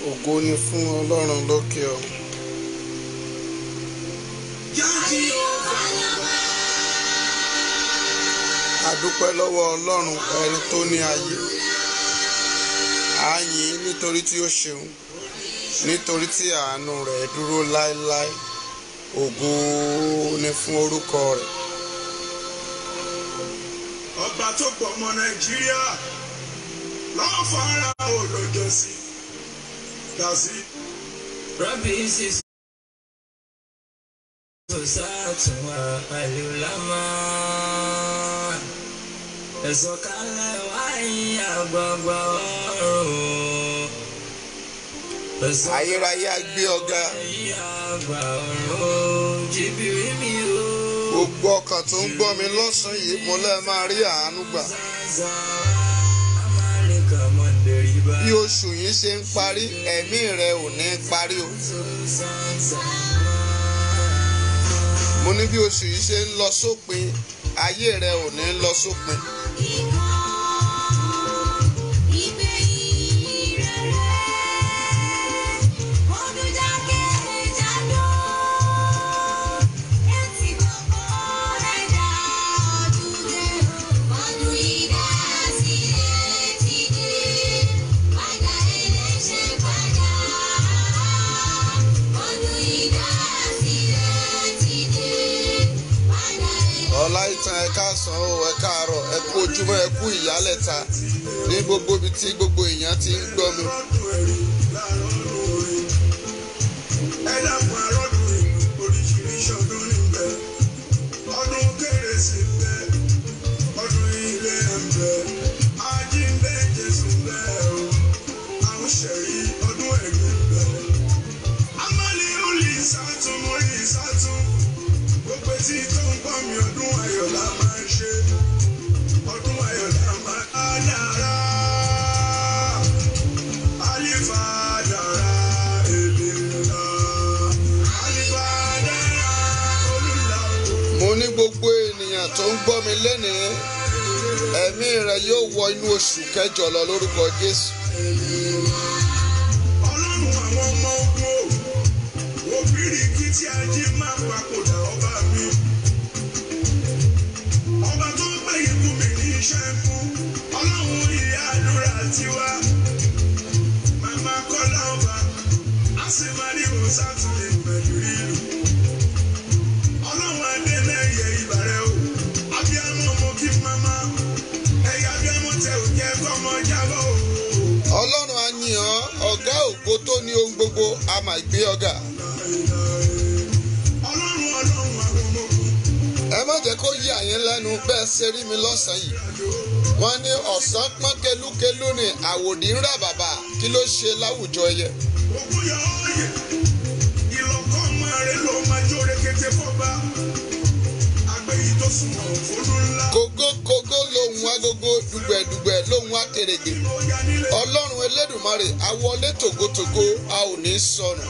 Ògo ni fún Ọlọ́run lókè ọ̀run. A dúpẹ́ lọ́wọ́ Ọlọ́run ẹni tó ní ayé. A yìn ín nítorí tí ó ṣeun, nítorí tí àánú rẹ̀ dúró láéláé. Ògo ni fún orúkọ rẹ̀. Ọba tó pọ̀ ọmọ Nàìjíríà lọ́wọ́ fara olójó sí. Dàsí. Rabbi sísè sàtúnwá àlùlámà. Ẹ̀sọ́ kalẹ̀ wáyé àgbààgbà ọ̀run. Ayérayé á gbé ọ̀gá. Jìbìrì mi o. Gbogbo ọkàn tó ń gbọ́ mi lọ́sàn-án yìí mo lẹ́ẹ̀ máa rí àánú gbà. Bí oṣù yìí ṣe ń parí, ẹ̀mí rẹ ò ní parí o. Mo ní bí oṣù yìí ṣe ń lọ sópin, ayé rẹ ò ní lọ sópin. Ọláìtàn ẹ káàsán o, ẹ káàárọ̀, ẹ kú ojúmọ́, ẹ kú ìyálẹ̀ta ní gbogbo ibi tí gbogbo èèyàn ti ń gbọ́ mi. Ẹ dákun arọ́dún ìlú oríṣiríṣi ọdún níbẹ̀. Ọdún kérésì ń bẹ, ọdún ilé ń bẹ, àjíǹde Jésù ń bẹ o. Àwọn ṣẹ̀rí ọdún ẹ̀gbẹ́ ń bẹ. Amálí olè sátún mórí sátún. Gbogbo etí tó ń gbọ́ mi ọdún ayọ̀ la máa ń ṣe. Ọdún ayọ̀ la máa ń dára. Àlìfà dára èlìlá. Àlìfà dára olùlà o. Mo ní gbogbo ènìyàn tó ń gbọ́ mi lénìí, ẹ̀mí rẹ yóò wọ inú oṣù kẹjọ lọ lórúkọ Jésù. Ọlọ́run àwọn ọmọ ogun òbíríkì tí ajé máa papòdà ọba mi. Ọba tó gbé ikú mi ní iṣẹ́ fún. Ọlọ́run ìyá àdúrà tiwa. Màmá Kọ́lá ọba, a sì máa rí òsàtúndì pẹ̀lú ìlú. Ọlọ́run Adélẹ́yẹ ìbàrẹ̀ o. Abíámọ̀ mo kí màmá. Ẹ̀yà abíámọ̀ tẹ òkè kọ́mọ jábọ̀ o. Ọlọ́run á yìn ọ́, ọ̀gá ògo tó ní ohun gbogbo, a máa gbé ọ̀gá. Ẹ má jẹ́ kó yà yín lẹ́nu bẹ́ẹ̀ ṣe rí mi lọ́sàn-án yìí. Wọ́n ní ọ̀sán pọ́n kelúkelú ni àwòdì ń rà bàbà, kí ló ṣe láwùjọ ẹyẹ. Kògókògó lohùn agogo, dùgbẹ̀dùgbẹ̀ lohùn akèrègbè. Ọlọ́run Elédùmarè á wọlé tògótògó, a ò ní sọnù.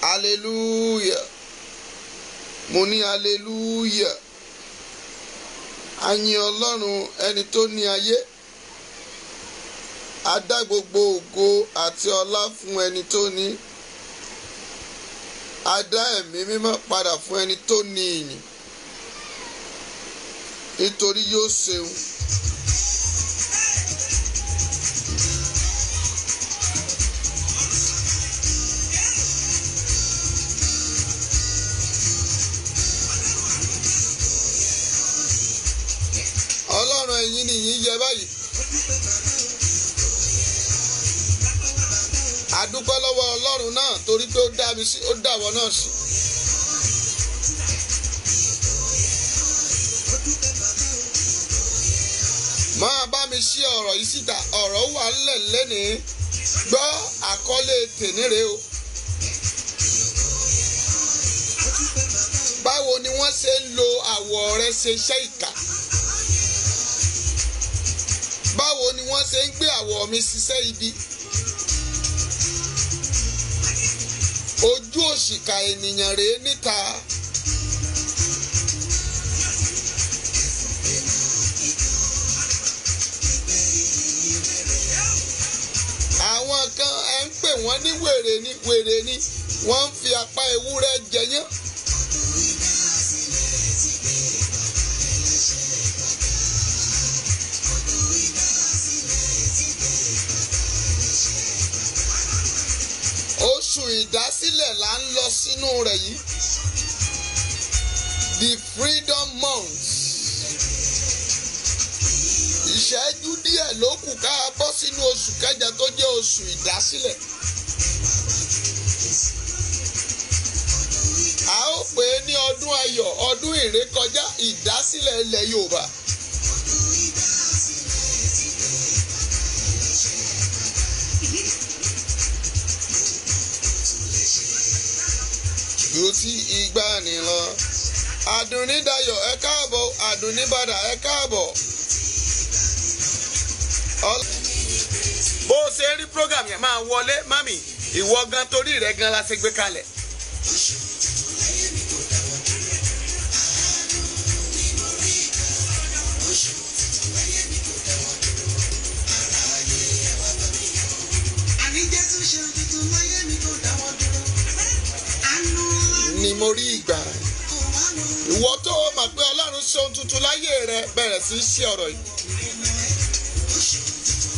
Hallelujah. Mo ní hallelujah. A yìn Ọlọ́run ẹni tó ní ayé. A dá gbogbo ògo àti ọlá fún ẹni tó ní. A dá ẹ̀mí mímọ́ padà fún ẹni tó ní ìyìn. Nítorí yóò ṣeun. Ọlọ́run ẹ̀yin nìyí yẹ báyìí. A dúpẹ́ lọ́wọ́ Ọlọ́run náà torí pé ó dá mi sí, ó dá wọ náà sí. Máa bá mi ṣí ọ̀rọ̀ yìí síta, ọ̀rọ̀ wà ńlẹ̀ lénìí. Gbọ́ àkọlé tènírè o. Báwo ni wọ́n ṣe ń lo àwọ̀ rẹ ṣe iṣẹ́ ìkà? Báwo ni wọ́n ṣe ń gbé àwọ̀ mi ṣiṣẹ́ ibi? Ojú òṣìkà ènìyàn rèé níta. wọ́n ní wèrè ni wọ́n ń fi apá ewúrẹ́ jẹyán. Oṣù ìdásílẹ̀ là ń lọ sínú rẹ̀ yìí. The Freedom Month. Ìṣẹ́jú díẹ̀ ló kù ká bọ́ sínú oṣù kẹjọ tó jẹ́ oṣù ìdásílẹ̀. A ó pè é ní ọdún ayọ̀, ọdún ìrékọjá, ìdásílẹ̀ ilẹ̀ Yorùbá. Ju ti ìgbàanì lọ. Àdùnnídayọ̀ ẹ káàbọ̀, Àdùnníbàdà ẹ káàbọ̀. Bó o ṣe rí program yẹn máa wọlé mami ìwọ gan torí rẹ gan la ṣe gbé kalẹ̀. Ni mo rí ìgbà ìwọ tó o mọ̀ pé Ọlọ́run ṣe ohun tuntun láyé rẹ bẹ̀rẹ̀ sí í ṣe ọ̀rọ̀ yìí.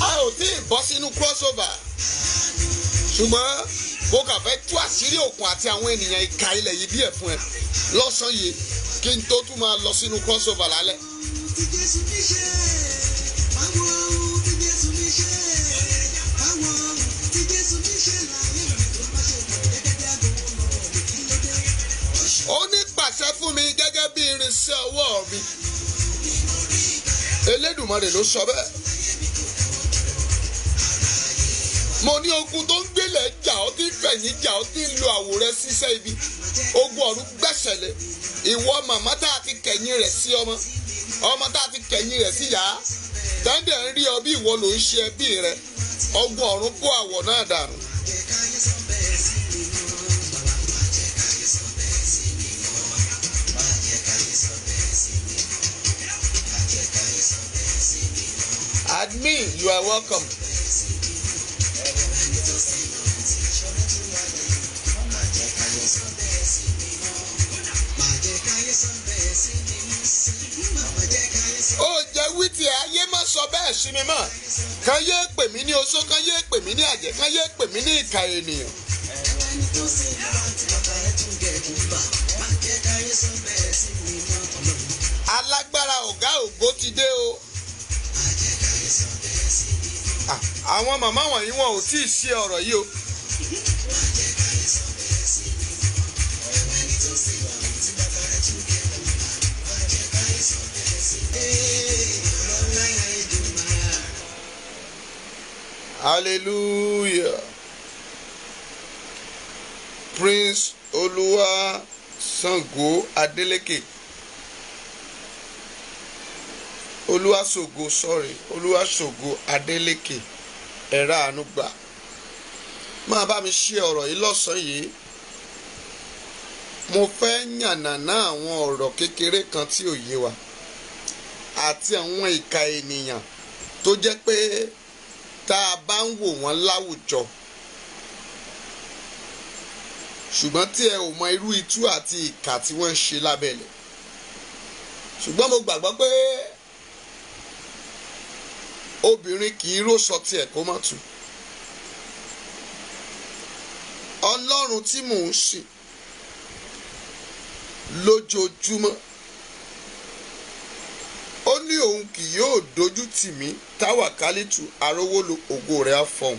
A ò tí ì bọ́ sínú crossover ṣùgbọ́n mo kàn fẹ́ tú àṣírí òkun àti àwọn ènìyàn ìka ilẹ̀ yìí díẹ̀ fún ẹ lọ́sàn-án yìí kí n tó tún máa lọ sínú crossover lálẹ́. Ó ní pàṣẹ fún mi gẹ́gẹ́ bí irinṣẹ́ ọwọ́ mi. Elédùmarè ló sọ bẹ́ẹ̀. Mo ní ogun tó ń gbélé jà ọ́ tí ń fẹ̀yìn jà ọ́ tí ń lo àwòrán ṣiṣẹ́ ibi. Ogun ọ̀run gbẹ̀sẹ̀ lé. Ìwọ màmá tá a ti kẹ̀yìn rẹ̀ sí ọmọ. Ọmọ tá a ti kẹ̀yìn rẹ̀ sí ìyá. Dáńdẹ̀ ń rí ọ bí ìwọ ló ń ṣe ẹbí rẹ̀. Ogun ọ̀run kó àwọ̀ náà dànù. Admin, you are welcome. Ó jẹ́ wítì ayé má sọ bẹ́ẹ̀ sí mi mọ́. Kán yé pè mí ní oṣó, kán yé pè mí ní àjẹ́, kán yé pè mí ní ìkà ènìyàn. Alágbára ọ̀gá ògo ti dé o. Àwọn màmá wọ̀nyí wọn ò tí ì ṣe ọ̀rọ̀ yìí o. Hallelujah. Prince Olúwa Ṣàngó Adélékè. Olúwaṣògo Adélékè ẹ̀rá àánú gbà. Máa bá mi ṣe ọ̀rọ̀ yìí lọ́sàn-án yìí. Mo fẹ́ yànnàná àwọn ọ̀rọ̀ kékeré kan tí ò yé wa àti àwọn ìka ènìyàn tó jẹ́ pé tá a bá ń wò wọ́n láwùjọ ṣùgbọ́n tí ẹ ò mọ irú itú àti ìkà tí wọ́n ń ṣe lábẹ́lẹ̀. Ṣùgbọ́n mo gbàgbọ́ pé obìnrin kì í róṣọ tiẹ̀ kó má tú. Ọlọ́run tí mò ń sìn lójoojúmọ́ ó ní òun kì yóò dojú tì mí táwàkálítù arówólò ògo rẹ̀ á fọhùn.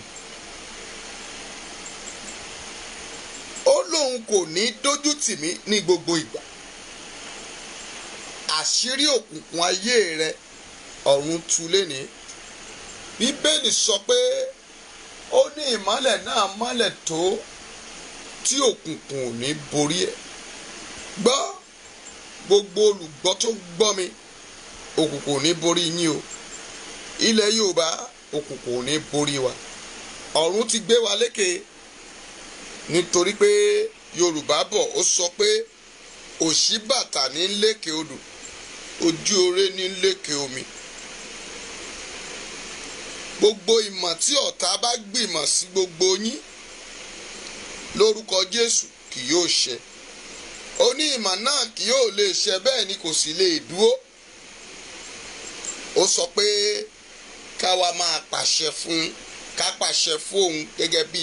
Ó lóun kò ní dojú tì mí ní gbogbo ìgbà. Àṣírí òkùnkùn ayé rẹ̀ ọ̀run tú lénìí. Bíbélì sọ pé ó ní ìmọ́lẹ̀ náà mọ́lẹ̀ tó tí òkùnkùn ò ní borí ẹ̀. Gbọ́ gbogbo olùgbọ́ tó gbọ́ mi, òkùnkùn ò ní borí yín o. Ilẹ̀ Yorùbá òkùnkùn ò ní borí wa. Ọ̀run ti gbé wa lékè nítorí pé Yorùbá bọ̀ ó sọ pé òṣìbàtà ní lékè odò, ojú oré ní lékè omi. Gbogbo ìmọ̀ tí ọ̀tá bá gbìmọ̀ sí gbogbo yín lórúkọ Jésù kì yóò ṣẹ. Ó ní ìmọ̀ náà kì yóò lè ṣẹ, bẹ́ẹ̀ ni kò sì lè dúró. Ó sọ pé káwa máa pàṣẹ fún ká pàṣẹ fún òun gẹ́gẹ́ bí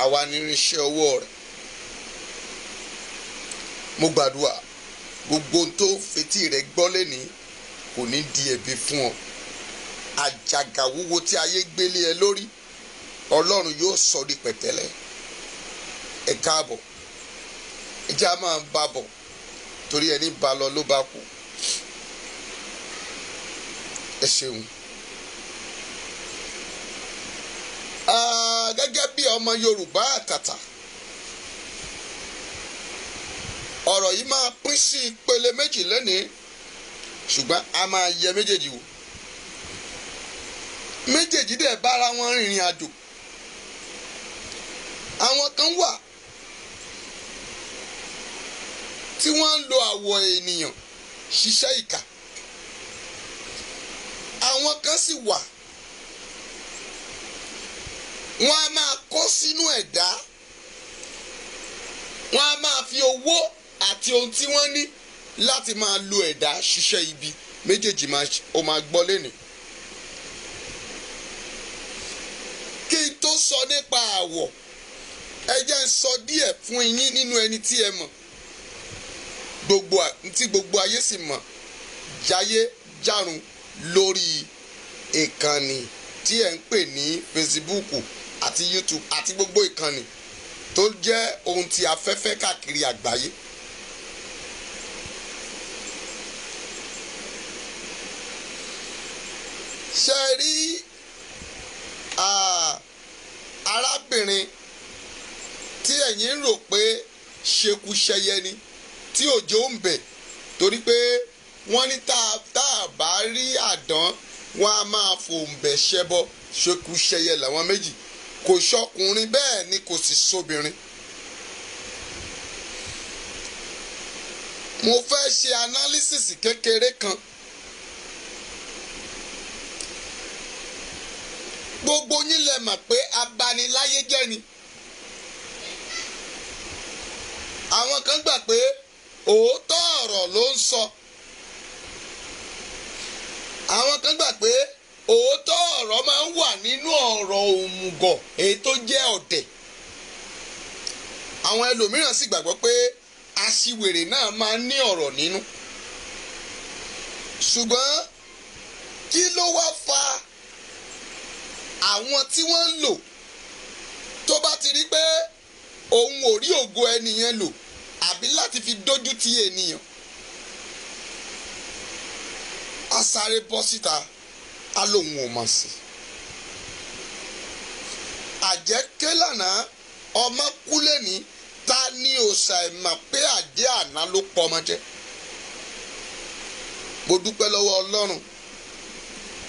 àwa ní irinṣẹ́ ọwọ́ rẹ̀. Mo gbàdúrà gbogbo ohun tó fetí rẹ̀ gbọ́ lénìí kò ní di ẹ̀bi fún ọ. Àjàgà wúwo tí ayé gbélé ẹ lórí, Ọlọ́run yóò sọ di pẹ̀tẹ́lẹ̀. Ẹ káàbọ̀, ẹ jẹ́ á máa bá bọ̀ torí ẹni bá lọ ló bá kú. Ẹ ṣeun. Gẹ́gẹ́ bí ọmọ Yorùbá àtàtà, ọ̀rọ̀ yìí máa pín sí ìpele méjì lónìí, ṣùgbọ́n a máa yẹ méjèèjì wò. Méjèèjì dẹ̀ bára wọn rìnrìn àjò. Àwọn kan wà tí wọ́n ń lo àwọ̀ ènìyàn ṣiṣẹ́ ìkà. Àwọn kan sì wà wọ́n á máa kó sínú ẹ̀dá. Wọ́n á máa fi owó àti ohun tí wọ́n ní láti máa lo ẹ̀dá ṣiṣẹ́ ibi. Méjèèjì ó máa gbọ́ lénìí. Kí n tó sọ nípa àwọ̀, ẹ jẹ́ n sọ díẹ̀ fún yín nínú ẹni tí ẹ mọ̀ tí gbogbo ayé sì mọ̀ jayé járun lórí ìkànnì tí ẹ ń pè ní Facebook àti YouTube àti gbogbo ìkànnì tó jẹ́ ohun tí afẹ́fẹ́ káàkiri àgbáyé. Ṣé rí arábìnrin tí ẹ̀yin rò pé ṣekúṣẹyẹ ni tí òjò ń bẹ̀ torí pé wọ́n ní tá a bá rí àdán wọ́n á máa fòǹbẹ̀ ṣẹbọ, ṣekúṣẹyẹ làwọn méjì. Kò ṣọkùnrin bẹ́ẹ̀ ni kò sì ṣobìnrin. Mo fẹ́ ṣe analysis kékeré kan. Gbogbo yín lẹ mọ̀ pé abaniláyé jẹ́ ni. Àwọn kan gbà pé òótọ́ ọ̀rọ̀ ló ń sọ. Àwọn kan gbà pé òótọ́ ọ̀rọ̀ máa ń wà nínú ọ̀rọ̀ òmùgọ̀ èyí tó jẹ́ ọ̀tẹ̀. Àwọn ẹlòmíràn sì gbàgbọ́ pé aṣiwèrè náà máa ń ní ọ̀rọ̀ nínú. Ṣùgbọ́n kí ló wá fa àwọn tí wọ́n ń lò tó bá ti rí pé òun ò rí ògo ẹnìyẹn lò àbí láti fi dójú ti ènìyàn, a sáré bọ́ síta á lóun ò mọ̀ sí. Àjẹ́ké lánàá ọmọ kú lẹ́ni, ta ni òòṣà ìmọ̀ pé àjẹ́ àná ló pọ̀ ọmọ jẹ. Mo dúpẹ́ lọ́wọ́ Ọlọ́run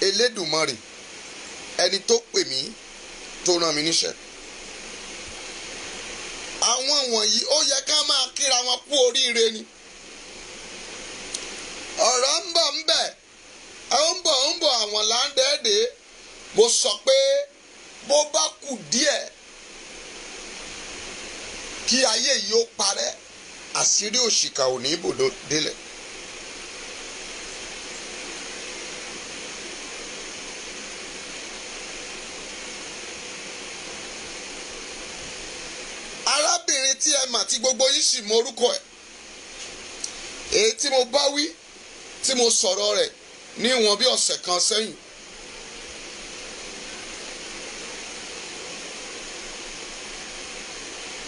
Elédùmarè, ẹni tó pè mí tó rán mi níṣẹ́. Àwọn wọ̀nyí ó yẹ ká máa kíra wọn kú oríire ni. Ọ̀rọ̀ ń bọ̀ ń bẹ̀, ń bọ̀ àwọn láńdẹ́ẹ̀dẹ́. Mo sọ pé bó bá kù díẹ̀ kí ayé yìí ó parẹ́, àṣírí òṣìkà ò ní ibodò délẹ̀. Arábìnrin tí ẹ mà tí gbogbo yín sì mọ orúkọ ẹ̀, èyí tí mo bá wí tí mo sọ̀rọ̀ rẹ̀ ní ìwọ̀n bí ọ̀sẹ̀ kan sẹ́yìn.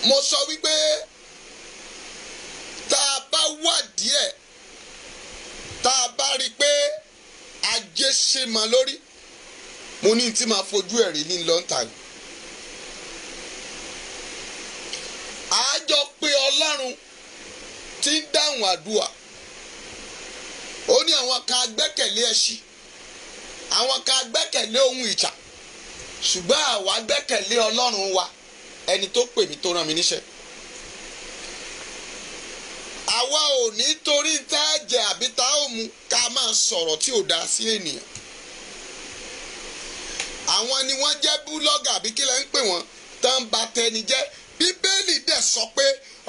Mo sọ wípé tá a bá wádìí ẹ̀, tá a bá rí i pé ajé ṣe mọ́ lórí, mo ní tí máa fojú ẹ̀ rí ní lọ́ńtà yìí. Àjọ pé Ọlọ́run tí ń dáhùn àdúrà. Ó ní àwọn kan gbẹ́kẹ̀lé ẹṣin, àwọn kan gbẹ́kẹ̀lé ohun ìjà, ṣùgbọ́n àwa gbẹ́kẹ̀lé Ọlọ́run wa, ẹni tó pè mí tó rán mi níṣẹ́. Àwa ò ní torí tá a jẹ àbí tá a mu ká máa sọ̀rọ̀ tí ò dáa sí ènìyàn. Àwọn ni wọ́n jẹ́ búlọ́gà àbí kí lẹ́ ń pè wọ́n, tán ba tẹni jẹ́, Bíbélì dẹ̀ sọ pé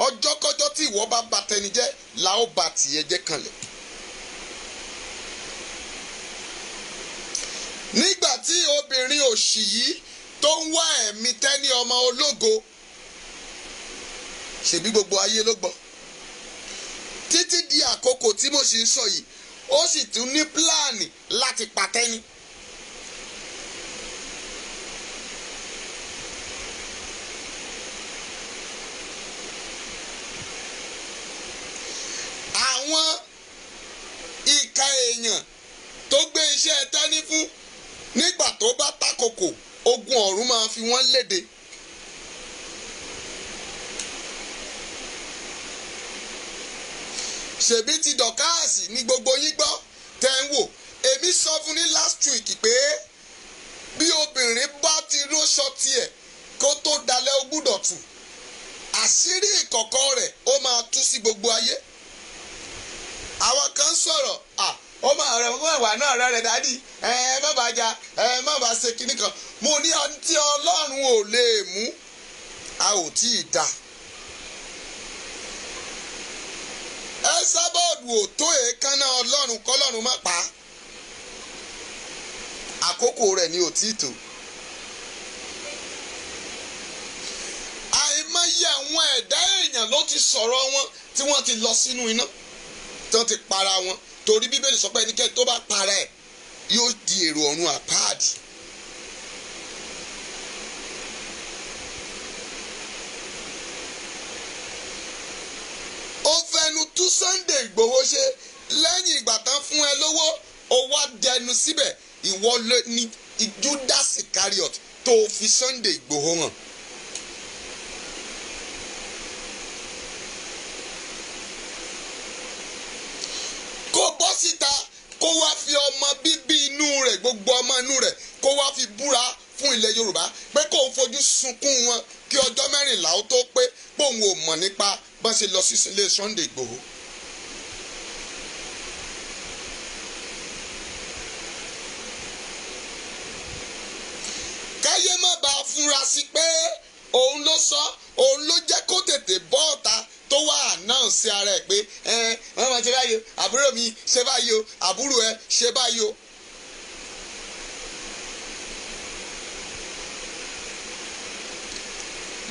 ọjọ́kọ́jọ́ tí ìwọ bá bà tẹni jẹ́ la ó bà tìyẹ jẹ́ kanlẹ̀. Nígbà tí obìnrin òṣì yìí tó ń wá ẹ̀mí tẹ́ni ọmọ ológo, ṣebí gbogbo ayé ló gbọ́. Títí di àkókò tí mo sì ń sọ yìí, ó sì tún ní pílánì láti pa tẹ́ni. Àwọn ìka èèyàn tó gbé iṣẹ́ tẹ́ni fún, nígbà tó bá takòkò, ogun ọ̀run máa fi wọ́n léde. Ṣèbí ti Dọ̀káàsì ní gbogbo yín gbọ́ tẹ́ ń wò. Èmi sọ fún ní last week pé bí obìnrin bá ti róṣọ tiẹ̀ kó tó dalẹ̀ ó gbúdọ̀ tú. Àṣírí ìkọ̀kọ̀ rẹ̀ ó máa tú sí gbogbo ayé. Àwọn kan sọ̀rọ̀ ó máa rẹ̀ fún ẹ̀wà náà rẹ̀ dádì má bàa jà má bàa ṣe kinní kan. Mo ní ọtí Ọlọ́run ò lè mú a ò tí ì dá. Ẹsábọ́ọ̀dù ò tó èékánná Ọlọ́run kọ́lọ́run má pa á. Àkókò rẹ̀ ni ò tí ì tó. Àìmọye àwọn ẹ̀dá èèyàn ló ti sọ̀rọ̀ wọn tí wọ́n ti lọ sínú iná tí wọ́n ti para wọn torí Bíbélì sọ pé ẹnikẹ́ni tó bá para ẹ̀ yóò di èrò ọ̀run àpáàdì. Ó fẹnu tú Sunday Ìgbòho ṣe lẹ́yìn ìgbà tán fún ẹ lówó ó wá dẹnu síbẹ̀ ìwọ ní Judas Iscariot tó fi Sunday Ìgbòho hàn. Kó bọ́ síta kó wá fi ọmọ bíbí inú rẹ̀ gbogbo ọmọ inú rẹ̀ kó wá fi búra fún ilẹ̀ Yorùbá pé kó ń fojú sunkún wọn kí ọjọ́ 14 ó tó pé bóun ò mọ̀ nípa bá ṣe lọ sí ilé Sunday Ìgbòho. Káyé má bàa fura sí pé òun ló sọ, òun ló jẹ́ kó tètè bọ́ ọ̀tá tó wá ànáùnsì ara ẹ̀ pé wọ́n máa ṣe báyìí o, àbúrò mi ṣe báyìí o, àbúrò ẹ ṣe báyìí o.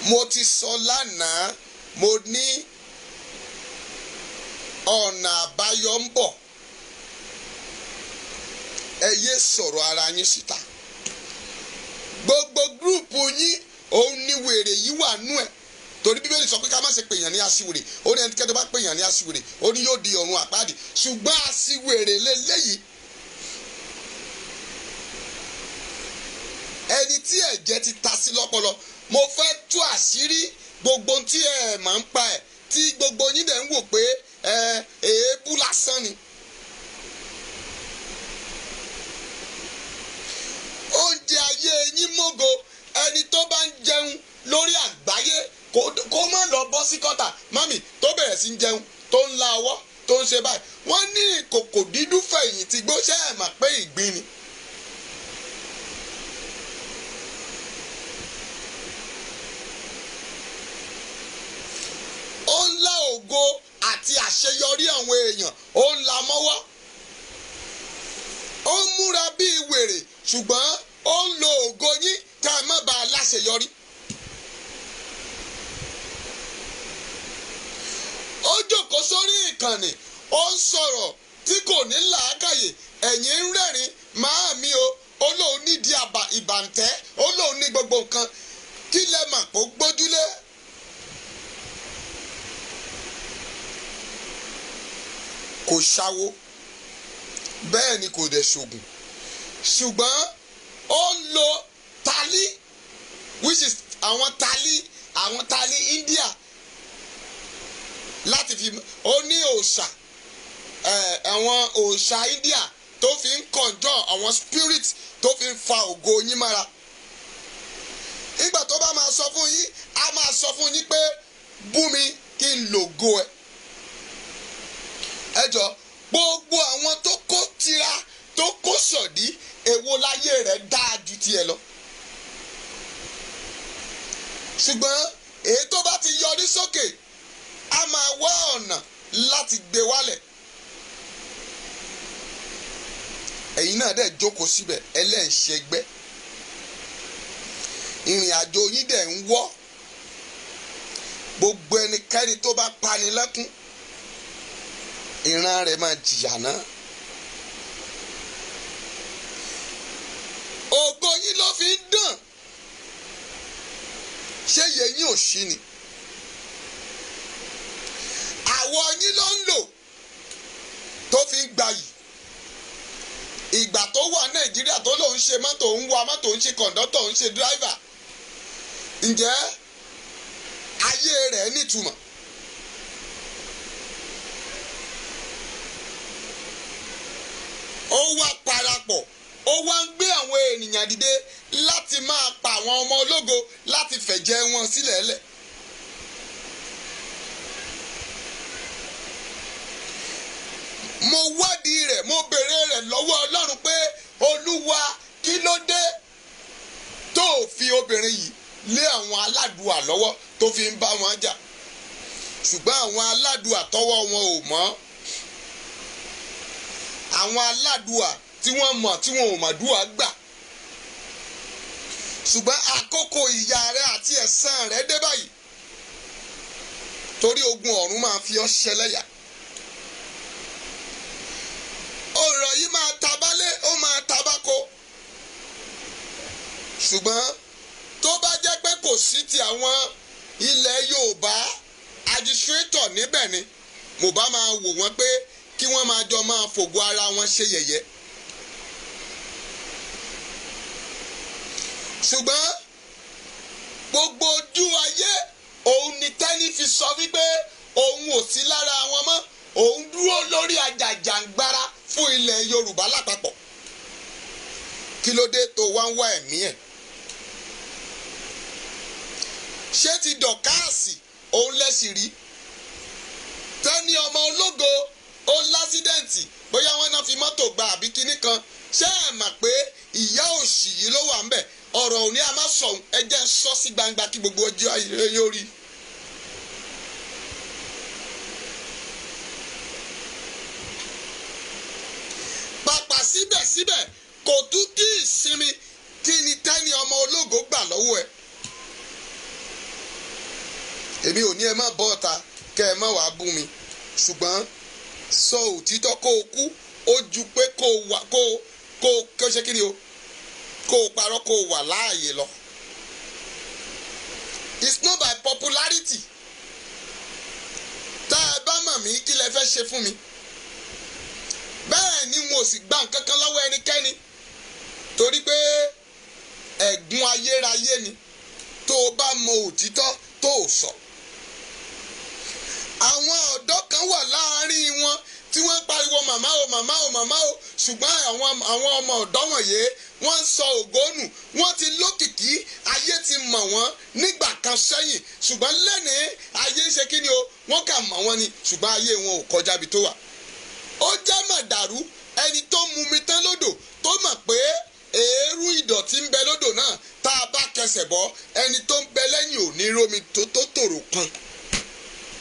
Mo ti sọ lánàá, mo ní ọ̀nà àbáyọ ń bọ̀. Ẹ yé sọ̀rọ̀ ara yín síta. Gbogbo gúrùpù yín òun ní wèrè yìí wà nú ẹ̀. Torí Bíbélì sọ pé ká má ṣe pèèyàn ní aṣiwèrè. Ó ní ẹnikẹ́ni tó bá pèèyàn ní aṣiwèrè ó ní yóò di ọ̀run àpáàdì. Ṣùgbọ́n aṣiwèrè lélẹ́yìí. Ẹni tí ẹ̀jẹ̀ ti ta sí lọ́pọlọ. Mo fẹ́ tú àṣírí gbogbo tí ẹ máa ń pa ẹ̀ tí gbogbo yín dẹ̀ ń wò pé èébú lásán ni. Oúnjẹ ayé yín mọ́go ẹni tó bá ń jẹun lórí àgbáyé kó má lọ bọ́ sí kọ́tà mami tó bẹ̀rẹ̀ sí ń jẹun tó ń la ọwọ́ tó ń ṣe báyìí wọ́n ní ìkòkò dídú fẹ̀yìntì gbóṣẹ́ ẹ̀ mà pé ìgbín ni. Ó ń lá ògo àti àṣeyọrí àwọn èèyàn ó ń la mọ́wọ́. Ó ń múra bíi wèrè ṣùgbọ́n ó ń lo ògo yín ká má bàa láṣeyọrí. Ó jókòó sórí ìkànnì ó ń sọ̀rọ̀ tí kò ní làákàyè ẹ̀yin ń rẹ́rìn máa mi o ó lóun nídìí ìbàǹtẹ́ ó lóun ní gbogbo nǹkan kí lẹ mà kó gbójúlé. Kò ṣáwó bẹ́ẹ̀ ni kò dẹ̀ ṣògùn ṣùgbọ́n ó ń lo tálí which is àwọn tálí India láti fi ó ní òòṣà àwọn òòṣà India tó fi ń conjure àwọn spirit tó fi ń fa ògo yín mára. Nígbà tó bá máa sọ fún yín a máa sọ fún yín pé bú mi kí n lògo ẹ. Ẹ jọ gbogbo àwọn tó kó tira tó kó sọ̀dí èwo láyé rẹ̀ dáa ju tiẹ̀ lọ. Ṣùgbọ́n èyí tó sókè a máa wá ọ̀nà láti gbé wálẹ̀. ẹ̀yin náà dẹ̀ jókòó síbẹ̀ ẹlẹ́ǹṣẹ̀gbẹ́ ìrìn àjò yín dẹ̀ ń wọ́. gbogbo ẹnikẹ́ni tó bá pani lẹ́kún ìran rẹ̀ máa jìyà náà. ògo yín ló fi ń dàn. ṣé yẹ̀yìn ò ṣí ni? àwọ̀ yín ló ń lò tó fi ń gbayì. ìgbà tó wà Nàìjíríà tó lòun ṣe mọ́tò ń wa mọ́tò ń ṣe kọ̀ǹdọ́tọ̀ ń ṣe dírìvà. ǹjẹ́ ayé rẹ̀ nítumọ̀? ó wá parapọ̀ ó wá ń gbé àwọn ènìyàn dìde láti máa pa àwọn ọmọ ológo láti fẹ̀jẹ̀ wọn sílẹ̀ lẹ̀. mo wádìí rẹ̀ mo béèrè rẹ̀ lọ́wọ́ Ọlọ́run pé Olúwa kí ló dé tó fi obìnrin yìí lé àwọn aládùúà lọ́wọ́ tó fi ń bá wọn jà. ṣùgbọ́n àwọn aládùúà tọ́wọ́ wọn ò mọ́. àwọn aládùúà tí wọ́n mọ̀ tí wọn ò mọ̀dúà gbà. ṣùgbọ́n àkókò ìyà rẹ àti ẹ̀san rẹ dé báyìí. torí ogun ọ̀run máa fi ọ́ ṣẹlẹ́yà. ọ̀rọ̀ yìí máa tabalé ó máa tabako. ṣùgbọ́n tó bá jẹ́ pé kò sí ti àwọn ilẹ̀ Yorùbá administrator níbẹ̀ ni mo bá máa wò wọ́n pé kí wọ́n máa jọ máa fògo ara wọn ṣe yẹ̀yẹ́. ṣùgbọ́n gbogbo ojú ayé òun ni Tẹ́ní fi sọ wípé òun ò sí lára wọn mọ́. òun dúró lórí àjàjàngbara fún ilẹ̀ Yorùbá lápapọ̀. kí ló dé tó wá ń wá ẹ̀mí ẹ̀? ṣé ti Dọ̀káàsì òun lẹ́sìn rí? Tẹ́ní ọmọ ológo ó lásídẹ̀ǹtì bóyá wọ́n náà fi mọ́tò gba àbí kinní kan. ṣé ẹ mọ̀ pé ìyá òṣì yìí ló wà ń bẹ̀? ọ̀rọ̀ òní a máa sọ ẹ jẹ́ ń sọ sí gbangba kí gbogbo ọjọ́ ayé yóò rí. pàpà síbẹ̀síbẹ̀ kò tún kí ìsinmi kí ni Tẹ́ní ọmọ ológo gbà lọ́wọ́ ẹ̀. èmi ò ní ẹ má bọ́ ọ̀ta kẹ́ ẹ má wàá bú mi ṣùgbọ́n sọ òtítọ́ kó o kú ó ju pé kó o wà kó o ṣe kí ni o kó o parọ́ kó o wà láàyè lọ. it's not by popularity. tá ẹ bá mọ̀ mí kí lẹ fẹ́ ṣe fún mi. bẹ́ẹ̀ ni mo sì gba nǹkan kan lọ́wọ́ ẹnikẹ́ni torí pé ẹ̀gún ayérayé ni tó o bá mọ òtítọ́ tó o sọ. àwọn ọ̀dọ́ kan wà láàárín wọn tí wọ́n ń pariwo màmá o màmá o màmá o ṣùgbọ́n àwọn ọmọ ọ̀dọ́ wọ̀nyí wọ́n ń sọ ògo nù. wọ́n ti lókìkí ayé ti mọ̀ wọ́n nígbà kan sẹ́yìn ṣùgbọ́n lẹ́nìí ayé ń ṣe kí ni o wọ́n kà mọ̀ wọ́n ni ṣùgbọ́n ayé wọn ò kọjá ibi tó wà. ó jẹ́ màdàrú ẹni tó mumi tán lódò tó mọ̀ pé èérú ìdọ̀tí ń bẹ lódò náà tá a bá kẹsẹ̀ bọ́ ẹni tó ń bẹ lẹ́yìn ò ní rómi tó tòrò kan.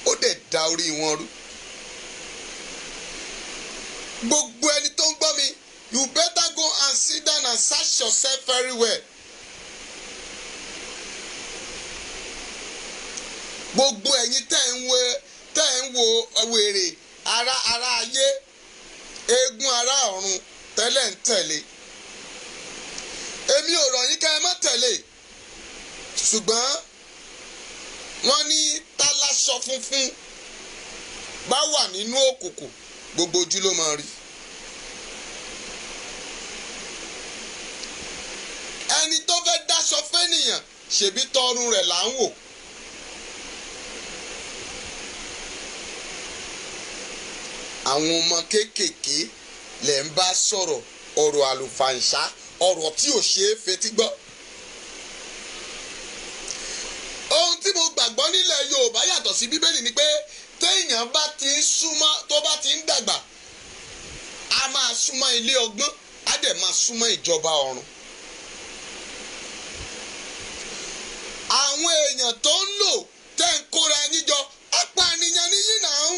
ó dẹ̀ da orí wọn rú. gbogbo ẹni tó ń gbọ́ mi you better go and sit down and search yourself very well. gbogbo ẹ̀yin tẹ́ ń wo wèrè ara ayé eégún ara ọ̀run tẹ́lẹ̀ ń tẹ̀lé. èmi ò rọ̀ yín ká ẹ má tẹ̀lé ṣùgbọ́n wọ́n ní táláṣọ funfun bá wà nínú òkùnkùn gbogbo ojú ló máa rí. ẹni tó fẹ́ dáṣọ fẹ́nìyàn ṣèbí tọrùn rẹ̀ là ń wò. àwọn ọmọ kéékèèké lẹ̀ ń bá sọ̀rọ̀ ọ̀rọ̀ àlùfàǹṣá ọ̀rọ̀ tí ò ṣeé fetí gbọ́. ohun tí mo gbàgbọ́ nílẹ̀ Yorùbá yàtọ̀ sí Bíbélì ni pé téèyàn bá ti ń súnmọ́ tó bá ti ń dàgbà a máa súnmọ́ ilé ọgbọ́n á dẹ̀ máa súnmọ́ ìjọba ọ̀run. àwọn èèyàn tó ń lò tẹ́ ń kóra yín jọ apànìyàn ni yín náà.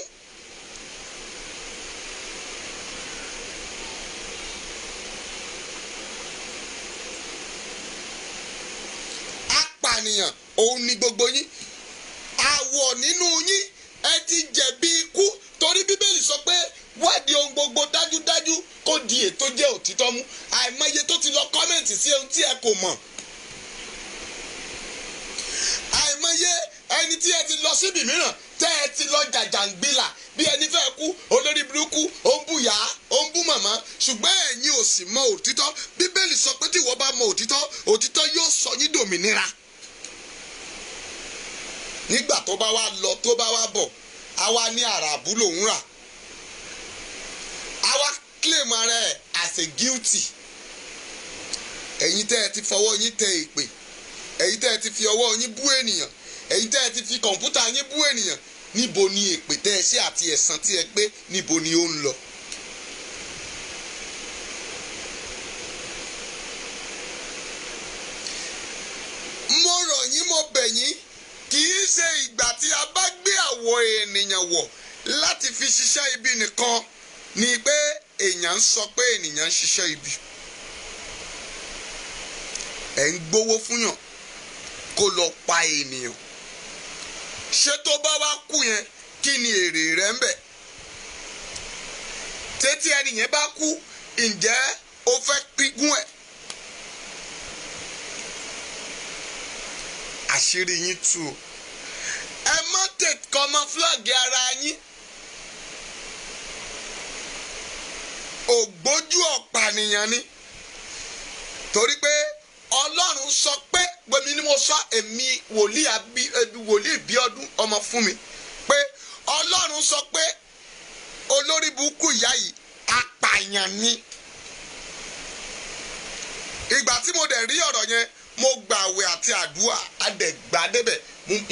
Apànìyàn òun ni gbogbo yín. Àwọ̀ nínú yín ẹ ti jẹ̀bi ikú torí Bíbélì sọ pé wádìí ohun gbogbo dájúdájú kó di ètò jẹ́ òtítọ́ mú. Àìmọye tó ti lọ kọ́mẹ̀ntì sí ohun tí ẹ kò mọ̀. Àìmọye ẹni tí ẹ ti lọ síbi mìíràn tẹ́ ẹ ti lọ jàjàngbìlà bí ẹni fẹ́ kú olórí burúkú ó ń bùyà ó ń bú màmá ṣùgbọ́n ẹ̀yin ò sì mọ òtítọ́. Bíbélì sọ pé tí ìwọ bá mọ òtítọ́ òtítọ́ yóò sọ yín dòmìnira. Nígbà tó bá wá lọ tó bá wá bọ̀ àwa ní àràbù lòún rà. Àwa claim ara ẹ̀ as a guilty. Ẹ̀yin tẹ́ ẹ ti fọwọ́ yín tẹ èpè. Ẹ̀yin tẹ́ ẹ ti fi ọwọ́ yín bú ènìyàn. Ẹ̀yin tẹ́ ẹ ti fi kọ̀ǹpútà yín bú ènìyàn. Níbo ni èpè tẹ́ ẹ ṣe àti ẹ̀san tí ẹ pé níbo ni ó ń lọ? Mo rọ̀ yín mo bẹ̀ yín kì í ṣe ìgbà tí a bá gbé àwọ̀ ènìyàn wọ̀ láti fi ṣiṣẹ́ ibi nìkan ni pé èèyàn ń sọ pé ènìyàn ń ṣiṣẹ́ ibi. Ẹ̀ ń gbowó fúnyàn kó lọ pa ènìyàn. Ṣé tó bá wá kú yẹn kí ni èrè rẹ̀ ń bẹ̀? Tètè ẹni yẹn bá kú ǹjẹ́ ó fẹ́ pígún ẹ̀? Àṣírí yín tú o. Ẹ má tètè camouflage ara yín. Ògbójú ọ̀pànìyàn ni. Torí pé Ọlọ́run sọ pé gbèmí ni mo sọ èmi wòlíì Bíọ́dún ọmọ fún mi pé Ọlọ́run sọ pé olórí burúkú ìyá yìí apààyàn ni. Ìgbà tí mo dẹ̀ rí ọ̀rọ̀ yẹn mo gba àwẹ̀ àti àdúrà adẹ̀gbà débẹ̀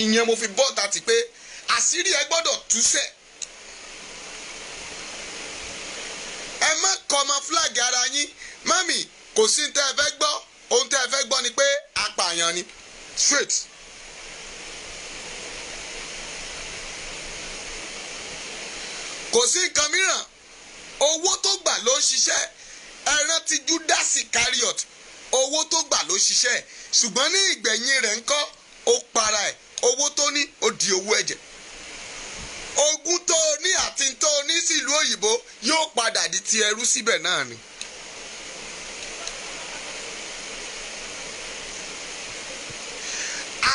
ìyẹn mo fi bọ́ọ̀tà ti pé àṣírí ẹ gbọ́dọ̀ túṣẹ̀. Ẹ má camouflage ara yín mami kò sí ní tẹ́ ẹ fẹ́ gbọ́ ohun tẹ́ ẹ fẹ́ gbọ́ ni pé apààyàn ni straight. Kò sí nǹkan mìíràn owó tó gbà ló ń ṣiṣẹ́. Ẹ rántí Judas Iscariot owó tó gbà ló ṣiṣẹ́ ṣùgbọ́n ní ìgbẹ̀yìn rẹ̀ ńkọ́ ó para ẹ̀ owó tó ní ó di owó ẹ̀jẹ̀. Ogún tó ní àti tó ní sílùú òyìnbó yóò padà di ti ẹrú síbẹ̀ náà ni.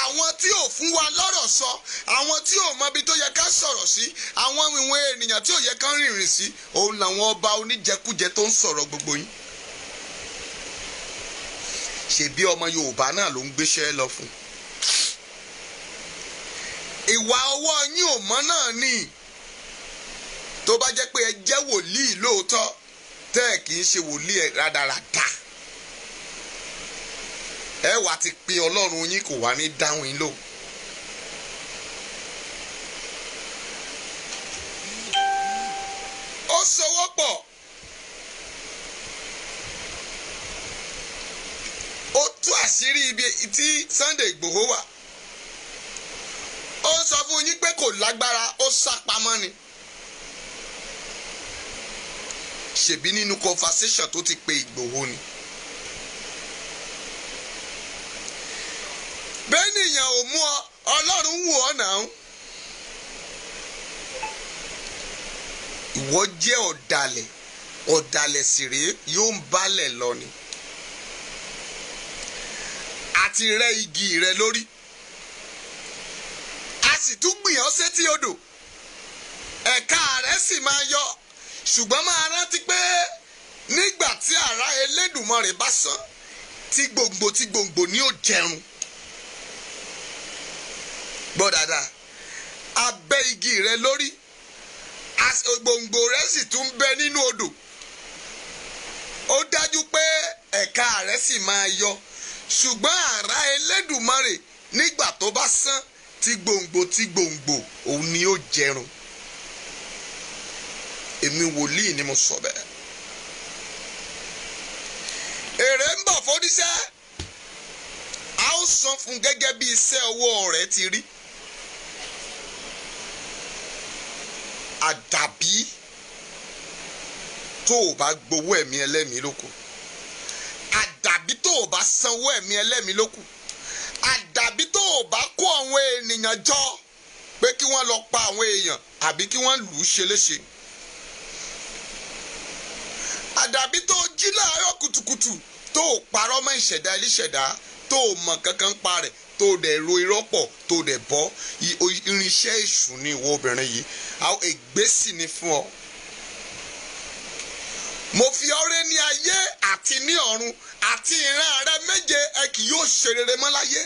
Àwọn tí ò fún wa lọ́rọ̀ sọ àwọn tí ò mọ ibi tó yẹ ká sọ̀rọ̀ sí àwọn ìwọ̀n ènìyàn tí ò yẹ ká rìnrìn sí òun làwọn ọba oníjẹkújẹ tó ń sọ̀rọ̀ gbogbo yín. Ṣebí ọmọ Yorùbá náà ló ń gbéṣẹ́ lọ fún. Ìwà ọwọ́ yín ò mọ́ náà ni. Tó bá jẹ́ pé ẹ jẹ́ wòlíì lóòótọ́ tẹ́ ẹ kì í ṣe wòlíì ẹ rádaràda. Ẹ wá ti pe Ọlọ́run yín kò wá ní dáhùn yín lò. Ó sowọ́ pọ̀. Ó tú àṣírí ibi tí Sunday Igboho wà. Ó sọ fún yín pé kò lágbára ó sá pamọ́ ni. Ṣèbí nínú conversation tó ti pe Igboho ni. Bẹ́ẹ̀nìyàn ò mú ọ Ọlọ́run wù ọ́ náà. Ìwọ jẹ́ ọ̀dàlẹ̀ ọ̀dàlẹ̀ sì rèé yóò ń bálẹ̀ lọ ni. Àti rẹ́ igi rẹ lórí. A sì tún gbìyàn sétí odò. Ẹ̀ka rẹ̀ sì máa yọ. Ṣùgbọ́n máa rántí pé nígbà tí àrá Elédùmarè bá sán tí gbòǹgbò ní ó jẹun. Gbọ́ dáadáa. Abẹ́ igi rẹ lórí. Gbòǹgbò rẹ̀ sì tún bẹ nínú odò. Ó dájú pé ẹ̀ka rẹ̀ sì máa yọ. Ṣùgbọ́n àrá Elédùmarè nígbà tó bá sán tí gbòǹgbò òun ni ó jẹrun. Èmi wòlíì ni mo sọ bẹ́ẹ̀. Èrè ń bọ̀ fóníṣẹ́. A ó san fún gẹ́gẹ́ bí iṣẹ́ ọwọ́ rẹ̀ ti rí. àdàbí tó o bá gbowó ẹ̀mí ẹlẹ́mìí lókù, àdàbí tó o bá sanwó ẹ̀mí ẹlẹ́mìí lókù, àdàbí tó o bá kó àwọn ènìyàn jọ pé kí wọ́n lọ pa àwọn èèyàn àbí kí wọ́n lù ú ṣe léṣe, àdàbí tó o jí láàárọ̀ kùtùkùtù tó o parọ́ mọ́ ìṣẹ̀dá ẹlẹ́ṣẹ̀dá tó o mọ̀ kankan pa rẹ̀ tó o dẹ̀ ro irọ́ pọ̀ tó o dẹ̀ bọ́ irinṣẹ́ èṣù ní ìwọ obìnrin yìí, ègbé sì ni fún ọ. Mo fi ọrẹ ní ayé àti ní ọ̀run àti ìran rẹ méje ẹ kì yóò ṣe rere mọ́ láyé.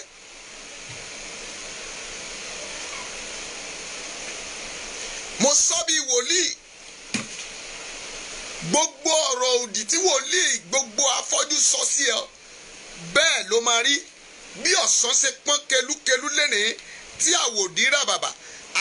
Mo sọ bí wòlíì, gbogbo ọ̀rọ̀ òdì tí wòlíì gbogbo afọ́jú sọ sí ẹ bẹ́ẹ̀ ló máa rí. Bí ọ̀sán ṣe pọ́n kelúkelú lénìí tí àwòdì rà bàbà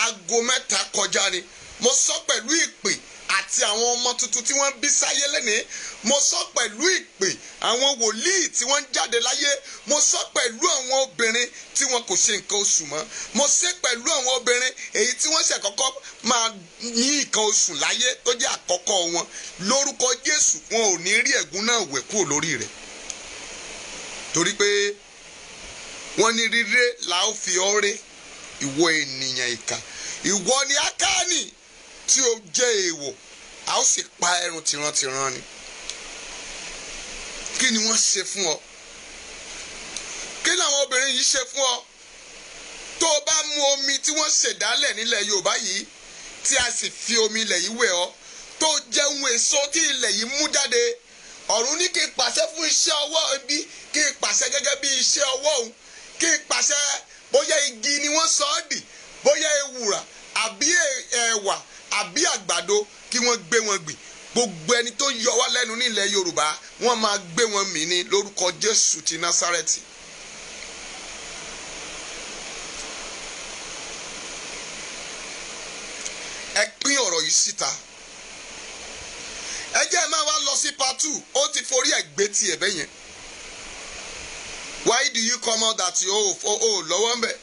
aago 3 kọjá ni. Mo sọ pẹ̀lú ìpè àti àwọn ọmọ tuntun tí wọ́n bí sáyé lénìí. Mo sọ pẹ̀lú ìpè àwọn wòlíì tí wọ́n ń jáde láyé. Mo sọ pẹ̀lú àwọn obìnrin tí wọn kò ṣe nǹkan oṣù mọ́. Mo sọ pẹ̀lú àwọn obìnrin èyí tí wọ́n ṣe kọ́kọ́ máa ní nǹkan oṣù láyé tó jẹ́ àkọ́kọ́ wọn. Lórúkọ Jésù wọn ò ní rí ẹ̀gún náà wẹ̀ kúrò lórí rẹ̀. Torí pé wọ́n ní ríré la ó fi ọ́ ré, ìwọ ènìyàn ìkà. Ìwọ ni Ákáánì tí ó jẹ́ èèwọ̀, a ó sì pa ẹrun tìrantìran ni. Kí ni wọ́n ṣe fún ọ? Kí làwọn obìnrin yìí ṣe fún ọ? Tó o bá mu omi tí wọ́n ṣèdálẹ̀ nílẹ̀ Yorùbá yìí tí a sì fi omi ilẹ̀ yìí wẹ̀ ọ́, tó jẹun èso tí ilẹ̀ yìí mú jáde, ọ̀run ní kí n pàṣẹ fún iṣẹ́ ọwọ́ ibi, kí n pàṣẹ gẹ́gẹ́ bí iṣẹ́ ọwọ́ òun, kí n pàṣẹ bóyá igi ni wọ́n sọ ọ́ dì, bóyá ewùrà àbí ẹ̀wà àbí àgbàdo, kí wọ́n gbé wọn gbìn. Gbogbo ẹni tó yọ wá lẹ́nu nílẹ̀ Yorùbá wọ́n máa gbé wọn mì ní lórúkọ Jésù ti Násárẹ́tì. Ẹ pín ọ̀rọ̀ yìí síta. Ẹ jẹ́ máa wá lọ sí part 2. Ó ti forí ẹ̀ gbé tiẹ̀ bẹ́yẹn. Why do you come out that lọ́wọ́ ń bẹ̀?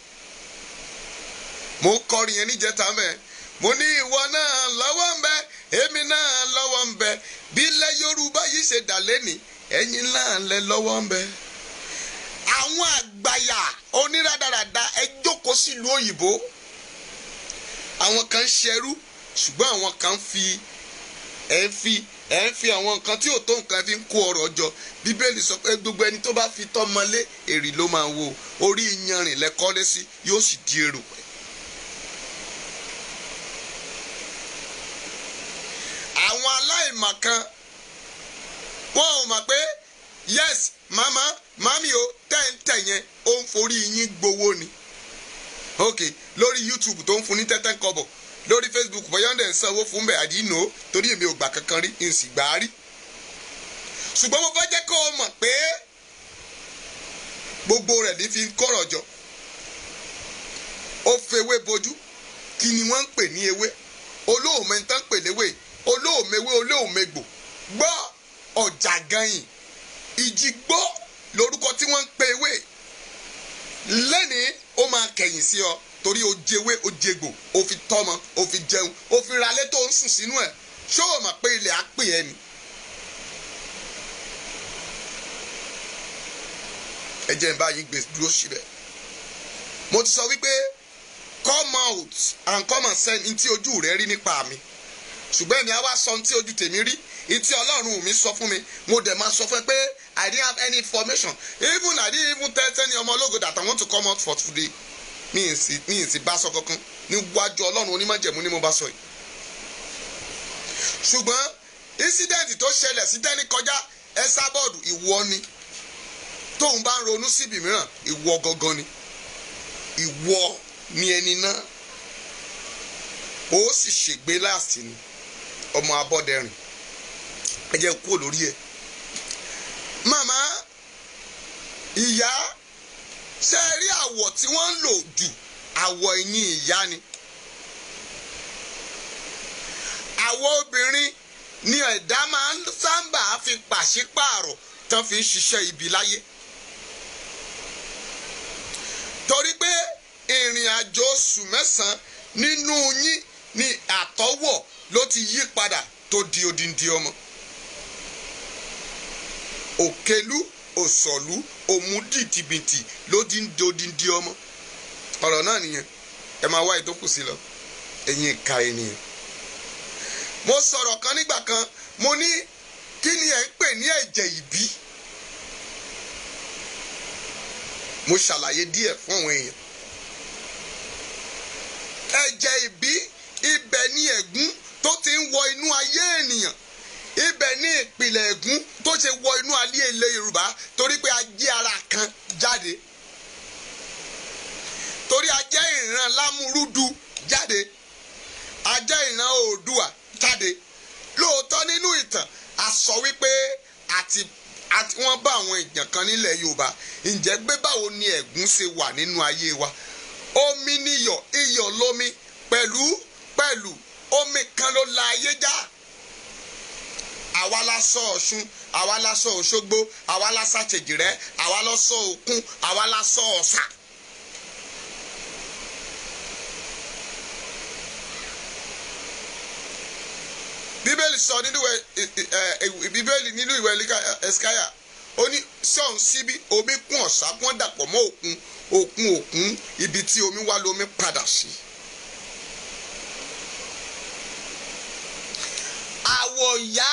Mo kọrin yẹn níjẹta mẹ́. Mo ní ìwọ náà lọ́wọ́ ń bẹ, èmi náà lọ́wọ́ ń bẹ. Bí ilẹ̀ Yorùbá yìí ṣe dà lẹ́nìí, ẹ̀yin náà lẹ lọ́wọ́ ń bẹ. Àwọn àgbàyà oníradàradà ẹ jókòó sílùú òyìnbó. Àwọn kan ṣẹrú, ṣùgbọ́n àwọn kan ẹ ń fi àwọn nǹkan tí ò tó nǹkan fi ń kó ọrọ̀ jọ. Bíbélì sọ pé gbogbo ẹni tó bá fi tọ́mọlé èrì ló máa wò. Orí iyanrìn lẹ́kọ́lé sí yóò sì di erùpẹ̀. Àwọn aláìmọ̀kan wọn ò mọ̀ pé yes mami o tẹ́ǹtẹ̀ yẹn ó ń forí yín gbowó ni. Ok, lórí YouTube tó ń fún ní 10 kọ́bọ̀, lórí Facebook bọ́yọ̀ndẹ̀ ń sanwó fún bẹ́ẹ̀ àdínú torí èmi ò gbà kankan rí n sì gbà á rí. Ṣùgbọ́n mo fẹ́ jẹ́ kó o mọ̀ pé gbogbo rẹ̀ ní fi ń kọ̀rọ̀ jọ. Ó fewé bojú. Kí ni wọ́n ń pè ní ewé? Olóòmẹ ń tán pè léwé. Olóòmewé olóòmegbò. Gbọ́ ọ̀jà ganyìn. Ìjì gbọ́ lórúkọ tí wọ́n ń pe ewé. Lẹ́nìí ó máa kẹ̀yìn sí ọ torí o jewé o jegbò o fi tọ́mọ o fi jẹun o fi ralé tó ń sùn sínú ẹ̀. Ṣé o mọ̀ pé ilẹ̀ á pè ẹ́ ni? Ẹ jẹ́ n bá yín gbé dúró síbẹ̀. Mo ti sọ wípé come out and come and send ntí ojú rẹ rí nípa mi. Ṣùgbọ́n èmi á wá sọ ntí ojú tèmi rí. Ntí Ọlọ́run mi sọ fún mi. Mo dẹ̀ máa sọ fún ẹ pé I didn't have any information. Even I didn't even tell any ọmọ ológo that I want to come out for today. Mi ì sì bá sọ kankan. Níwájú Ọlọ́run onímájẹ̀mú ni mo bá sọ yìí. Ṣùgbọ́n incident tó ṣẹlẹ̀ sí tẹ́ni kọjá Ẹsábọ́ọ̀dù ìwọ ni. Tóun bá ń ronú síbi mìíràn ìwọ gangan ni. Ìwọ ni ẹni náà. Ó sì ṣègbé láàsì ni. Ọmọ Abọ́dẹrìn. Ẹ jẹ́ kúrò lórí ẹ̀. Màmá ìyá ṣe rí àwọ̀ tí wọ́n ń lò jù àwọ̀ ẹ̀yìn ìyá ni. Àwọ̀ obìnrin ni ẹ̀dá máa ń sábà fi pàṣípààrọ̀ tán fi ń ṣiṣẹ́ ibi láyé. Torí pé ìrìn àjò oṣù 9 nínú yín ní àtọ́wọ̀ ló ti yí padà tó di odindi ọmọ. Òkèlú òsọ̀lú òmùdìtìbìtì ló ti ń di odindi ọmọ. Ọ̀rọ̀ náà nìyẹn, ẹ máa wá ìtókù sí lọ, ẹ̀yin ìka ènìyàn. Mo sọ̀rọ̀ kan nígbà kan, mo ní kí ni ẹ̀ ń pè ní ẹ̀jẹ̀ ìbí? Mo ṣàlàyé díẹ̀ fún àwọn èèyàn. Ẹ̀jẹ̀ ìbí, ibẹ̀ ni ẹ̀gún tó ti ń wọ inú ayé ènìyàn. Ibẹ̀ ni ìpìlẹ̀ ẹ̀gún tó ṣe wọ inú ayé ilẹ̀ Yorùbá torí pé a jẹ́ ara kan jáde. Torí a jẹ́ ìran Lámúrúdù jáde. A jẹ́ ìran Oòduà jáde. Lóòótọ́ nínú ìtàn a sọ wípé àti wọ́n bá àwọn èèyàn kan nílẹ̀ Yorùbá. Ǹjẹ́ gbé báwo ni ẹ̀gún ṣe wà nínú ayé wa? Omi níyọ̀, iyọ̀ lómi, pẹ̀lú omi kan ló la ayé já. Àwa la sọ Ọ̀ṣun, àwa la sọ Òṣogbo, àwa la ṣàṣèjìrẹ́, àwa la sọ Òkun, àwa la sọ Ọ̀ṣà. Bíbélì sọ nínú ìwé Ẹ̀sáyà, ó ní sọ̀hún síbí omi kún ọ̀sà wọ́n dàpọ̀ mọ́ òkun ibi tí omi wá lómi padà sí. Àwọ̀ ìyá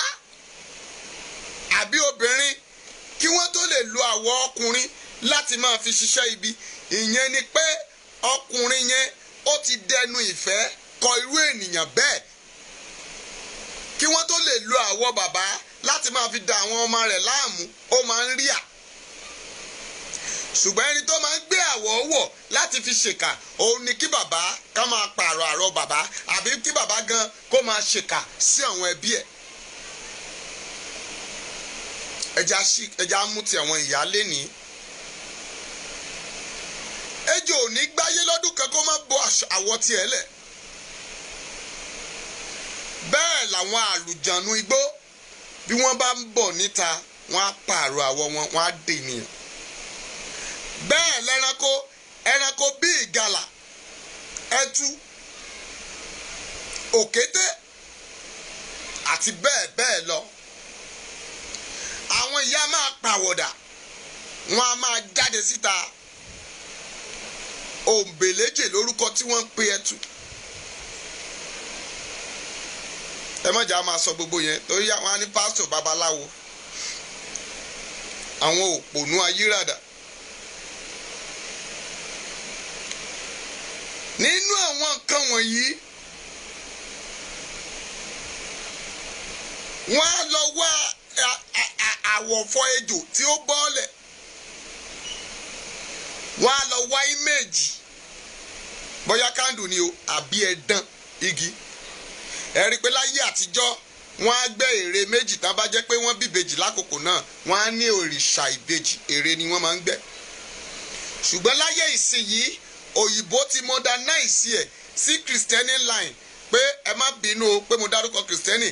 àbí obìnrin kí wọ́n tó lè lo àwọ̀ ọkùnrin láti máa fi ṣiṣẹ́ ibi, ìyẹn ni pé ọkùnrin yẹn ó ti dẹnu ìfẹ́ kọ irú ènìyàn bẹ́ẹ̀. Kí wọ́n tó lè lo àwọ̀ bàbá láti máa fi da àwọn ọmọ rẹ̀ láàmú, ó máa ń rí à. Ṣùgbọ́n ẹni tó máa ń gbé àwọ̀ wọ̀ láti fi ṣèkà, òun ni kí bàbá ká máa pààrọ̀ àrọ̀ bàbá, àbí kí bàbá gan kó máa ṣèkà sí àwọn ẹbí ẹ̀. Ẹja mú ti àwọn ìyá lénìí. Ejò ò ní gbáyé lọ́dún kan kó má bọ́ àwọ̀ tiẹ̀ lẹ̀. Bẹ́ẹ̀ làwọn àlùjànnú igbó bí wọ́n bá ń bọ̀ níta, wọ́n á pààrọ̀ àwọ̀ wọn, wọ́n á dènìyàn. Bẹ́ẹ̀ ẹranko bí ìgalà, ẹtu, òkété àti bẹ́ẹ̀ bẹ́ẹ̀ lọ. Àwọn ìyá máa pàwọ̀dà, wọ́n á máa jáde síta. Òǹbèléjè lórúkọ tí wọ́n ń pe ẹtu. Ẹ má jà máa sọ gbogbo yẹn torí àwọn á ní pásítọ̀ babaláwo, àwọn òpònú ayírádà. Nínú àwọn nǹkan wọ̀nyí, wọ́n á lọ wá àwọ̀fọ̀ ejò tí ó bọ́ọ̀lẹ̀. Wọ́n á lọ wá íméèjì, bóyá kándù ni o àbí ẹ̀dán igi. Ẹ rí i pé láyé àtijọ́ wọ́n á gbẹ́ ère méjì tá bá jẹ́ pé wọ́n bí ìbejì lákòókò náà, wọ́n á ní òrìṣà ìbejì, ère ni wọ́n máa ń gbẹ́. Ṣùgbọ́n láyé ìsinyìí òyìnbó ti modernize ẹ̀ sí Christian line, pé ẹ má bínú o pé mo dárúkọ Christian,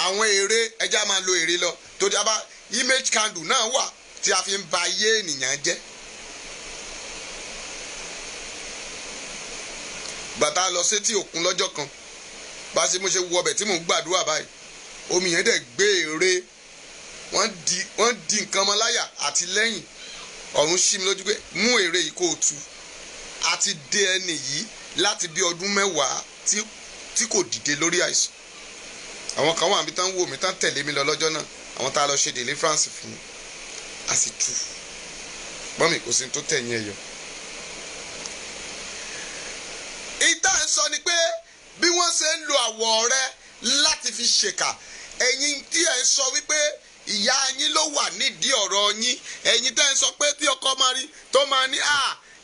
àwọn ère ẹja máa lo ère lọ tó dábàá. Image candle náà wà tí a fi ń ba ayé ènìyàn jẹ́. Bàtà lọ sétí òkun lọ́jọ́ kan, bá ṣe mo ṣe wọ ọbẹ̀ tí mò ń gbàdúrà báyìí, omi yẹn dẹ̀ gbé ère, wọ́n di nǹkan ọmọ láyà àti lẹ́yìn. Ọ̀run ṣí mi lójú pé mú ère yìí kó o tú. A ti dé ẹni yìí láti bí ọdún 10 tí kò dìde lórí àìsàn. Àwọn kan wà níbi tán wò mí tán tẹ̀lé mi lọ lọ́jọ́ náà, àwọn tá a lọ ṣe deliverance fún mi, a sì tú. Bọ́mì kò sí tó tẹ̀yìn ẹ̀yọ. Ìtà ń sọ ni pé bí wọ́n ṣe ń lo àwọ̀ rẹ láti fi ṣèkà, ẹ̀yin tí ẹ̀ ń sọ wípé ìyá yín ló wà nídìí ọ̀rọ̀ yín, ẹ̀yin tẹ́ ń sọ pé tí ọkọ máa rí tó máa ní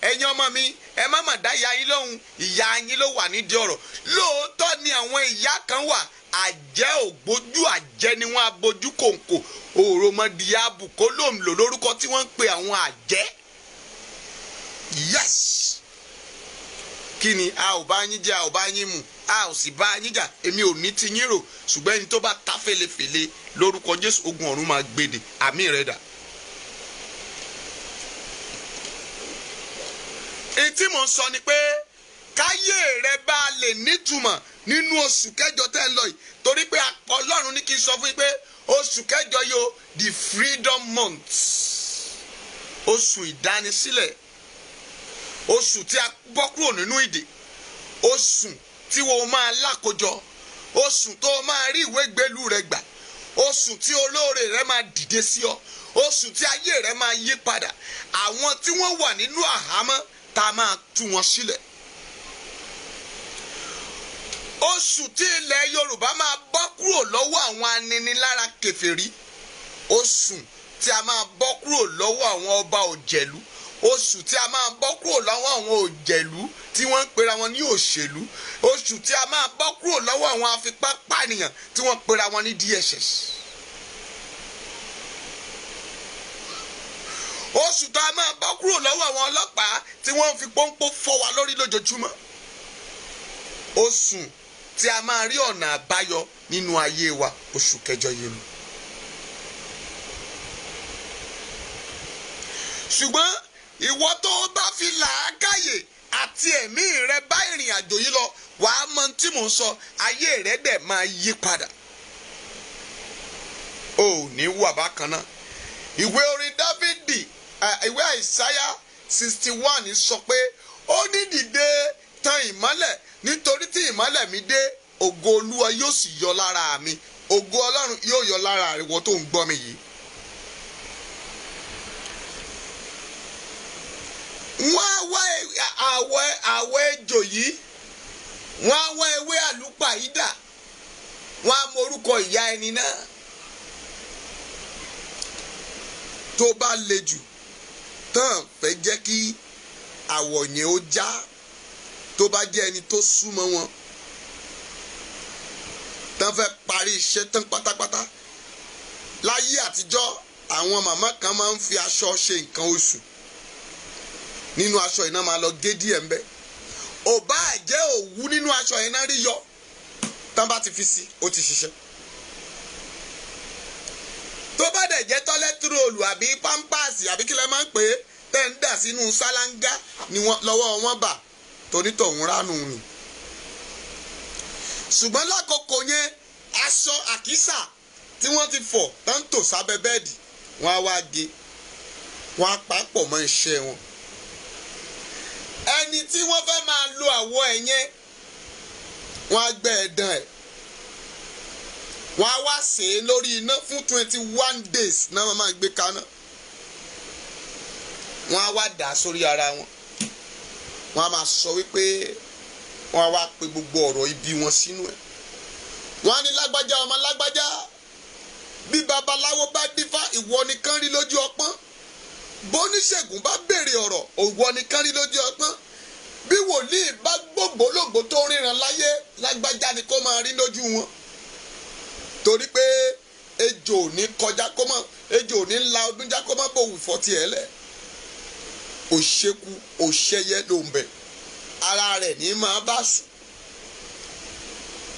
ẹ̀yin ọmọ mi ẹ má mà dá ìyá yín lóhùn, ìyá yín ló wà nídìí ọ̀rọ̀. Lóòótọ́ ni àwọn ìyá kan wà, àjẹ́ ògbójú àjẹ́ ni wọ́n abojú kòǹkò, òròmọdìyà àbùkó lòmùlò lórúkọ tí wọ́n ń pe àwọn àjẹ́. Yes. Kí ni a ò bá yín jẹ, a ò bá yín mu, a ò sì bá yín jà, èmi ò ní ti yín rò, ṣùgbọ́n ẹni tó bá ta fèlèfèlè lórúkọ Jésù ogun ọ̀run máa gbèdè. Àmì rẹ̀ dà. Èyí tí mò ń sọ ni pé káyé rẹ bá lè nítumọ̀ nínú oṣù kẹjọ tẹ́ ń lọ yìí, torí pé Ọlọ́run ní kí n sọ fún yín pé oṣù kẹjọ yóò the freedom month, oṣù ìdánisílẹ̀, oṣù tí a bọ́ kúrò nínú ìdè, oṣù tí wọ́n máa lákòjọ, oṣù tó máa rí ìwé gbélú rẹ gbà, oṣù tí olóore rẹ máa dìde sí ọ, oṣù tí ayé rẹ máa yí padà, àwọn tí wọ́n wà nínú àhámọ́ tá a máa tú wọn sílẹ̀. Oṣù tí ilẹ̀ Yorùbá máa bọ́ kúrò lọ́wọ́ àwọn aninilára kèfèrí, oṣù tí a máa bọ́ kúrò lọ́wọ́ àwọn ọba òjẹ̀lú, oṣù tí a máa bọ́ kúrò lọ́wọ́ àwọn òjẹ̀lú tí wọ́n ń pera wọn ní òṣèlú, oṣù tí a máa bọ́ kúrò lọ́wọ́ àwọn afipápánìyàn tí wọ́n ń pera wọn ní DSS. Oṣù tí a máa bọ́ kúrò lọ́wọ́ àwọn ọlọ́pàá tí wọ́n ń fi pọ́npọ́ fọ́ wa lórí lójoojúmọ́. Oṣù tí a máa rí ọ̀nà àbáyọ nínú ayé wa, oṣù kẹjọ yìí ni. Ṣùgbọ́n ìwọ tó bá fi làákàyè àti ẹ̀mí rẹ bá ìrìn àjò yìí lọ, wàá mọ tí mò ń sọ, ayé rẹ dẹ̀ máa yí padà. O ò ní wà bákan náà. Ìwé orin Dáfídì, ìwé Àìsáyà 61 sọ pé ó ní dìde tan ìmọ́lẹ̀, nítorí tí ìmọ́lẹ̀ mi dé, ògo Olúwa yóò sì yọ lára mi. Ògo Ọlọ́run yóò yọ lára ìwọ tó ń gbọ́ mi yìí. Wọ́n á wá àwọ̀ ejò yìí, wọ́n á wá ewé àlùpàídà, wọ́n á mọ orúkọ ìyá ẹni náà. Tó bá le jù tán fẹ́ jẹ́ kí àwọ̀ yẹn ó já, tó bá jẹ́ ẹni tó súnmọ́ wọn tán fẹ́ parí iṣẹ́ tán pátápátá. Láyé àtijọ́ àwọn màmá kan máa ń fi aṣọ ṣe nǹkan oṣù, nínú aṣọ iná máa lọ gé díẹ̀ ń bẹ, ò bá jẹ́ òwú nínú aṣọ yẹn náà rí yọ, tán bá ti fi sí ó ti ṣiṣẹ́. Tó bá dẹ̀ jẹ́ tọ́lẹ́tì róòlù àbí pampasì àbí kí lẹ máa ń pè é tẹ́ ń dà sínú sálángá ni lọ́wọ́ wọn bà, tonítọ̀hún ránù ni. Ṣùgbọ́n lákòókò yẹn aṣọ àkísà tí wọ́n ti fọ̀ tán tò sábẹ́ bẹ́ẹ̀dì, wọ́n á wá gé, wọ́n á papọ̀ mọ́ iṣẹ́ wọn. Ẹni tí wọ́n fẹ́ máa lo àwọ̀ ẹ̀ yẹn, wọ́n á gbẹ́ ẹ̀dán ẹ̀, wọ́n á wá sè é lórí iná fún 21 days náà máa gbé kaná. Wọ́n á wá dà á sórí ara wọn, wọ́n á máa sọ wípé wọ́n á wá pe gbogbo ọ̀rọ̀ ibi wọn sínú ẹ̀. Wọ́n á ní lágbájá ọmọ lágbájá, bí babaláwo bá dífá ìwọ nìkan rí lójú ọpọ́n, bóníṣègùn bá béèrè ọ̀rọ̀ ìwọ nìkan rí lójú ọpọ́n, bí wòlíì bá gbògbólògbò tó ríran láyé, lágbájá ni kó máa rí lójú wọn. Torí pé ejò ò ní kọjá kó mọ̀, ejò ò ní la ọdún já kó má bò wù fọ́ tiẹ̀ lẹ̀. Òṣèkú òṣèyẹ ló ń bẹ̀, ara rẹ̀ ní máa bá sùn.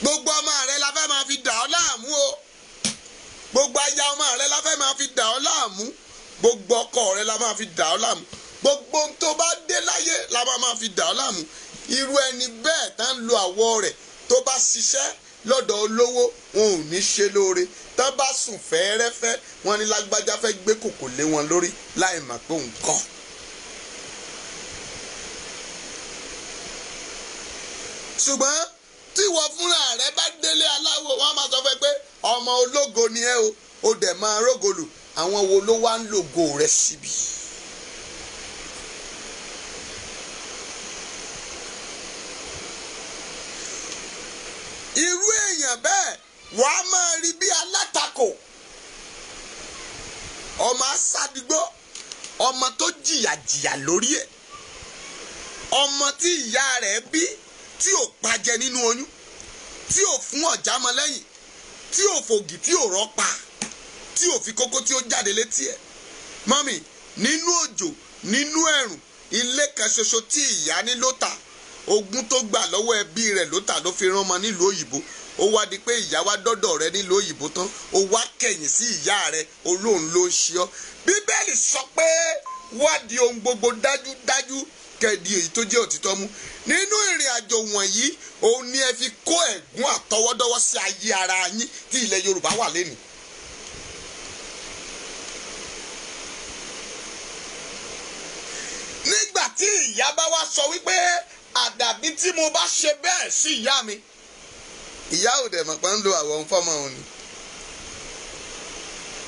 Gbogbo ọmọ rẹ la fẹ́ máa fi dà ọ́ láàmú o, gbogbo aya ọmọ rẹ la fẹ́ máa fi dà ọ́ láàmú, gbogbo ọkọ rẹ la máa fi dà ọ́ láàmú, gbogbo ohun tó bá dé láyé la máa fi dà ọ́ láàmú. Irú ẹni bẹ́ẹ̀ tá ń lo àwọ̀ rẹ̀ tó bá ṣiṣẹ́ lọ́dọ̀ olówó, wọn ò ní ṣe lóore. Tá bá sùn fẹ́ẹ́rẹ́fẹ́, wọn ní lágbájá fẹ́ gbé kòkò lé wọn lórí láì mà pé òun kọ́. Ṣùgbọ́n tí wọ́n fúnra rẹ bá délé aláwo, wọ́n máa sọ fẹ́ pé ọmọ ológo ni ẹ́ o, ó dẹ̀ máa rógolù. Àwọn wo ló wá ń lògo rẹ síbi? Irú èèyàn bẹ́ẹ̀ wàá máa rí bí alátakò, ọmọ asádìgbò, ọmọ tó jìyàjìyà lórí ẹ̀, ọmọ tí ìyá rẹ̀ bí tí ò pajẹ nínú oyún, tí ò fún ọ̀já mọ́ lẹ́yìn, tí ò fògì, tí ò rọ́pa, tí ò fi kókó tí ó jáde létí ẹ̀. Mọ́mì, nínú òjò, nínú ẹ̀rùn, ilé kan ṣoṣo tí ìyá ní ló tà, ogún tó gbà lọ́wọ́ ẹbí rẹ̀ ló tà ló fi rán ọmọ nílùú òyìnbó. Ó wá di pé ìyá wa dọ́dọ̀ rẹ nílùú òyìnbó tán, ó wá kẹ̀yìn sí ìyá rẹ, olóhùn ló ń ṣe ọ́. Bíbélì sọ pé wádìí ohun gbogbo dájúdájú kẹ́ẹ̀dì èyí tó jẹ́ òtítọ́ mú. Nínú ìrìn àjò wọ̀nyí òun ni ẹ fi kó ẹ̀gún àtọwọ́dọ́wọ́ sí ayé ara yín tí ilẹ̀ Yorùbá wà lénìí. Nígbà tí ìyá bá wá sọ wípé àdàbí tí mo bá ṣe bẹ́ẹ̀ sí ìyá mi, ìyá ò dẹ̀ mọ̀ pé ń lo àwọn fọ́mọ òun ni.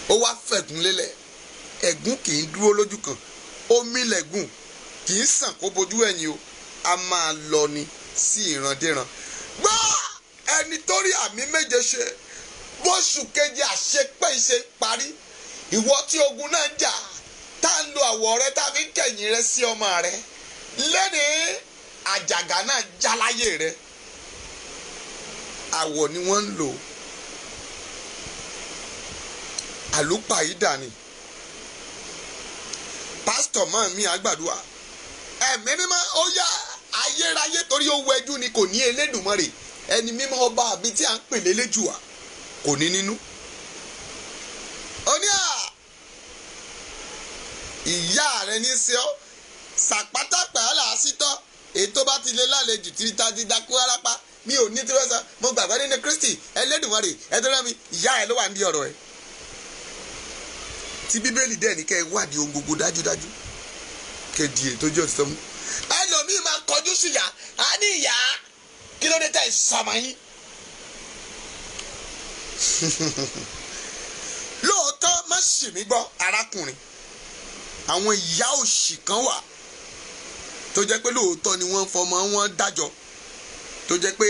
Ó wá fẹ̀gún lélẹ̀. Ẹ̀gún kì í dúró lójú kan, omi lẹ̀gún kì í sàn kó bojú ẹ̀yìn o, a máa lọ ni sí ìrandíran. Gbọ́ ẹni tó rí àmì méje ṣe bóṣù keje àṣepẹ́ ìṣe parí, ìwọ tí ogun náà jà tá ń lo àwọ̀ rẹ tá fi ń kẹ̀yìn rẹ sí ọmọ rẹ lẹ́ni àjàgà náà já láyé rẹ. Àwọ̀ ni wọ́n ń lò, àlùpàídà ni. Pásítọ̀ mọ́ mi àgbàdua ẹ̀mí mímọ́ ó yá ayérayé torí ó wẹjú ni kò ní Elédùmarè, ẹni mímọ́ ọba àbí tí à ń pè lélẹ́jùwà kò ní nínú. Ó ní ìyá rẹ ní sí ọ sàpátá pàálà sítọ́ èyí tó bá ti lé lálejò tí ta ti dákú arápá mi ò ní tí wọ́n sọ mo gbàgbọ́ nínú Kristi Elédùmarè ẹ̀dọ́rọ́ mi ìyá ẹ̀ ló wà ní ọ̀rọ̀ ẹ̀. Tí Bíbélì dẹ̀ ní kẹ́ ẹ wádìí ohun gbogbo dájúdájú kẹ́ di èyí tó jẹ́ òtítọ́ mú. Ẹlòmíì máa kọjú sí ìyá á ní ìyá kí ló dé tẹ̀ sọmọ yín. Lóòótọ́ má sì mí gbọ́ arákùnrin, àwọn ìyá òṣì kan wà tó jẹ́ pé lóòótọ́ ni wọ́n fọmọ wọn dájọ́, tó jẹ́ pé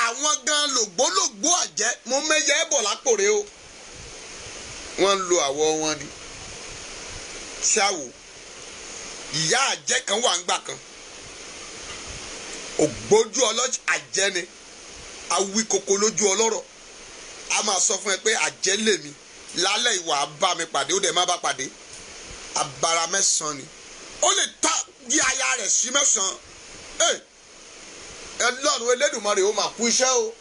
àwọn gan lògbólògbó àjẹ́ mo mẹ́yẹ bọ̀ lápò rẹ o, wọ́n ń lo àwọ̀ wọn ni. Ṣáwò ìyá àjẹ́ kan wà ńgbà kan, ògbójú ọlọ́jì àjẹ́ ni, awí koko lójú ọlọ́rọ̀, a máa sọ fún ẹ pé àjẹ́ lèmi lálẹ́ ìwà bá mi pàdé ó dẹ̀ má bá pàdé, abara mẹ́sàn-án ni ó lè ta di aya rẹ̀ sí mẹ́sàn-án. Ọlọ́run Elédùmarè ó máa kú iṣẹ́ o,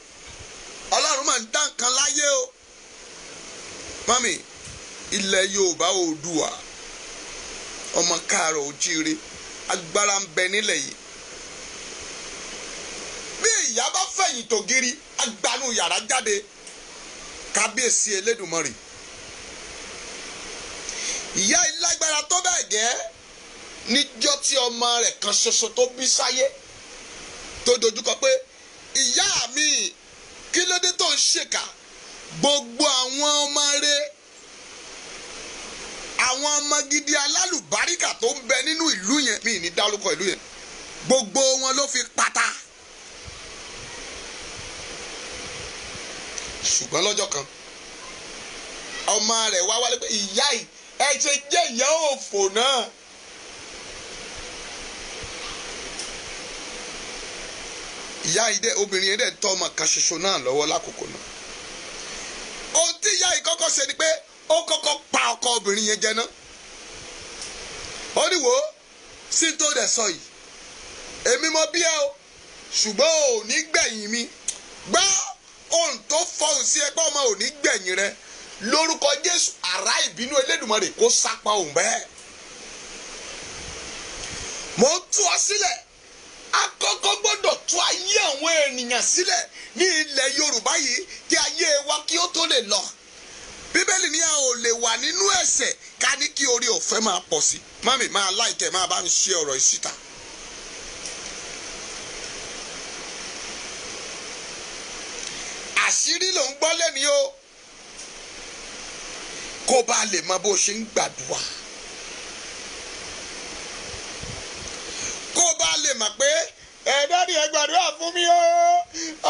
Ọlọ́run máa ń dá nǹkan láyé o. Mami ilẹ̀ Yorùbá Oòduà ọmọ káàárọ̀ ojíire agbára ń bẹ nílẹ̀ yìí. Bí ìyá bá fẹ̀yìn tògiri agbanú yàrá jáde, kábíyèsí Elédùmarè. Ìyá ìlágbára tó bẹ́ẹ̀ gẹ́ níjọ́ tí ọmọ rẹ̀ kan ṣoṣo tó bí sáyé tó dojúkọ pé ìyá mi kí ló dé tó ń ṣèkà, gbogbo àwọn ọmọ rẹ̀ àwọn ọmọ gidi alálùbáríkà tó ń bẹ nínú ìlú yẹn, mi ní dárúkọ ìlú yẹn, gbogbo wọn ló fi pátá. Ṣùgbọ́n lọ́jọ́ kan ọmọ rẹ̀ wá wálé pé ìyá yìí ẹ ṣe jẹ́ ìyá òfò náà. Ìyá yìí dẹ̀ obìnrin yẹn dẹ̀ tọ́ ọmọ kan ṣoṣo náà lọ́wọ́ lákòókò náà. Ohun tí ìyá yìí kọ́kọ́ ṣe ni pé ó kọ́kọ́ pa ọkọ obìnrin yẹn jẹ náà. Ó ní wò ó sí tó dẹ̀ sọ yìí èmi mọ bí ẹ o ṣùgbọ́n ò ní gbẹ̀yìn mi, gbọ́ ohun tó fọhùn sí ẹgbẹ́ ọmọ ò ní gbẹ̀yìn rẹ lórúkọ Jésù. Àrá ìbínú Elédùmarè kó sápá òun bẹ́ẹ̀. Mo ń tú ọ sílẹ̀, àkọ́kọ́ gbọ́dọ̀ tú ayé àwọn ènìyàn sílẹ̀ ní ilẹ̀ Yorùbá yìí kí ayé wa kí ó tó lè lọ. Bíbélì ní a ò lè wà nínú ẹ̀ṣẹ̀ ká ní kí orí ọ̀fẹ́ máa pọ̀ sí. Mami máa láìkẹ́ máa bá mi ṣe ọ̀rọ̀ ìsìta. Àṣírí ló ń gbọ́ lẹ́ni o, kó bá lè mọ bó ṣe ń gbàdúrà, kó bá lè mọ̀ pé Daddy ẹ gbàdúrà fún mi o,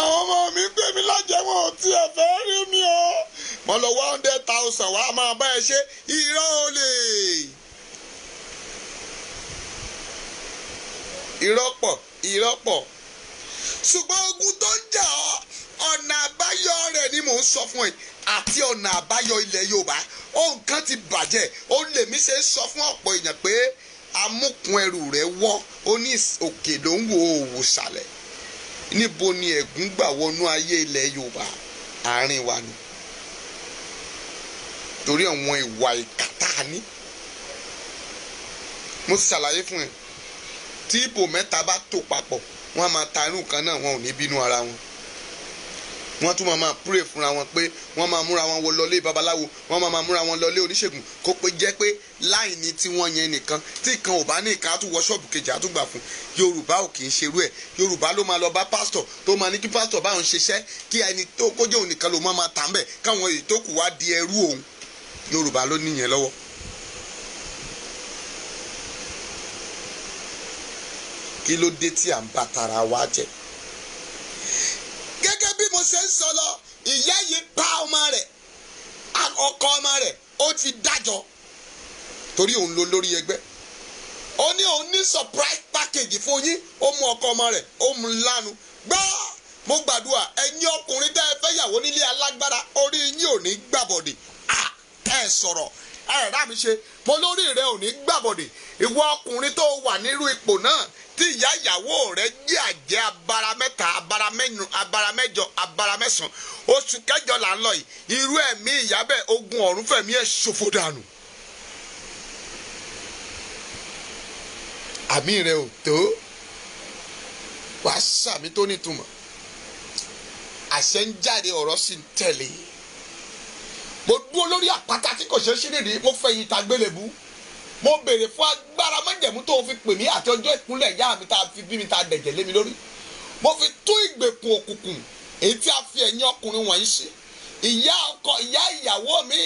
àwọn ọmọ mi gbé mi lájẹ wọn ò tiẹ̀ fẹ́ rí mi o, mo lọ 100,000 wàá máa bá ẹ ṣe irọ́ olè. Ìrọ́pọ̀ ṣùgbọ́n ogun tó ń jà ọ́ ọ̀nà àbáyọ rẹ̀ ni mò ń sọ fún ẹ àti ọ̀nà àbáyọ ilẹ̀ Yorùbá. Ohun kan ti bàjẹ́, ó lèmi ṣe sọ fún ọ̀pọ̀ èèyàn pé amúkun ẹrù rẹ̀ wọ́, ó ní òkè ló ń wo òwò sàlẹ̀. Níbo ni ẹ̀gún gbà wọnú ayé ilẹ̀ Yorùbá? Àárín wa ni, torí àwọn ìwà ìkàtà ni mo ti ṣàlàyé fún ẹ. tí ipò mẹ́ta bá tò papọ̀ wọ́n á máa ta irú kan náà, wọn ò ní bínú ara wọn. Wọ́n tún máa pray fúnra wọn pé wọ́n máa múra wọn lọlé babaláwo, wọ́n máa múra wọn lọlé oníṣègùn, kó pé jẹ́ pé láì ní tí wọ́n yẹn nìkan, tí ìkan ò bá ní ìkan á tún wọ ṣọ́ọ̀bù kejì á tún gbà fún. Yorùbá ò kì í ṣerú ẹ̀. Yorùbá ló máa lọ bá pásítọ̀ tó máa ní kí pásítọ̀ báwọn ṣiṣẹ́, kí ẹni tó kójú òun nìkan ló máa tà ń bẹ̀, káwọn èyí tó kù wá di ẹrú òun. Yorùbá ló níyẹn lọ́wọ́. Kí ló dé tí à ń bá tara wa jẹ? Gẹ́gẹ́ bí mo ṣe ń sọ lọ, ìyá yìí pa ọmọ rẹ̀, ọkọ ọmọ rẹ̀ ó ti dájọ́ torí òun ló lórí ẹgbẹ́. Ó ní òun ní surprise package fún yín, ó mú ọkọ ọmọ rẹ̀ ó mú lánu. Gbọ́ mo gbàdúrà ẹ̀yin ọkùnrin tẹ́ ẹ fẹ́ yàwó nílé alágbára, orí yín ò ní gbàbọ̀dè. Ẹ sọ̀rọ̀ ẹ rà mí ṣe, mo lórí rẹ ò ní gbàbọ̀dè. Ìwọ ọkùnrin tó wà nírú ipò náà tí ìyá ìyàwó rẹ jẹ́ àjẹ́ abara mẹ́ta, abara mẹ́nu, abara mẹ́jọ, abara mẹ́sàn-án, oṣù kẹjọ là ń lọ yìí, irú ẹ̀mí ìyá bẹ́ẹ̀ ogun ọ̀run fẹ̀mí ẹ̀ ṣòfò dànù. Àmì rẹ ò tó, wàá sàmì tó nítumọ̀, àṣẹ ń jáde ọ̀rọ̀ sì ń tẹ̀lé. Mo dúró lórí àpáta tí kò ṣeé ṣí nìdí, mo fẹ̀yìn tàgbélébú. Mo béèrè fún agbára májẹ̀mú tó fi pè mí àti ọjọ́ ìkúnlẹ̀ ìyá mi tá a fi bí mi tá a dẹ̀jẹ̀ lé mi lórí. Mo fi tú ìgbèkùn òkùnkùn èyí tí a fi ẹ̀yìn ọkùnrin wọ̀nyí sí. Ìyá ìyàwó mi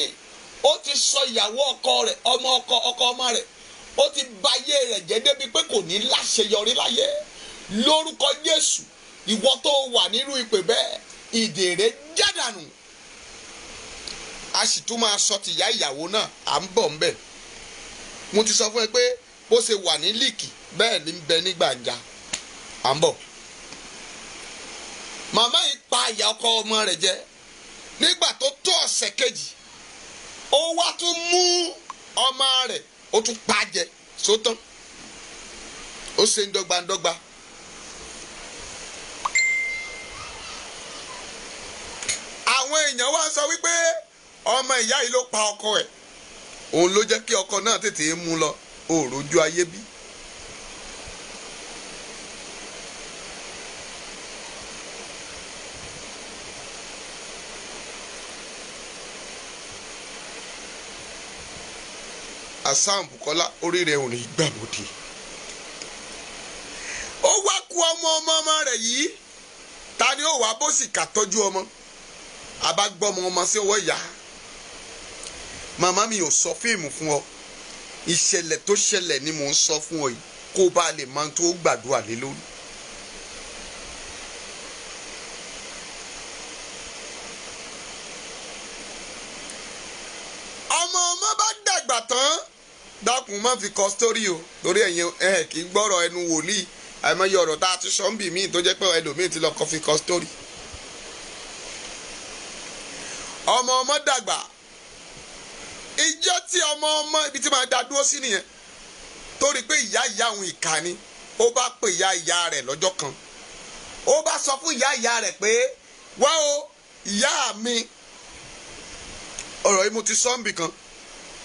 ó ti sọ ìyàwó ọkọ rẹ̀, ọkọ ọmọ rẹ̀, ó ti ba ayé rẹ̀ jẹ́ débi pé kò ní láṣeyọrí láyé. Lórúkọ Jésù, ìwọ tó wà nírú ìpè bẹ́ẹ̀, ìdè rẹ̀ jádànù. A sì tún máa sọ ti ìyá ìyàwó náà, à ń bọ̀ ńbẹ̀. Mo ti sọ fún ẹ pé bó ṣe wà ní líìkì bẹ́ẹ̀ ni ń bẹ ní gbàǹjà, à ń bọ̀. Màmá yìí pa ìyá ọkọ ọmọ rẹ̀ jẹ. Nígbà tó tó ọ̀sẹ̀ kejì, ó wá tún mú ọmọ rẹ̀, ó tún pa jẹ sótán. Ó ṣe ń dọ́gbandọ́gba. Àwọn èèyàn wá sọ wípé ọmọ ìyá yìí ló pa ọkọ ẹ̀, òun ló jẹ́ kí ọkọ náà tètè mú lọ, òòròjú ayé bí. Hasan Bukola orí rẹ̀ ò ní gbàbọ̀dé. Ó wá ku ọmọ rẹ̀ yìí, ta ni ó wá bó sì kà tọ́jú ọmọ? Àbá gbọ́mọ ọmọ sí ọwọ́ ìyá. Màmá mi ò sọ fíìmù fún ọ, ìṣẹ̀lẹ̀ tó ṣẹlẹ̀ ni mò ń sọ fún ọ yìí, kó bá lè máa tó gbàdúrà lé lórí. ọmọ bá dàgbà tán, dákun má fi kọ sítórì o, torí ẹ̀yin kì í gbọ́rọ̀ ẹnu wòlíì. Àìmọye ọ̀rọ̀ tá a ti sọ ń bì míì tó jẹ́ pé ẹlòmíì ti lọ kọ́ fi kọ sítórì. Ọmọ dàgbà, ìjọ tí ọmọ ibi tí màá dá dúró sí nìyẹn, torí pé ìyá òun ìkà ni. Ó bá pè ìyá rẹ̀ lọ́jọ́ kan, ó bá sọ fún ìyá rẹ̀ pé wá o ìyá mi, ọ̀rọ̀ yìí mo ti sọ ń bì kan,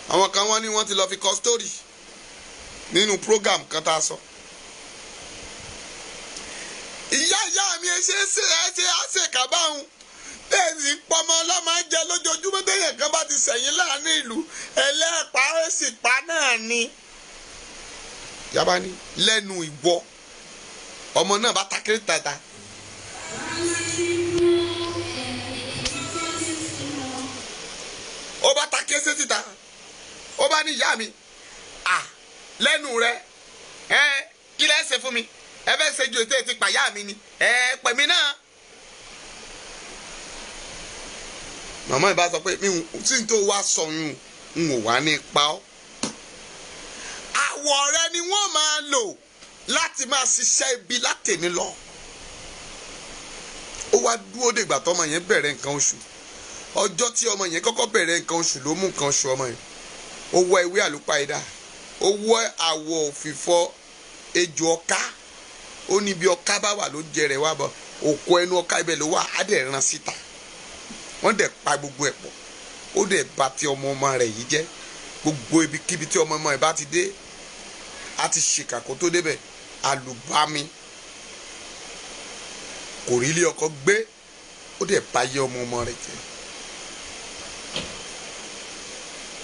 àwọn kan wọ́n ní wọ́n ti lọ fi kọ sítórì nínú program kan tá a sọ. Ìyá mi ṣe kàbáhùn tẹ̀sí pọmọ ọlọ́mọ jẹ lójoojúmọ́, tẹ̀yẹ̀ kan bá ti sẹ̀yìn láàánú ìlú ẹlẹ́ẹ̀pá ó sì pa náà ni. Yaba ni lẹ́nu ìwọ ọmọ náà bá takiri tata. Ó bá takiri sí títa, ó bá ní ìyá mi, lẹ́nu rẹ kí lẹ́ ṣe fún mi, ẹ fẹ́ ṣe ju ètò ètò ìpàyà mi ni, pè mí náà. Màmá ìbá sọ pé mi tí n tó wá sọ yún n ò wá ní pa ọ́. Àwọ̀ rẹ ni wọ́n máa lò láti máa ṣiṣẹ́ ibi látẹ̀ni lọ. Ó wá dúró dègbà tọ́mọ yẹn bẹ̀rẹ̀ nǹkan oṣù. Ọjọ́ tí ọmọ yẹn kọ́kọ́ bẹ̀rẹ̀ nǹkan oṣù ló mú nǹkan oṣù ọmọ yẹn. Ó wọ ewé àlùpàídà, ó wọ àwọ̀ òfìfọ́ ejò ọká. Ó ní bí ọká bá wà ló jẹ rẹ̀ wá bọ̀, òkú ẹnu ọká ibẹ̀ ló wà, á dẹ̀ ran síta. Wọ́n dẹ̀ pa gbogbo ẹ̀ pọ̀, ó dẹ̀ bà ti ọmọ rẹ̀ yìí jẹ́. Gbogbo ibikíbi tí ọmọ ẹ̀ bá ti dé, a ti ṣèkà kó tó débẹ̀. àlùbami kò rí ilé ọkọ gbé ó dẹ̀ báyé ọmọ rẹ̀ jẹ́.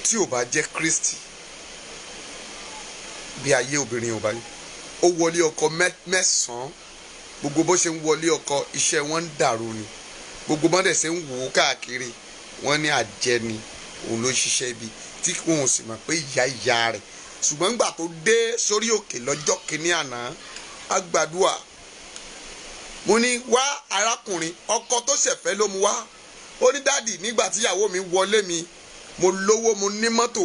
tí ò bá jẹ́ Kristi bí ayé obìnrin ò bá rí ó wọlé ọkọ mẹ́sàn-án gbogbo bó ṣe ń wọlé ọkọ iṣẹ́ wọn ń dàrú ni gbogbo bọ́n dẹ̀ ṣe ń wò ó káàkiri wọ́n ní àjẹni òun ló ṣiṣẹ́ ibi tí wọn ò sì mọ̀ pé ìyá rẹ̀ ṣùgbọ́n nígbà tó dé sórí òkè lọ́jọ́ kìíní àná á gbàdúrà mo ní wá arákùnrin ọkọ tó ṣẹ̀fẹ́ ló mu wá ó ní dáàdì nígbà tí ìyàwó mi wọlé mi mo lówó mo ní mọ́tò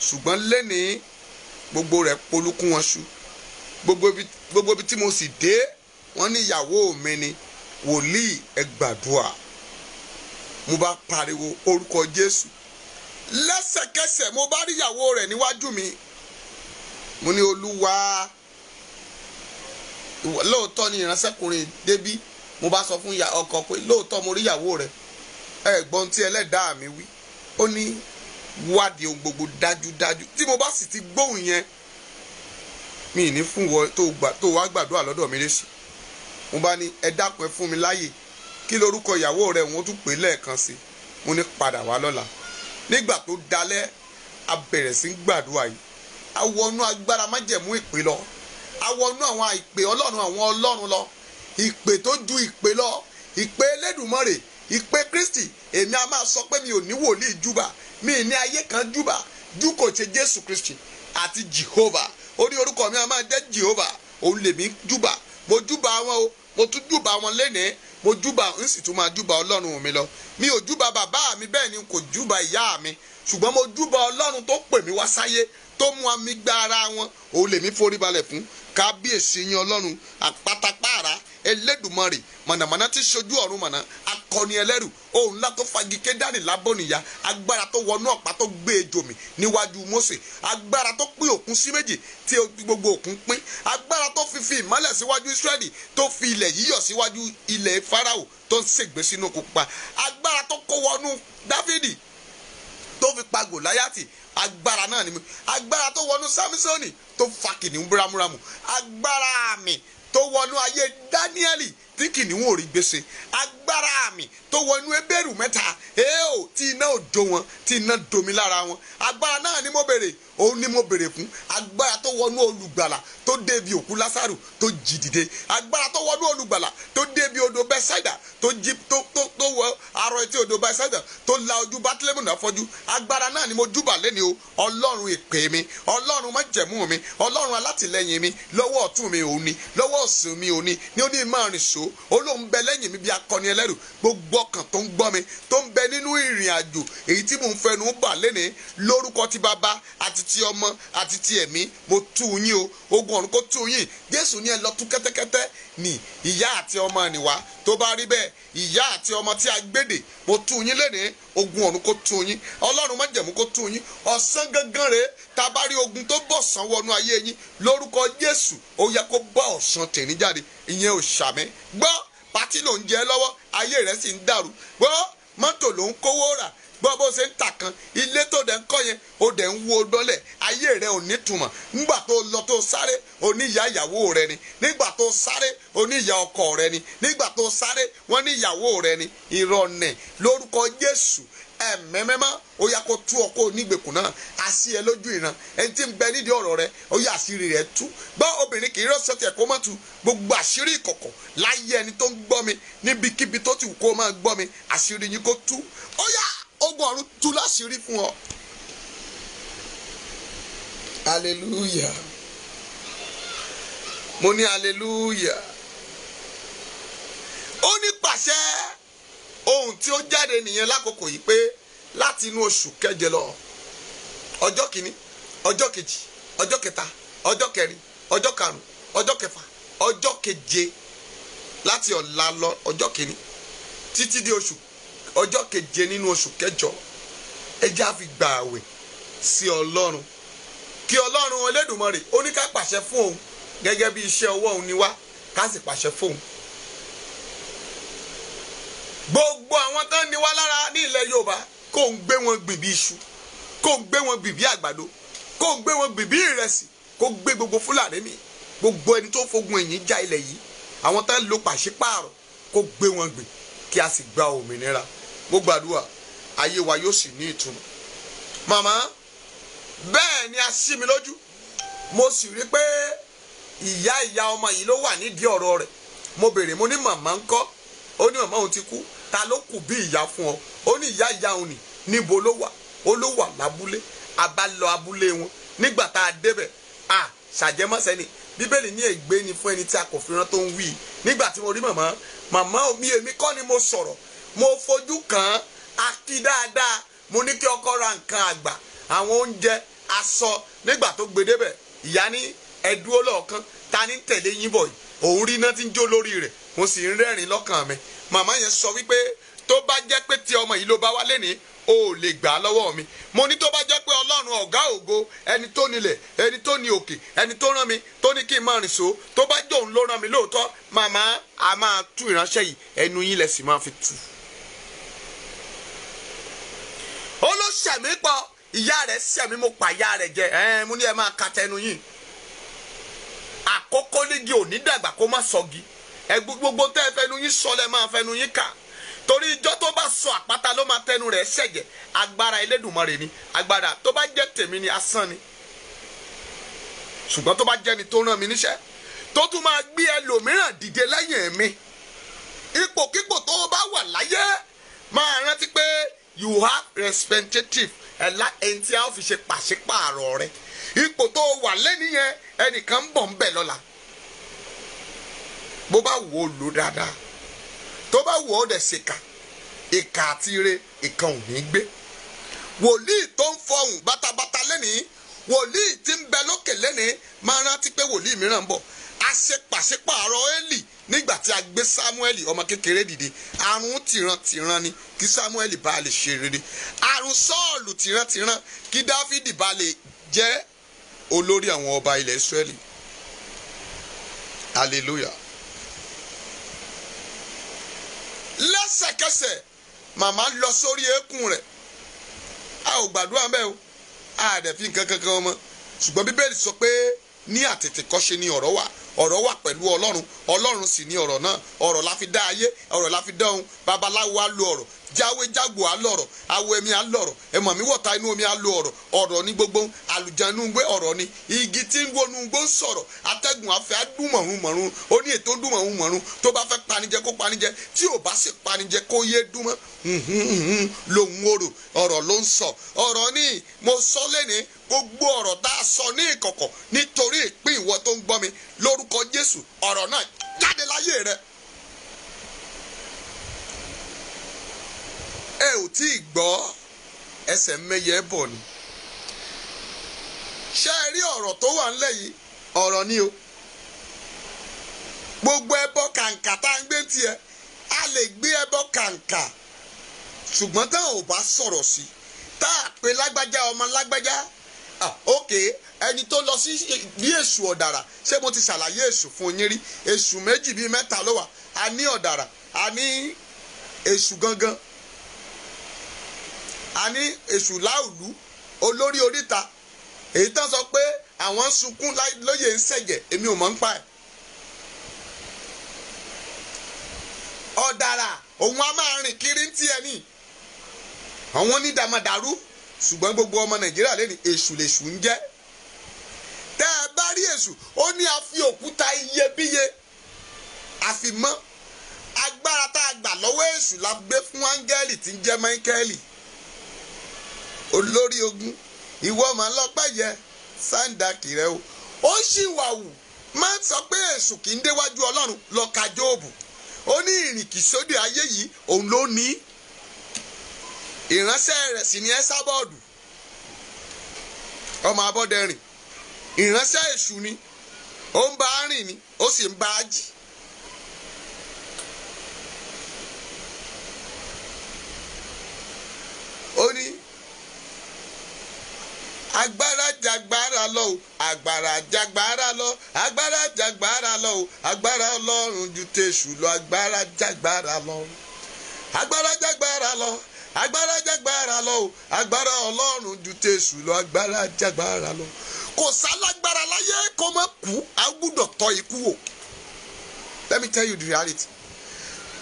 ṣùgbọ́n lẹ́nìí gbogbo rẹ̀ polúkún wọn ṣu gbogbo ibi tí mo sì dé wọ́n ní ìyàwó mi ni wòlíì ẹ gbàdúrà mo bá pariwo orúkọ Jésù lẹ́sẹ̀kẹsẹ̀ mo bá rí ìyàwó rẹ̀ níwájú mi mo ní Olúwa lóòótọ́ ni ìránṣẹ́kùnrin débí mo bá sọ fún ọkọ pé lóòótọ́ mo rí ìyàwó rẹ̀ ẹ̀gbọ́n tí ẹlẹ́dàá mi wí ó ní wádìí ohun gbogbo dájúdájú tí mo bá sì ti gbóhùn yẹn mi ní fún wọ tó wá gbàdúrà lọ́dọ̀ mi lẹ́sìn mo bá ní ẹ dákun ẹ fún mi láàyè kí lorúkọ ìyàwó rẹ̀ wọ́n tún pè lẹ́ẹ̀kan sí mo ní padà wá lọ́la nígbà tó dalẹ́ a bẹ̀rẹ̀ sí gbàdúrà yìí a wọnú agbára májẹ̀mú ìpè lọ a wọnú àwọn ìpè ọlọ́run lọ ìpè tó ju ìpè lọ ìpè Elédùmarè ìpè Kristi èmi a máa sọ pé mi ò ní wòlíì júbà mi ní ayé kan júbà jù kò ṣe Jésù Kristi àti Jehovah ó ní orúkọ mi a máa jẹ́ Jehovah òun lèmi júbà mo júbà wọn o mo tún júbà wọn lénìí mo júbà ń sì tún máa júbà ọlọ́run mi lọ mi ò júbà bàbá mi bẹ́ẹ̀ ni kò júbà ìyá mi ṣùgbọ́n mo júbà ọlọ́run tó pè mí wá sáyé tó mú àmì gba ara wọn òun lèmi forí balẹ̀ fún kábíyèsí yín ọlọ́run àpátápàrà Elédùmarè mọ̀nàmọ́ná tí ṣojú ọ̀run mọ̀nà akọni ẹlẹ́rù òun ńlá tó fagi Kédárì lábọ́nìyá agbára tó wọnú ọ̀pá tó gbé ejò mì níwájú Mósè agbára tó pín òkun sí méjì tí gbogbo òkun pín agbára tó fi ìmọ́lẹ̀ síwájú Ísírẹ́lì tó fi ilẹ̀ yíyọ̀ síwájú ilẹ̀ Fáráò tó ń ṣègbè sínú òkun pupa agbára tó kó wọnú Dáfídì tó fi pa Gòláyátì agbára náà ni mo agbára tó wọnú Sámísọ́nì tó fa kìnìún búramúramù agbára àmì tó wọnú ayé Dáníẹ́lì tí kìnìún ò rí gbèsè agbára àmì tó wọnú Hébérù mẹ́ta tí iná ò jó wọn tí iná domi lára wọn agbára náà ni mo béèrè òun ni mo béèrè fún agbára tó wọnú olùgbàlà tó débi òkú Lásárù tó jí dìde agbára tó wọnú olùgbàlà tó débi odò Bẹ́sáídà tó wọ arọ etí odò Bẹ́sáídà tó la ojú Bátílémù náà fọ́jú agbára náà ni mo júbà lẹ́ni o ọlọ́run ìpè mi ọlọ́run májẹ̀mú mi ọlọ́run alátìlẹ́yìn mi lọ́wọ́ ọ̀tún mi òun ni lọ́wọ́ òsì mi òun ni ní ó ní máa rìn so olóhùn bẹ lẹ́yìn mi bí akọni ẹlẹ́rù gbogbo ọkàn tó ń gbọ́ mi tó ń bẹ nínú ìrìn àjò èyí tí mò ń fẹnu bà lẹ́ni lórúkọ ti bàbá àti ti ọmọ àti ti ẹ̀mí mo tú yín o ogun ọ̀run kó tú yín Jésù ní ẹ lọ tú kẹ́tẹ́kẹ́tẹ́ ní ìyá àti ọmọ ẹnìwá tó bá rí bẹ́ẹ̀ ìyá àti ọmọ tí a gbédè mo tú yín lẹ́ni ogun ọ̀run kó tú yín ọlọ́run májẹ̀mú kó tú yín ọ̀sán gangan rèé tá a bá rí ogun tó bọ̀ sán wọnú ayé yín lórúkọ Jésù ó yẹ kó bá ọ̀sán tèmi jáde ìyẹn ò ṣàmì gbọ́ pátí ló ń jẹ lọ́wọ́ ayé rẹ̀ sì ń dàrú gbọ́ mọ́tò ló ń kówó rà gbọ́ bó ṣe ń tà kan ilé tó dẹ̀ ń kọ́ yẹn ó dẹ̀ ń wo dọ́lẹ̀ ayé rẹ̀ ò ní túmọ̀ nígbà tó lọ tó sáré oníyà ìyàwó rẹ ni nígbà tó sáré oníyà ọkọ rẹ ni nígbà tó sáré wọ́n ní ìyàwó rẹ ni ìrọ̀nẹ̀ lórúkọ Jésù ẹ̀mẹ́mẹ́má ó yá kó tú ọkọ onígbèkùn náà àṣì ẹ lójú ìran ẹni tí ń bẹ nídìí ọ̀rọ̀ rẹ ó yá àṣírí rẹ tú gbọ́ obìnrin kì í rọ́ṣọ́ tiẹ̀ kó má tú gbogbo àṣírí ìkọ̀kọ̀ láyé ẹni tó ń gbọ́ mi níbikíbi tó ti wù kó máa gbọ́ mi àṣírí yín kó tú ó yá ogun ọ̀run tú láṣírí fún ọ. hallelujah mo ní hallelujah ó ní pàṣẹ ohun tí ó jáde nìyẹn lákòókò yìí pé láti inú oṣù keje lọ ọjọ́ kìíní ọjọ́ kejì ọjọ́ kẹta ọjọ́ kẹrin ọjọ́ karùn ọjọ́ kẹfà ọjọ́ keje láti ọ̀la lọ ọjọ́ kìíní títí di ọjọ́ keje nínú oṣù kẹjọ ẹ jẹ́ á fi gba àwẹ̀ sí ọlọ́run kí ọlọ́run Elédùmarè ó ní ká pàṣẹ fún òun gẹ́gẹ́ bí iṣẹ́ ọwọ́ òun ni wá ká sì pàṣẹ fún òun. gbogbo àwọn tán ni wá lára ní ilẹ̀ Yorùbá kó ń gbé wọn gbìn bí iṣu kó ń gbé wọn gbìn bí àgbàdo kó ń gbé wọn gbìn bí ìrẹsì kó gbé gbogbo Fúlàní mi gbogbo ẹni tó fogun ẹ̀yìn já ilẹ̀ yìí, àwọn tá ń lo pàṣípààrọ̀ kó gbé wọn gbè kí a sì gba òmìnira. Mo gbàdúrà ayé wa yóò sì ní ìtumọ̀. Màmá, bẹ́ẹ̀ ni a ṣí mi lójú, mo sì rí pé ìyá ọmọ yìí ló wà nídìí ọ̀rọ̀ rẹ̀. Mo béèrè, mo ní màmá ńkọ́? Ó ní màmá òun ti kú. Ta ló kù bí ìyá fún ọ? Ó ní ìyá òun ni. Níbo ló wà? Ó ló wà lábúlé. A bá lọ abúlé wọn. Nígbà tá a débẹ̀, ṣàjẹmọ́sẹ́ ni. Bíbélì ní ègbé ni fún ẹni tí a kò fi rán tó ń wí. Nígbà tí mo rí màmá mi, èmi kọ́ ni mo sọ̀rọ̀. Mo fojú kàn án, a kí dáadáa. Mo ní kí ọkọ ra nǹkan àgbà, àwọn oúnjẹ, aṣọ. Nígbà tó gbé débẹ̀, ìyá ní ẹ dúró lọ́ọ̀kan, ta ní tẹ̀lé yín bọ̀ yìí? Òun rí iná tí ń jó lórí rẹ̀, mo sì ń rẹ́rìn lọ́kàn mi. Màmá yẹn sọ wípé tó bá jẹ́ pé tí ọmọ yìí ló bá wá lénìí, o ò lè gbà á lọ́wọ́ mi. Mo ní tó bá jẹ́ pé Ọlọ́run ọ̀gá ògo, ẹni tó nílẹ̀, ẹni tó ní òkè, ẹni tó rán mi, tó ní kí n máa rìn so, tó bá jẹ́ òun ló rán mi lóòótọ́, màmá a máa tú ìránṣẹ́ yìí, ẹnu yín lẹ sì máa fi tú. Ó ló ṣẹ̀mí pọ̀, ìyá rẹ̀ ṣẹ̀mí, mo pa ìyá rẹ̀ jẹ. Mo ní ẹ máa ka tẹnu yín. Àkókò nígi ò ní dàgbà kó má sọgi. Gbogbo tẹ́ ẹ fẹnu yín sọ lẹ máa fẹnu yín kà. Torí ìjọ tó bá sọ àpáta ló máa tẹnu rẹ̀ ṣẹ̀jẹ̀. Agbára Elédùmarè ni. Agbára tó bá jẹ́ tèmi ni asán ni. Ṣùgbọ́n tó bá jẹ́ ni tó rán mi níṣẹ́, tó tún máa gbé ẹlòmíràn dìde lẹ́yìn mi. Ipòkípò tó bá wà láyé, máa rántí pé you have representative ẹni tí a ó fi ṣe pàṣípààrọ̀ rẹ̀. Ipò tó wà lẹ́ni yẹn, ẹnìkan ń bọ̀ ń bẹ̀ lọ́la. Bó bá wò ó lò dáadáa, tó bá wò ó dẹ̀ ṣèkà, ìkà àti ire ìkan ò ní gbé. Wòlíì tó ń fọhùn bátabátá lẹ́nìí, wòlíì tí ń bẹ lókè lẹ́nìí, máa rántí pé wòlíì mìíràn ń bọ̀. A ṣe pàṣípààrọ̀ Élì nígbà tí a gbé Sámúẹ́lì ọmọ kékeré dìde. Àrùn tìran ni kí Sámúẹ́lì bá lè ṣe rere. Àrùn Sọ́ọ̀lù tìran kí Dáfídì bá lè jẹ́ olórí àwọn ọba ilẹ̀ Ísírẹ́lì. Hallelujah. Lẹ́sẹ̀kẹsẹ̀ màmá lọ sórí eékún rẹ̀. A ò gbàdúrà mẹ́ o, a dẹ̀ fi nǹkan kankan mọ́. Ṣùgbọ́n Bíbélì sọ pé ní àtètèkọ́ṣe ni ọ̀rọ̀ wà. Ọ̀rọ̀ wà pẹ̀lú Ọlọ́run, Ọlọ́run sì ni ọ̀rọ̀ náà. Ọ̀rọ̀ la fi dá ayé, ọ̀rọ̀ la fi dá ohun. Babaláwo á lo ọ̀rọ̀, jáwéjágbò á lọ̀rọ̀, awo ẹ̀mí á lọ̀rọ̀, ẹ̀mọ̀ mi wọ̀ta inú omi á lo ọ̀rọ̀. Ọ̀rọ̀ ní gbogbo, àlùjánu gbé ọ̀rọ̀ ni. Igi tí ń wọnú gbó ń sọ̀rọ̀, atẹ́gùn afẹ́ á dún mọ̀rún. Ó ní ètò dún mọ̀rún. Tó bá fẹ́ panijẹ kó panijẹ, tí ò bá sì panijẹ kó yé dún mọ́. Lòun orò, ọ̀rọ̀ ló ń sọ. Ọ̀rọ̀ ni mo sọ lẹ́ni, gbogbo ọ̀rọ̀ tá a sọ ní ìkọ̀kọ̀ nítorí ìpín ìwọ tó ń gbọ́ mi lórúkọ Jésù, ọ̀rọ̀ náà jáde láyé rẹ. Ẹ ò tí ì gbọ́ ẹsẹ̀ mẹ́yẹ bọ̀ ni. Ṣé ẹ rí ọ̀rọ̀ tó wà ńlẹ̀ yìí? Ọ̀rọ̀ ni o. Gbogbo ẹbọ kàǹkà tá à ń gbé tiẹ̀, a lè gbé ẹbọ kàǹkà, ṣùgbọ́n tá ò bá sọ̀rọ̀ sí, tá a pè lágbájá ọmọ lágbájá. Okay, ẹni tó lọ sí bí èṣù ọ̀dàrà, ṣé mo ti ṣàlàyé èṣù fún yín rí? Èṣù méjì bíi mẹ́ta ló wà. A ní ọ̀dàrà, a ní èṣù gangan, a ní èṣù láòlú, olórí oríta. Èyí tán sọ pé àwọn sunkún lóye ń ṣẹ̀jẹ̀, èmi ò mọ̀ ń pa ẹ̀. Ọ̀dàrà òun á máa rìn kiri ń tiẹ̀ ní. Àwọn onídàmọ̀dàrú, ṣùgbọ́n gbogbo ọmọ Nàìjíríà lẹ́ni èṣù lèṣù ń jẹ́. Tẹ́ ẹ bá rí èṣù, ó ní a fi òkúta iyebíye àfi mọ́. Agbára tá a gbà lọ́wọ́ èṣù la gbé fún áńgẹ́lì tí ń jẹ́ Máíkẹ́lì. Olórí ogun, ìwọ máa lọ pẹ́yẹ sáńdàkì rẹ o. Ó ṣì wà wù, máa sọ pé èṣù kì í déwájú Ọlọ́run, lọ ka Jóòbù. Ó ní ìrìnkìsódì ayé yìí òun ló ní. Ìránṣẹ́ rẹ̀ sì ni Ẹ́sábọ́ọ̀dù, ọmọ Abọ́dẹrìn. Ìránṣẹ́ èṣù ni, ó ń bá a rìn ni, ó sì ń bá a jí. Ó ní agbára jagbára lọ o, agbára jagbára lọ, agbára jagbára lọ o, agbára Ọlọ́run ju tèṣù lọ, agbára jagbára lọ, agbára jagbára lọ, agbára jagbára lọ o, agbára Ọlọ́run ju tèṣù lọ, agbára jagbára lọ. kò sálágbára láyé kó má kú, a gbúdọ̀ tọ́ ikú wò. Let me tell you the reality.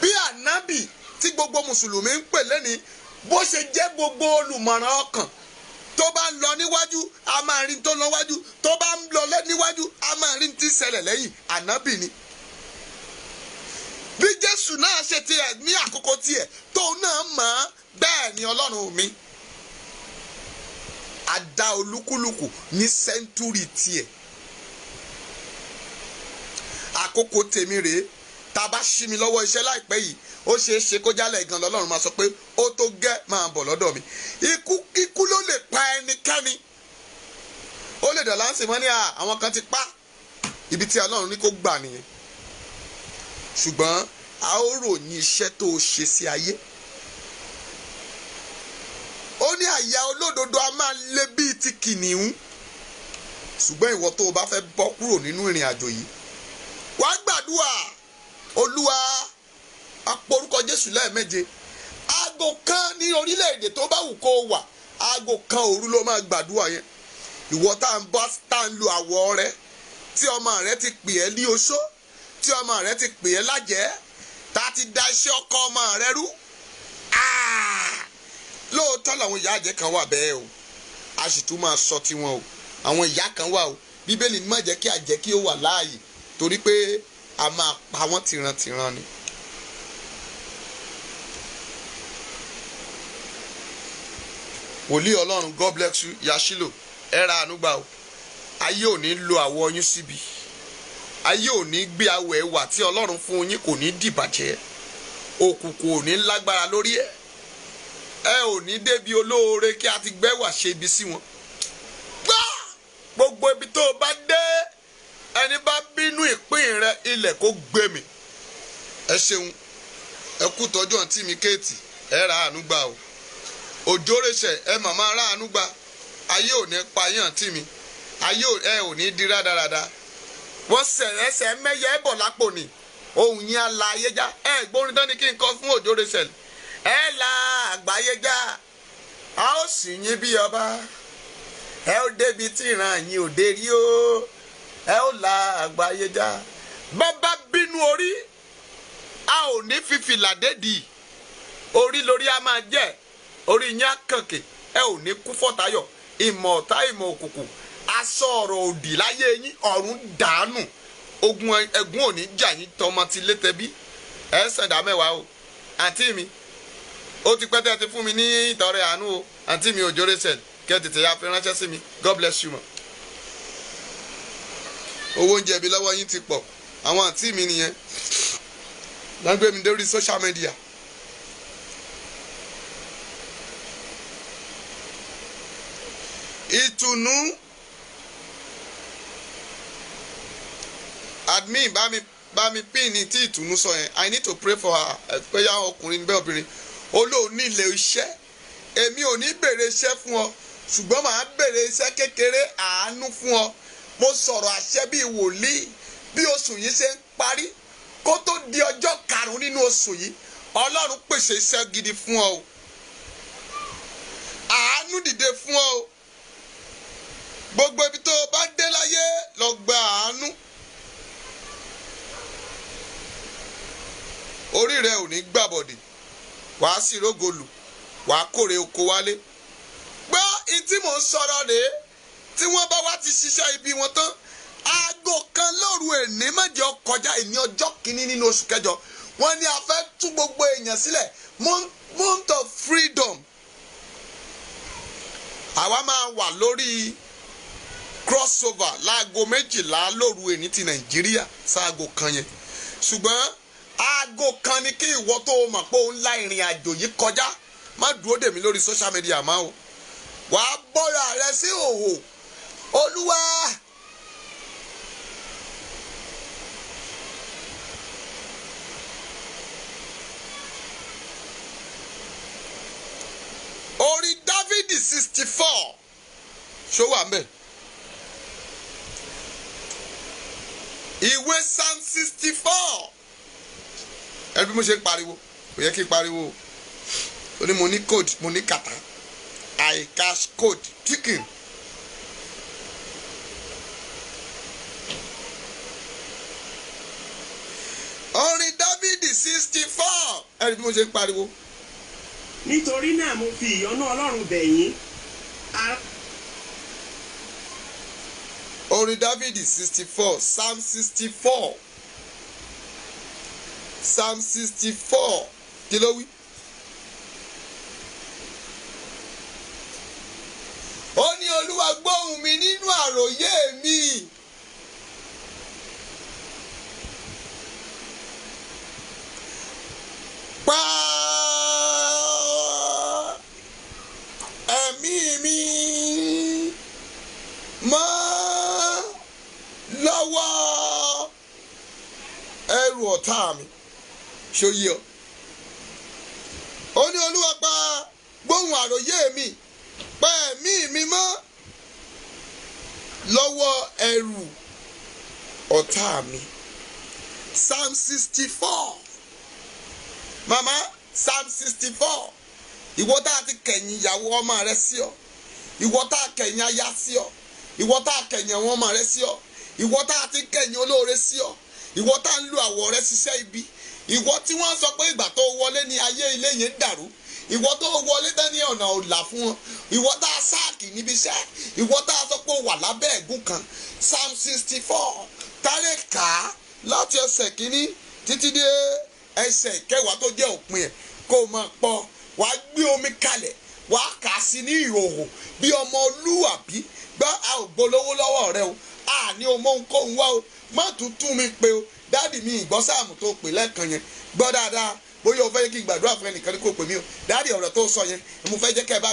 Bí ànábì tí gbogbo mùsùlùmí ń pè lẹ́ni bó ṣe jẹ́ gbogbo olùmọ̀ràn ọkàn, tó bá ń lọ níwájú a máa rí tó lọ wájú, tó bá ń lọ níwájú a máa rí tí ṣẹlẹ̀ lẹ́yìn. Ànábì ni. Bí Jésù náà ṣe tiẹ̀ ní àkókò tiẹ̀ tóun náà mọ̀ bẹ́ẹ̀ ni Ọlọ́run mi. A dá olúkúlùkù ní sẹ́ńtúrì tiẹ̀. Àkókò tèmi rèé, tá a bá ṣí mi lọ́wọ́ iṣẹ́ láìpẹ́ yìí, ó ṣeé ṣe kó jálẹ̀ gan lọ́lọ́run máa sọ pé ó tó gẹ́ máa bọ̀ lọ́dọ̀ mi. Ikú ló lè pa ẹnikẹ́ni. Ó lè dọ̀là ń sè mọ́ ní àwọn kan ti pa. Ibi tí Ọlọ́run ní kó gbà nìyẹn. Ṣùgbọ́n a ó ròyìn iṣẹ́ tó o ṣe sí ayé. Ó ní àyà olódodo a máa lé bíi ti kìnìún. Ṣùgbọ́n ìwọ tó o bá fẹ́ bọ́ kúrò nínú ìrìn àjò yìí, wàá gbàdúrà. Olúwa, a porúkọ Jésù lẹ́ẹ̀méje. Aago kan ní orílẹ̀-èdè tó bá wù kó o wà, aago kan òru ló máa gbàdúrà yẹn. Ìwọ tá ń lo àwọ̀ rẹ, tí ọmọ rẹ ti pè ẹ́ ní oṣó, tí ọmọ rẹ ti pè ẹ́ lájẹ́, tá a ti da iṣẹ́ ọkọ ọmọ rẹ rú. Lóòótọ́ làwọn ìyá àjẹ́ kan wà bẹ́ẹ̀ o, a sì tún máa sọ tiwọn o. Àwọn ìyá kan wà o, Bíbélì ní má jẹ́ kí àjẹ́ kí ó wà láàyè, torí pé a máa pa wọ́n tìrantìran ni. Wòlíì Ọlọ́run, God bless you, Yashilo, ẹ ra àánú gbà o. Ayé ò ní lo àwọ̀ yín síbi. Ayé ò ní gbé àwọ̀ ẹwà tí Ọlọ́run fún yín kò ní dìbàjẹ́. Òkùnkùn ò ní lágbára lórí ẹ̀. Ẹ ò ní débi olóore kí a ti gbẹ́wà ṣe ibi sí wọn. Gbogbo ibi tó o bá dé, ẹni bá bínú ìpín rẹ ilẹ̀ kó gbé mi. Ẹ ṣeun, ẹ kú tọ́jú àǹtí mi Kéètì, ẹ ra àánú gbà o. Òjórèṣẹ̀, ẹ màmá ra àánú gbà. Ayé ò ní pa yín àǹtí mi. Ayé ò ní di rádaràda. Wọ́n ẹsẹ̀ mẹ́yẹ bọ̀ lápò ni. Ohun yín á la ayé já. Gbórin tán ni kí n kọ fún Òjórèṣẹ̀. Ẹ la àgbáyé já. A ó sì yín bí ọba. Ẹ ó débi tí ìran yín ò dé rí o. Ẹ ó la àgbáyé já. Bàbá bínú orí, a ò ní fífìlà dédìí. Orí lórí a máa jẹ́. Orí yín á kànkè. Ẹ ò ní kú fọ́tayọ̀. Ìmọ̀ ọ̀tá ìmọ̀ òkùnkùn. Aṣọ ọ̀rọ̀ òdì láyé yín ọ̀run dànù. Ogun ẹ̀gún ò ní jà yín tọmọ ti létẹbí. Ẹ sẹ̀dá mẹ́wàá o. Àǹtí mi, ó ti pẹ́ tẹ́ ti fún mi ní ìtọrẹ àánú o. Àǹtí mi Òjórèṣẹ̀, kẹ́ tètè ya fi ránṣẹ́ sí mi. God bless you ma. Owó oúnjẹ bí lọ́wọ́ yín ti pọ̀. Àwọn àǹtí mi nìyẹn. Lágbé mi lórí social media. Ìtùnú. Admin bá mi pín ní tí Ìtùnú sọ yẹn. I need to pray for her. Pé yá ọkùnrin bẹ́ẹ̀ obìnrin. Olóòní ilé iṣẹ́. Èmi ò ní bèrè iṣẹ́ fún ọ. Ṣùgbọ́n màá bèrè iṣẹ́ kékeré àánú fún ọ. Mo sọ̀rọ̀ àṣẹ bíi wòlíì. Bí oṣù yìí ṣe ń parí. Kó tó di ọjọ́ karùn-ún nínú oṣù yìí. Ọlọ́run pèsè iṣẹ́ gidi fún ọ o. Àánú dìde fún ọ o. Gbogbo ibi tó o bá dé láyé lọ gba àánú. Orí rẹ ò ní gbàbọ̀dè. Wàá sì rógolù. Wàá kórè oko wálé. Gbọ́ ìtí mò ń sọ̀rọ̀ rèé. Tí wọ́n bá wá ti ṣiṣẹ́ ibi wọn tán. Aago kan lóru èní méje kọjá ìní ọjọ́ kìíní nínú oṣù kẹjọ. Wọ́n ní a fẹ́ tú gbogbo èèyàn sílẹ̀. Month of freedom. Àwa máa wà lórí crossover láago 12 lóru èní ti Nàìjíríà sáago kan yẹn. Ṣùgbọ́n aago kan ni kí ìwọ tó mọ̀ pé òun la ìrìn àjò yìí kọjá. Má dúró dè mí lórí social media máa o. Wàá bọ́ra rẹ sí òhò. Olúwa. Orí Dáfídì 64. Ṣó wà ńbẹ̀? Ìwé Psalm 64. Ẹbí mo ṣe ń pariwo, kò yẹ kí n pariwo o. Ó ní mo ní code, mo ní kàtà. I cash code chicken. ẹni bí mo ṣe ń pariwo. nítorí náà mo fi ìyọ́nú Ọlọ́run bẹ̀ yín. Orin Dáfídì 64 Psalm 64 Psalm 64 kí ló wí? Ó ní Olúwa gbóhùn mi nínú àròyé mi. Pa ẹ̀mí mi mọ́ lọ́wọ́ ẹrù ọ̀tá mi. Ṣòyí ọ. Ó ní Olúwa pa gbóhùn àròyé mi, pa ẹ̀mí mi mọ́ lọ́wọ́ ẹrù ọ̀tá mi. Psalm 64. Mama, Psalm 64. Ìwọ tá a ti kẹ̀yìn ìyàwó ọmọ rẹ sí ọ. Ìwọ tá a kẹ̀yìn aya sí ọ. Ìwọ tá a kẹ̀yìn àwọn ọmọ rẹ sí ọ. Ìwọ tá a ti kẹ̀yìn olóore sí ọ. Ìwọ tá a ń lo àwọ̀ rẹ ṣiṣẹ́ ibi. Ìwọ tí wọ́n sọ pé ìgbà tó wọlé ní ayé ilé yẹn dàrú. Ìwọ tó wọlé dání ọ̀nà ọ̀là fún wọn. Ìwọ tá a sáàkì níbi iṣẹ́. Ìwọ tá a sọ pé ó wà lábẹ́ ẹ̀gún kan. Psalm 64. Tálẹ̀ kà á láti ẹsẹ̀ kínní títí dé ẹsẹ̀ ìkẹwàá tó jẹ́ òpin ẹ̀ kó o máa pọ̀. Wàá gbé omi kalẹ̀. Wàá kà á sí ní ìhòòhò bí ọmọ olúwàbí. Gbọ́ a ò gbólówó lọ́wọ́ rẹ o. A ní o mọ ohunkóhun wá o. Má tún tún mi pé o. Dáàdì mi ìgbọ́ sáàmù tó pè lẹ́ẹ̀kan yẹn. Gbọ́ dáadáa. Bóyá o fẹ́ kí n gbàdúrà fún ẹnìkan ní kò pè mí o. Dáàdì ọ̀rọ̀ tó sọ yẹn mo fẹ́ jẹ́ kẹ́ ẹ bá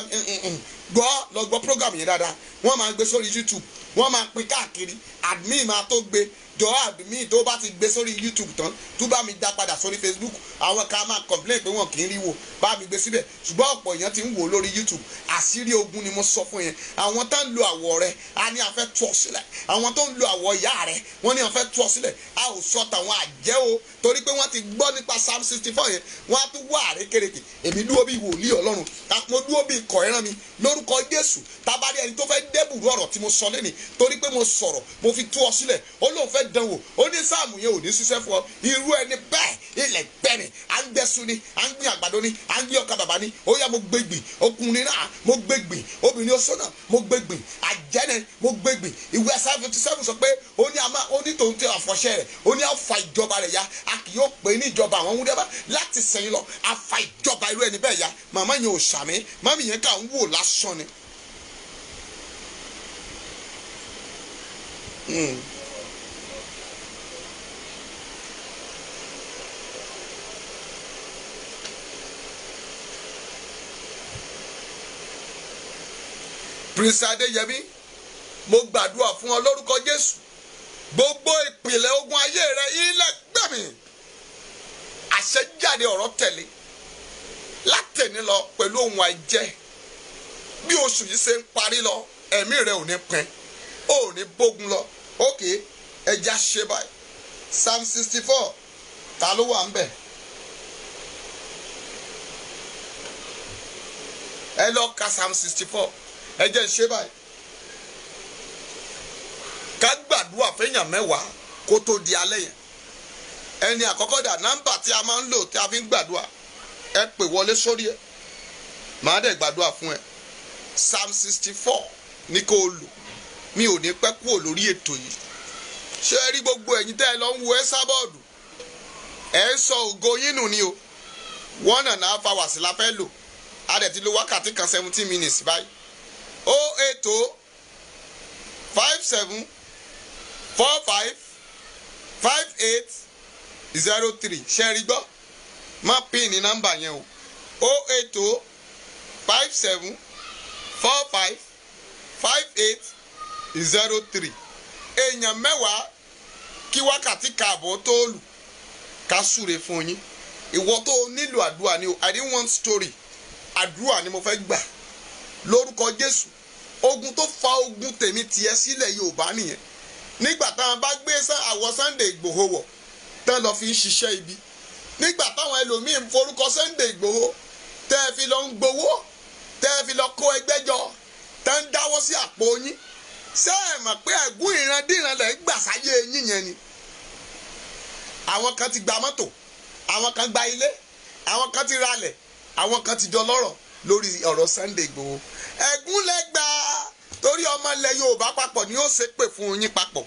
gbọ́ lọ gbọ́ program yẹn dáadáa. Wọ́n máa gbé sórí YouTube. Wọ́n máa pín káàkiri. Admin máa tó gbé. Jọ admin tó bá ti gbé sórí YouTube tán tó bá mi dá padà sórí Facebook. Àwọn kan máa complain pé wọn kì í rí wò. Bá mi gbé síbẹ̀. Ṣùgbọ́n ọ̀pọ̀ èèyàn ti ń wò lórí YouTube. Àṣírí ogun ni mo sọ fún yẹn. Àwọn tó ń lo àwọ̀ rẹ̀ a ní a fẹ́ tú ọ sílẹ̀. Àwọn tó ń lo àwọ̀ ìyá rẹ̀ wọ́n ní a fẹ́ tú ọ sílẹ̀. A ò sọ tàwọn àjẹ́ o torí pé wọ́n ti gbọ́ nípa Psalm 64 yẹn. Wọ́n á tún wá àrékèrèkè. Èmi dúró bí wòlíì Ọlọ́run. Mo dúró bí ikọ̀ ẹran mi lórúkọ Jésù. Tábàdí ẹni tó fẹ́ débùrú ọ̀rọ̀ tí mo sọ lẹ́nìí torí pé mo sọ̀rọ̀ mo fi tú ọ sílẹ̀. Ó lóun fẹ́ dánwò. Ó ní sáàmù yẹn ò ní ṣiṣẹ́ fún ọ. Irú ẹni bẹ́ẹ̀ ilẹ̀ gbẹ́ni. À ń gbẹ́sùn ni, à ń gbin àgbàdo ni, à ń gbin ọkà bàbá ni. Ó yá mo gbégbìn. Ọkùnrin náà mo gbégbìn. Obìnrin oṣó náà mo gbégbìn. Àjẹ́nẹ mo gbégbìn. Ìwé Isaiah 57 sọ pé ó ní tòun tí àfọ̀ṣẹ́ rẹ̀. Ó ní àfa ìjọba rẹ̀ ya. A kì yóò pè ní ìjọba àwọn wúdẹ́bà láti sẹ́yìn lọ. Àfa ìjọba irú ẹni bẹ́ẹ̀ ya. Màmá yẹn ò ṣàmì. Màmí yẹn kà ń wò lásán ni. Prince Adéyẹmí mo gbàdúrà fún ọ lórúkọ Jésù gbogbo ìpìlẹ̀ ogun ayé rẹ ilẹ̀ gbẹ̀mí àṣẹjáde ọ̀rọ̀ tẹ̀lé látẹ̀ní lọ pẹ̀lú ohun àìjẹ́ bí oṣù yìí ṣe ń parí lọ ẹ̀mí rẹ ò ní pin ò ní bógun lọ ókè ẹja ṣe báyìí Psalm 64 ta ló wà ń bẹ̀ ẹ lọ ka Psalm 64 ẹ jẹ́ ṣe báyìí ká gbàdúrà fẹ́yàn mẹ́wàá kó tó di alẹ́ yẹn ẹni àkọ́kọ́ dà nọ́mbà tí a máa ń lò tí a fi ń gbàdúrà ẹ pè wọlé sórí ẹ màá dẹ̀ gbàdúrà fún ẹ Psalm 64 ní kó o lò mi ò ní pẹ́ kúrò lórí ètò yìí ṣé ẹ rí gbogbo ẹ̀yin tẹ́ ẹ lọ ń wo ẹ sábọ́ọ̀dù ẹ ń sọ ògo yín nù ni o 1.5 hours la fẹ́ lò a dẹ̀ ti lo wákàtí kan 17 minutes báyìí 080 57 45 58 03 ṣe rí gbọ́ má pín ní nọ́mbà yẹn o 080 57 45 58 03 èèyàn mẹ́wàá kí wákàtí kààbọ̀ tó lù ká súre fún yín ìwọ tó nílò àdúrà ni o I didn't want story àdúrà ni mo fẹ́ gbà lórúkọ Jésù ogun tó fa ogun tèmi tiẹ̀ sílẹ̀ Yorùbá nìyẹn nígbà táwọn bá gbé àwọ̀ Sunday Ìgbòho wọ̀ tán lọ fi ń ṣiṣẹ́ ibi nígbà táwọn ẹlòmíín forúkọ Sunday Ìgbòho tẹ́ ẹ fi lọ ń gbowó tẹ́ ẹ fi lọ kó ẹgbẹ́ jọ tẹ́ ń dáwọ́ sí àpò yín ṣé ẹ mọ̀ pé ẹ̀gún ìrandíran lẹ̀ ń gbà sáyé yín yẹn ni àwọn kan ti gba mọ́tò àwọn kan gba ilé àwọn kan ti ralẹ̀ àwọn kan ti dọlọ́rọ̀ lórí ọ̀rọ̀ Sunday Igboho. ẹ̀gún lẹ́gbà torí ọmọ ilẹ̀ Yorùbá papọ̀ ni ó ṣe pè fún yín papọ̀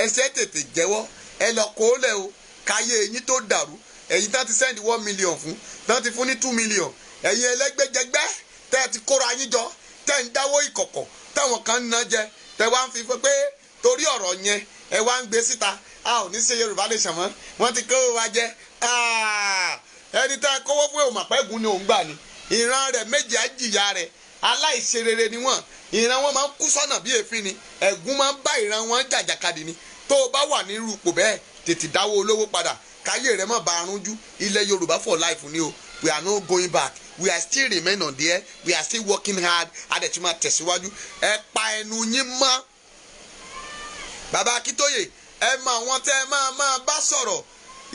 ẹsẹ̀ tètè jẹ́wọ́ ẹ lọ kó lẹ̀ o káyé yín tó dàrú ẹ̀yin tán ti send 1 million fún tán ti fún ní 2 million ẹ̀yin ẹlẹ́gbẹ́jẹgbẹ́ tẹ́ ẹ ti kóra yín jọ tẹ́ ń dáwó ìkọ̀kọ̀ táwọn kan ń ná jẹ tẹ́ wá ń fi pé torí ọ̀rọ̀ yẹn ẹ wá ń gbé síta a ò ní ṣe Yorùbá lè ṣàmọ́ wọ́n ti kó wa jẹ ẹni tá a kówó fún òun àpẹ́gùn ni òun gbà ni ìran rẹ̀ méje àjìyà rẹ̀ aláìṣerere ni wọ́n ìran wọn máa ń kú sọ́nà bí èéfín ni ẹ̀gún máa ń bá ìran wọn jàjàkadì ni tó o bá wà ní irú ipò bẹ́ẹ̀ tètè dáwó olówó padà káyé rẹ̀ má ba arúnjú ilẹ̀ Yorùbá for life ni o we are not going back we are still remain on there we are still working hard adẹ̀túmọ̀ tẹ̀síwájú ẹ pa ẹnu yín mọ́ bàbá Akíntóyè ẹ mọ àwọn tẹ́ ẹ máa bá sọ̀rọ̀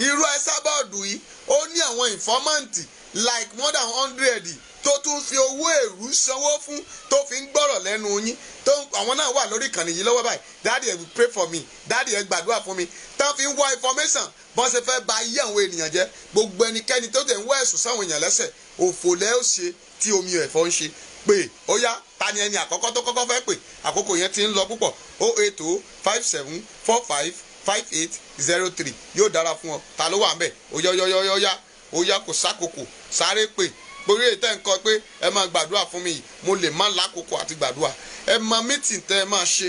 irú ẹ sábọ̀dù yìí ó ní àwọn ìfọ́mọ̀ǹtì like more than 100 tó tún fi owó èrú sanwó fún tó fi ń gbọ́rọ̀ lẹ́nu yín tó àwọn náà wà lórí ìkànnì yìí lọ́wọ́ báyìí dáàdì ẹ will pray for me dáàdì ẹ gbàdúrà fún mi tán fi ń wá information bọ́n ṣe fẹ́ ba ayé àwọn ènìyàn jẹ́ gbogbo ẹnikẹ́ni tó tẹ̀ ń wá ẹ̀sùn sáwọn èèyàn lẹ́sẹ̀ òfò lẹ́ ó ṣe tí omi ẹ̀fọ́ ń ṣe pé ó yá ta ni ẹni àkọ́kọ́ tó kọ́kọ́ fẹ́ pè àkókò yẹn ti ń lọ púpọ̀ 08057455803 yóò dára fún ọ ta ló wà ń bẹ̀ ó yá kò sákòókò sáré pè torí èyí tẹ́ ń kọ pé ẹ máa gbàdúrà fún mi yìí mo lè má lákòókò àti gbàdúrà ẹ máa mítìn tẹ́ ẹ máa ṣe.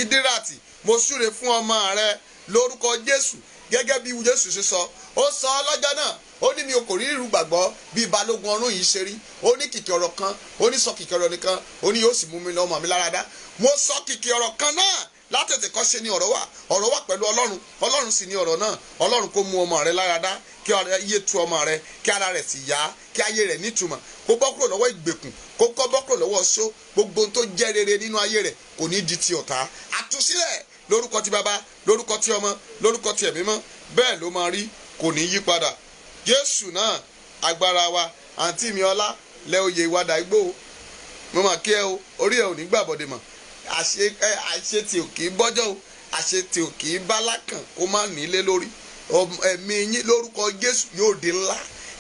Ìdíràtì mo súre fún ọmọ rẹ lórúkọ Jésù gẹ́gẹ́ bí Jésù ṣe sọ ó sọ lọ́jọ́ náà ó ní mi ò kò rí irú gbàgbọ́ bíi balógun ọ̀run yìí ṣe rí ó ní kìkì ọ̀rọ̀ kan ó ní sọ kìkì ọ̀rọ̀ nìkan ó ní yóò sì mú mi lọ́mọ mi lára dá mo sọ kìkì ọ̀rọ̀ kan náà látètè kọ́ ṣe ni ọ̀rọ̀ wà pẹ̀lú Ọlọ́run sì ni ọ̀rọ̀ náà Ọlọ́run kó mú ọmọ rẹ lára dá kí iye tu ọmọ rẹ kí ara rẹ̀ sì yá kí ayé rẹ̀ nítumọ̀ kó bọ́ kúrò lọ́wọ́ ìgbèkùn kó bọ́ kúrò lọ́wọ́ ṣó gbogbo ohun tó jẹ́ rere nínú ayé rẹ̀ kò ní di ti ọ̀tá àtúnṣílẹ̀ lórúkọ ti bàbá lórúkọ ti ọmọ lórúkọ ti ẹ̀mí mọ́ bẹ́ẹ̀ ló máa rí kò ní yí padà Jésù náà agbára wa àǹtí mi ọlá lẹ oyè ìwádà igbó mo mà kí ẹ o orí ẹ ò ní gbàbọ̀dẹ̀ mọ̀ àṣe tí ò kì í bọ́jọ́ o àṣe tí ò kì í bá lákàn kó má nílé lórí ẹ̀mí yín lórúkọ Jésù yóò di ńlá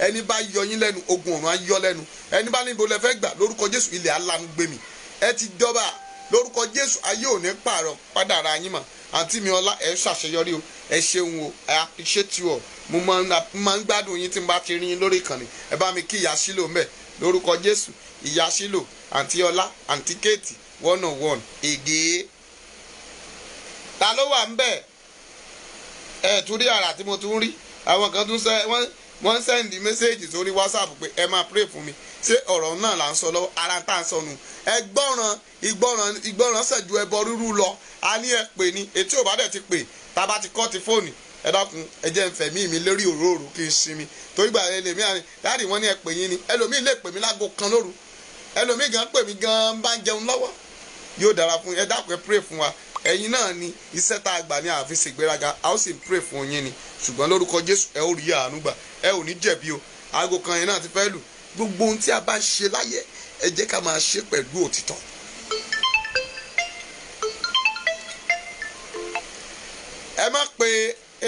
ẹni bá yọ yín lẹ́nu ogun ọ̀run á yọ lẹ́nu ẹni bá níbo lẹ fẹ́ gbà lórúkọ Jésù ilẹ̀ alánú gbé mi ẹ ti jọba lórúkọ Jésù ayé ò ní pààrọ̀ padà ara yín mọ̀ àǹtí mi ọlá ẹ ṣàṣeyọrí o ẹ ṣeun o I appreciate you all mo máa ń gbádùn yín tí n bá ti rí yín lórí ìkànnì ẹ bá mi kí ìyá sílò mbẹ lórúkọ Jésù ìyá sílò àǹtí ọlá àǹtí kéètì 101 ègé ta ló wà ń bẹ ẹ tún rí ara tí mo tún rí àwọn kan tún wọ́n sẹ́ndì mẹ́sẹ́ẹ̀jì sórí WhatsApp pé ẹ máa pray fún mi ṣé ọ̀rọ̀ náà là ń sọ lọ́wọ́ ara tá à ń sọnù ẹ ìgbọràn ṣẹ̀jú ẹbọ rúrú lọ a ní ẹ pè ní etí ò bá dẹ̀ ti pè tá a bá ti kọ́ ti fóònù ẹ dákun ẹ jẹ́ ń fẹ̀mí mi lórí òróró kí n sinmi torí gbà ẹlẹ́mí àní dáàdì wọ́n ní ẹ pè yín ni ẹlòmíì lè pè mí láago kan lóru ẹlòmíì gan pè mí gan bá ń jẹun lọ́wọ́ yóò dára fún ẹ dákun ẹ pray fún wa ẹ̀yin náà ni iṣẹ́ tá a gbà ní àfi ṣègbéraga a ó sì pray fún yín ni ṣùgbọ́n lórúkọ Jésù ẹ ó rí àánú gbà ẹ ò ní jẹ̀bi o aago kan yẹn náà ti fẹ́ lù gbogbo ohun tí a bá ń ṣe láyé ẹ jẹ́ ká máa ṣe pẹ̀lú òtítọ́. ẹ má pe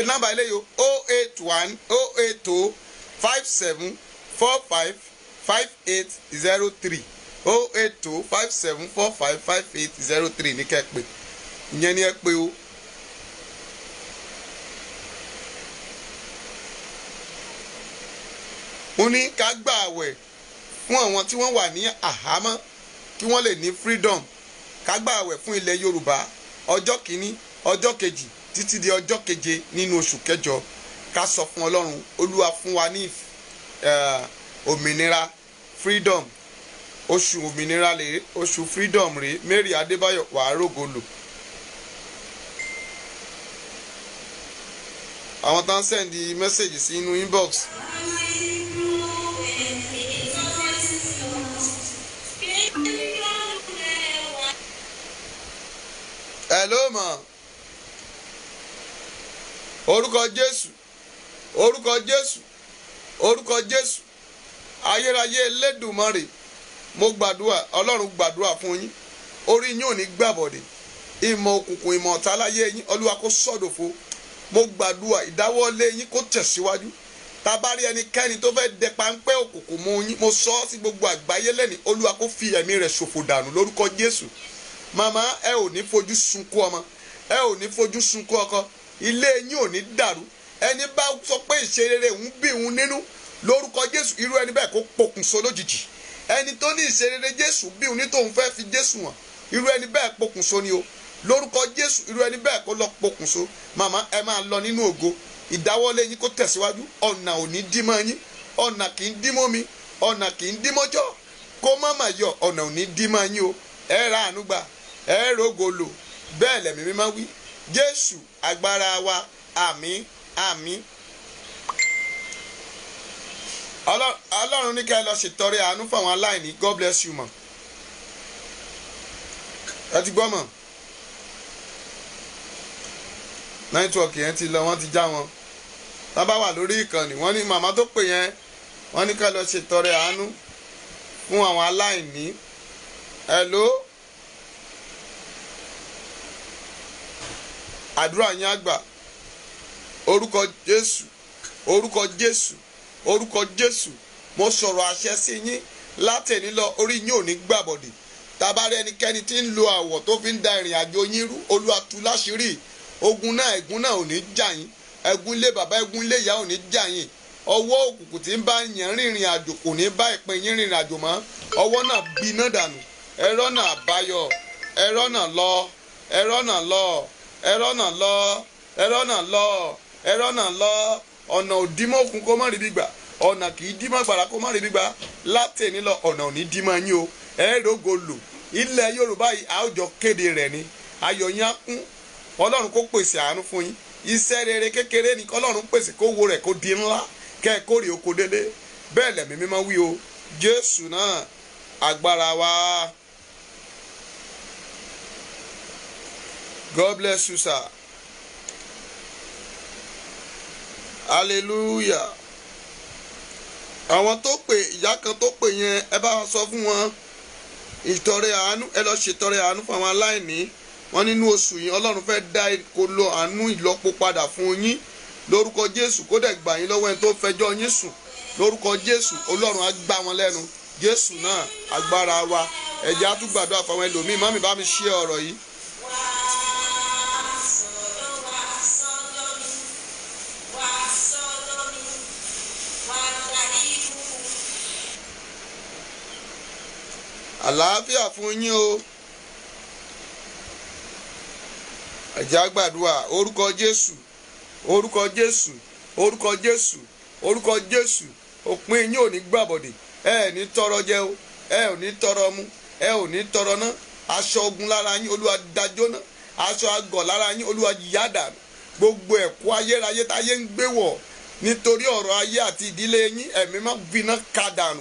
nọ́mbà eléyìí o 081-082-5745-5803 082-5745-5803 ní kẹ́ pè ìyẹn ni ẹ pé o. mo ní ká gba àwẹ̀ fún àwọn tí wọ́n wà ní àhámọ́ kí wọ́n lè ní freedom ká gba àwẹ̀ fún ilẹ̀ Yorùbá ọjọ́ kìíní ọjọ́ kejì títí di ọjọ́ keje nínú oṣù kẹjọ ká sọ fún Ọlọ́run Olúwa fún wa ní òmìnira freedom oṣù òmìnira lè oṣù freedom rèé Mary Adébáyọ̀ wàá rògbòlò. àwọn tó ń sẹ́ndì mẹ́sẹ̀gì sí inú inbox. hello ma orúkọ Jésù orúkọ Jésù orúkọ Jésù ayérayé Elédùmarè mo gbàdúrà Ọlọ́run gbàdúrà fún yín orí yín ò ní gbàbọ̀dẹ̀ ìmọ̀ òkùnkùn ìmọ̀ ọ̀tá láyé yín Olúwa kó sọ̀dọ̀fo. Mo gbàdúrà ìdáwọ́lé yín kó tẹ̀síwájú. Tá bá rí ẹnikẹ́ni tó fẹ́ dẹ páńpẹ́ òkùnkùn mú yín, mo sọ ọ́ sí gbogbo àgbáyé lẹ́ni Olúwa kó fi ẹ̀mí rẹ̀ ṣòfò dànù lórúkọ Jésù. Màmá ẹ ò ní fojú sunkún ọmọ, ẹ ò ní fojú sunkún ọkọ, ilé yín ò ní dàrú. Ẹni bá sọ pé ìṣerere ń bí òun nínú lórúkọ Jésù, irú ẹni bẹ́ẹ̀ kó pokùnso lójijì. Ẹni tó ní ìṣerere Jésù bí òun ní tóun fẹ́ fi Jésù hàn, irú ẹni bẹ́ẹ̀ pokùnso ni o. Lórúkọ Jésù, irú ẹni bẹ́ẹ̀ kó lọ pokùnso. Màmá ẹ máa lọ nínú ògo. Ìdáwọ́lé yín kó tẹ̀síwájú. Ọ̀nà ò ní dí mọ́ yín, ọ̀nà kì í dí mọ́ mi, ọ̀nà kì í dí mọ́jọ́. Kó má mà yọ, ọ̀nà ò ní dí mọ́ yín o. Ẹ ra àánú gbà, ẹ rógo lò. Bẹ́ẹ̀ lẹ̀mí mímọ́ wí. Jésù agbára wa. Àmín àmín. Ọlọ́run ní kẹ́ ẹ lọ ṣètọrẹ àánú fún àwọn aláìní. God bless you mọ̀. Ẹ ti gbọ́ mọ̀. Nẹ́tíwọ̀kì yẹn ti lọ, wọ́n ti já wọn. Tá bá wà lórí ìkànnì, wọ́n ní màmá tó pè yẹn, wọ́n ní kẹ́ ẹ lọ ṣètọrẹ àánú fún àwọn aláìní. Hello. Àdúrà yín àgbà. Orúkọ Jésù, orúkọ Jésù, orúkọ Jésù. Mo sọ̀rọ̀ àṣẹ sí yín látẹ̀ní lọ, orí yín ò ní gbàbọ̀dè. Tá bá rí ẹnikẹ́ni tí ń lo àwọ̀ tó fi ń da ìrìn àjò yín rú, Olúwa tú láṣìírí. Ogun náà, ẹ̀gún náà ò ní jà yín. Ẹ̀gún ilé bàbá, ẹ̀gún ilé ìyá ò ní jà yín. Ọwọ́ òkùnkùn tí ń bá yẹn rìnrìn àjò kò ní bá ìpín yín rìnrìn àjò mọ́. Ọwọ́ náà gbiná dànù. Ẹ̀rọ náà àbáyọ. Ẹ̀rọ náà lọ. Ẹ̀rọ náà lọ. Ẹ̀rọ náà lọ. Ẹ̀rọ náà lọ. Ẹ̀rọ náà lọ. Ọ̀nà ò dímọ̀ òkun kó má rí bí gbà. Ọ̀nà kì í dímọ̀ gbàrà kó má rí bí gbà. Látẹ̀ní lọ, ọ̀nà ò ní dímọ̀ yín o. Ẹ̀ẹ́dógo lò. Ilẹ̀ Yorùbá yìí a ó jọ kéde rẹ̀ ni. Ayọ̀ yín á kún. Ọlọ́run kó pèsè àánú fún yín. Iṣẹ́ rere kékeré ni kọ́lọ́run pèsè kó wo rẹ̀ kó di ńlá. Kẹ́ ẹ kórè oko délé. Bẹ́ẹ̀ lẹ̀mí mímọ́ wí o. Jésù náà agbára wa. God bless you sir. Hallelujah. Àwọn tó pè, ìyá kan tó pè yẹn, ẹ bá sọ fún wọn ìtọrẹ àánú, ẹ lọ ṣètọrẹ àánú fún àwọn aláìní. Wọ́n nínú oṣù yìí Ọlọ́run fẹ́ dá kó lo àánú ìlọ́po padà fún yín lórúkọ Jésù, kó dẹ̀ gbà yín lọ́wọ́ ẹni tó fẹjọ́ yín sùn lórúkọ Jésù. Ọlọ́run á gbá wọn lẹ́nu. Jésù náà agbára wa. Ẹ̀jẹ̀ á tún gbàdúrà fún àwọn ẹlòmíì. Mọ́mì bá mi ṣí ọ̀rọ̀ yìí. Àlàáfíà fún yín o. Ẹ̀jẹ̀ á gbàdúrà orúkọ Jésù, orúkọ Jésù, orúkọ Jésù, orúkọ Jésù. Òpin yín ò ní gbàbọ̀dè. Ẹ ò ní tọrọ jẹ o, ẹ ò ní tọrọ mu, ẹ ò ní tọrọ ná. Aṣọ ogun lára yín Olúwa dájọ́ ná. Aṣọ àgọ̀ lára yín Olúwa yá dànù. Gbogbo ẹ̀kú ayérayé táyé ń gbé wọ̀ nítorí ọ̀rọ̀ ayé àti ìdílé yín, ẹ̀mí má gbiná ká dànù.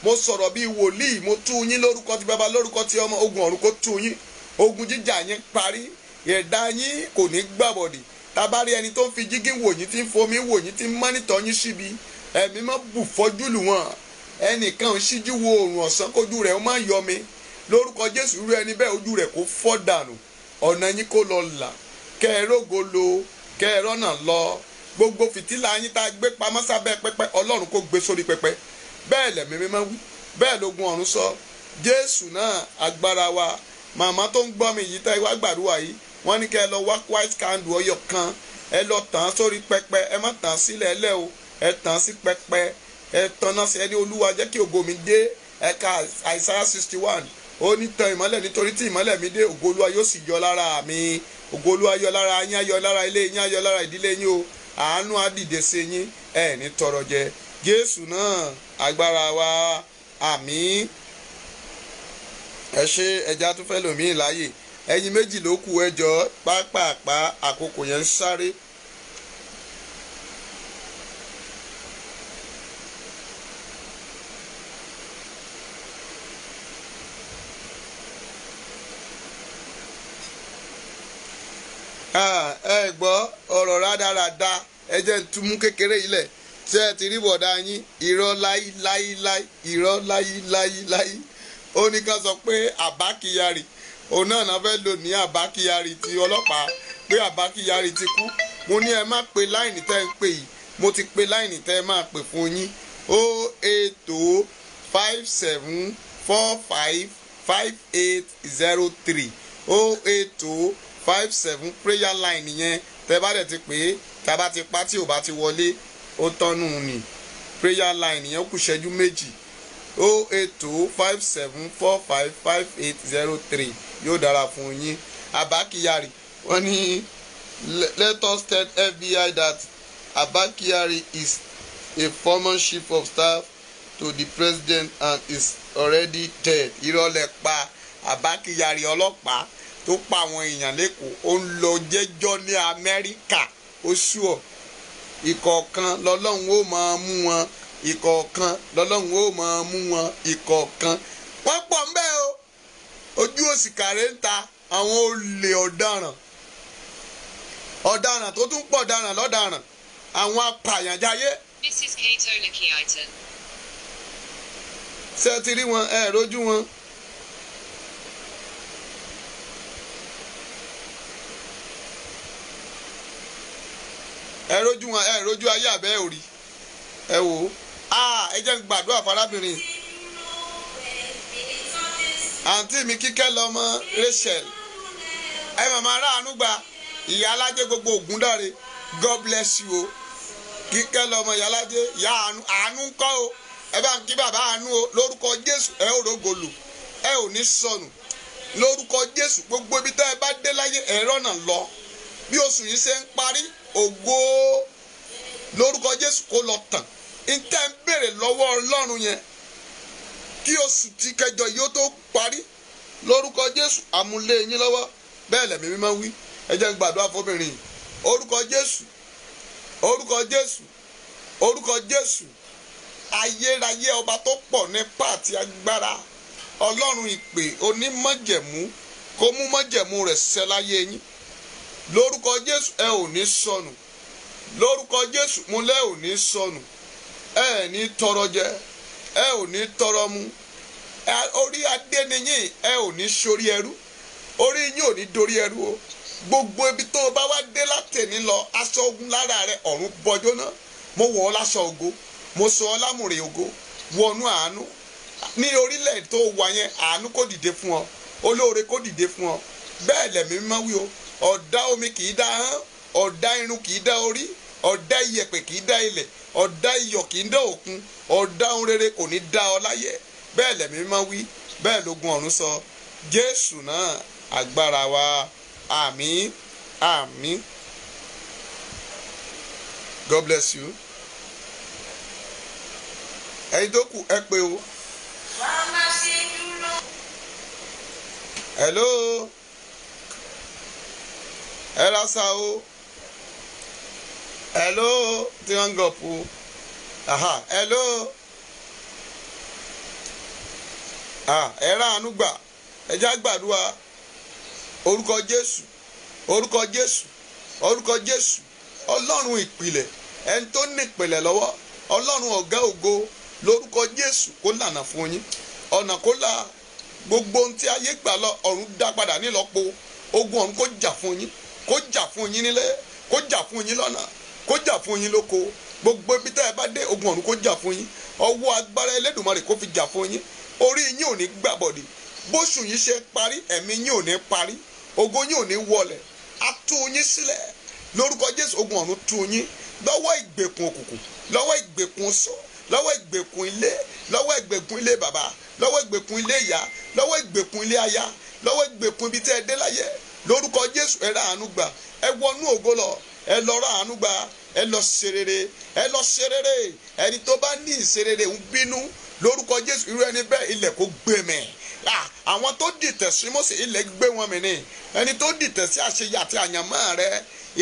Mo sọ̀rọ̀ bíi wòlíì, mo tú yín lórúkọ ti bàbá, lórúkọ ti ọmọ. Ogun ọ̀run kó tú yín. Ogun jíjà yín parí. Ẹ̀dá yín kò ní gbàbọ̀dè. Tá bá rí ẹni tó ń fi jígí wò yín, tí ń fomi wò yín, tí ń mọ́nítọ̀ yín síbi, ẹ̀mí má bù fọ́jú lù wọ́n. Ẹnìkan ń ṣíjú wo oòrùn ọ̀sán kójú rẹ̀ ó má yọ mi. Lórúkọ Jésù, irú ẹni bẹ́ẹ̀ ojú rẹ̀ kó fọ́ dànù. Ọ̀nà yín kó lọ là. Kẹ́ ẹ rógo lo, kẹ́ ẹ rọ́nà lọ. Gbogbo fìtílà yín tá a gbé pamọ́ sábẹ́ pẹpẹ, Ọlọ́run kó gbé sórí pẹpẹ. Bẹ́ẹ̀ lẹ̀mí mímọ́ wí. Bẹ́ẹ̀ lógun ọ̀run sọ. Jésù náà agbára wa. Màmá tó ń gbọ́ mi yìí tẹ́ wá gbàdúrà yìí, wọ́n ní kẹ́ ẹ lọ wá white candle ọyọ kan. Ẹ lọ tàn sórí pẹpẹ. Ẹ má tàn sílẹ̀ ẹlẹ́ o. Ẹ tàn sí pẹpẹ. Ẹ tanná sí ẹni Olúwa jẹ́ kí ògo mi dé. Ẹ̀ka Isaiah 61. Ó ní tan ìmọ́lẹ̀ nítorí tí ìmọ́lẹ̀ mi dé, ògo Olúwa yóò sì yọ lára mi. Ògo Olúwa yọ lára yín, á yọ lára ilé yín, á yọ lára ìdílé yín o. Àánú á dìde sí yín. Ẹ ní tọrọ jẹ. Jésù náà agbára wa. Àmín. Ẹ ṣe ẹja tó fẹ́ lòmíì láàyè. Ẹyin méjì ló kù ẹjọ́ pápápá àkókò yẹn ń sáré. Ẹ gbọ́ ọ̀rọ̀ rádaràda ẹ jẹ́ ń túmú kékeré yìí lẹ̀. Ṣé ẹ ti rí bọ̀dá yín? Irọ́ láíláíláí, irọ́ láíláíláí. Ó ní ká sọ pé Àbá Kyari òun náà náà fẹ́ lò ní Abba Kyari ti ọlọ́pàá pé Abba Kyari ti kú. Mo ní ẹ má pe láìní tẹ́ ń pè yìí, mo ti pe láìní tẹ́ ẹ máa pè fún yín 08057455803 08057 prayer line yẹn tẹ́ bá dẹ̀ ti pè é tá a bá ti pa tí ò bá ti wọlé ó tọ́nù ni prayer line yẹn kù ṣẹ́jú méjì 08057455803 yóò dára fún yín. Abba Kyari wọ́n ní let us tell FBI that Abba Kyari is a former chief of staff to the president and is already dead. Ìrọ̀lẹ́ pa Abba Kyari ọlọ́pàá tó pa àwọn èèyàn lẹ́kọ̀ọ́ ó ń lọ jẹ́jọ́ ní Amẹ́ríkà ó ṣùọ́ ìkọ̀ọ̀kan lọ́lọ́run ó máa mú wọn ìkọ̀ọ̀kan lọ́lọ́run ó máa mú wọn ìkọ̀ọ̀kan wọ́n pọ̀ ń bẹ́ o ojú òsì kàrẹ́ ń ta àwọn olè ọ̀daràn tó tún pọ̀ ọ̀daràn lọ́daràn àwọn apààyànjáyé. Mrs. Kato Lakiaitan. Ṣé ẹ ti rí wọn ẹ rójú wọn. ẹ rójú wọn ẹ rójú ayé àbẹ́ òrì ẹ wò ó ẹ jẹ́ ń gbàdúrà fárábìnrin àǹtí mi Kíkẹ́ lọ́mọ Rachel ẹ màmá aráàánú gba ìyá alájẹ gbogbo Ògúndáre God bless you o Kíkẹ́ lọ́mọ ìyá alájẹ ìyá àánú ńkọ́ o ẹ bá ń kí bàbá àánú o lórúkọ Jésù ẹ ò rógolù ẹ ò ní sọnù lórúkọ Jésù gbogbo ibi tẹ́ ẹ bá dé láyé ẹ rọ́nà lọ bí oṣù yìí ṣe ń parí ògo lórúkọ Jésù kó lọ tàn ntẹ́ ń béèrè lọ́wọ́ Ọlọ́run yẹn kí oṣù tí kẹjọ yóò tó parí lórúkọ Jésù àmúlé yín lọ́wọ́ bẹ́ẹ̀ lẹ̀mí mímọ́ wí ẹ jẹ́ gbàdúrà fóbìnrin yìí orúkọ Jésù orúkọ Jésù orúkọ Jésù ayérayé ọba tó pọ̀ nípa àti agbára Ọlọ́run ìpè onímọ̀jẹ̀mú kó mú mọ̀jẹ̀mú rẹ̀ ṣẹ láyé yín lórúkọ Jésù ẹ ò ní sọnù lórúkọ Jésù mo lẹ́ ò ní sọnù ẹ ní tọrọ jẹ ẹ ò ní tọrọ mu orí adé nìyí ẹ ò ní sórí ẹrú orí yín ò ní dorí ẹrú o gbogbo ibi tó o bá wá dé látẹ̀ní lọ aṣọ ogun lára rẹ ọ̀run bọjọ́ náà mo wọ̀ ọ́ láṣọ ògo mo sọ ọ́ lámùrè ògo wọnú àánú ní orílẹ̀ tó wà yẹn àánú kò dìde fún ọ olóore kò dìde fún ọ bẹ́ẹ̀ lẹ̀mí mímọ́ wí o ọ̀dá omi kì í dá hán ọ̀dá irun kì í dá orí ọ̀dá iyẹ̀pẹ̀ kì í dá ilẹ̀ ọ̀dá iyọ̀ kì í dá òkun ọ̀dá ohun rere kò ní dá ọ láyé bẹ́ẹ̀ lẹ̀mí mímọ́ wí bẹ́ẹ̀ lógun ọ̀run sọ Jésù náà agbára wa àmín àmín God bless you ẹ̀yin tó kù ẹ pé o. Hello ẹ lásà o hello tí wọ́n ń gọ̀pù hello ẹ ráàánú gbà ẹ já gbàdúrà orúkọ Jésù orúkọ Jésù orúkọ Jésù Ọlọ́run ìpìlẹ̀ ẹni tó ní ìpìlẹ̀ lọ́wọ́ Ọlọ́run ọ̀gá ògo lórúkọ Jésù kó lànà fún yín ọ̀nà kó là gbogbo ohun tí ayé gbà lọ ọ̀run dá padà nílọ́po ogun ọ̀run kó jà fún yín kó jà fún yín nílé kó jà fún yín lọ́nà kó jà fún yín lóko gbogbo ibi tẹ́ ẹ bá dé ogun ọ̀run kó jà fún yín ọwọ́ agbára Elédùmarè kó fi jà fún yín orí yín ò ní gbàbọ̀dì bóṣù yín ṣe parí ẹ̀mí yín ò ní parí ògo yín ò ní wọlẹ̀ á tú yín sílẹ̀ lórúkọ Jésù ogun ọ̀run tú yín lọ́wọ́ ìgbèkùn òkùnkùn lọ́wọ́ ìgbèkùn sọ lọ́wọ́ ìgbèkùn ilé lọ́wọ́ ìgbèkùn ilé bàbá lọ́wọ́ ìgbèkùn ilé ìyá lọ́wọ́ ìgbèkùn ilé aya lọ́wọ́ ìgbèkùn ibi tẹ́ ẹ dé láyé lórúkọ Jésù ẹ ra àánú gbà ẹ wọnú ògo lọ ẹ lọ ra àánú gbà ẹ lọ ṣe rere ẹ lọ ṣe rere ẹni tó bá ní ìṣerere ń bínú lórúkọ Jésù irú ẹni bẹ́ẹ̀ ilẹ̀ kó gbé mẹ́ àwọn tó dìtẹ̀ sí Mósè ilẹ̀ gbé wọn mì ní ẹni tó dìtẹ̀ sí àṣeyà àti àyànmọ́ rẹ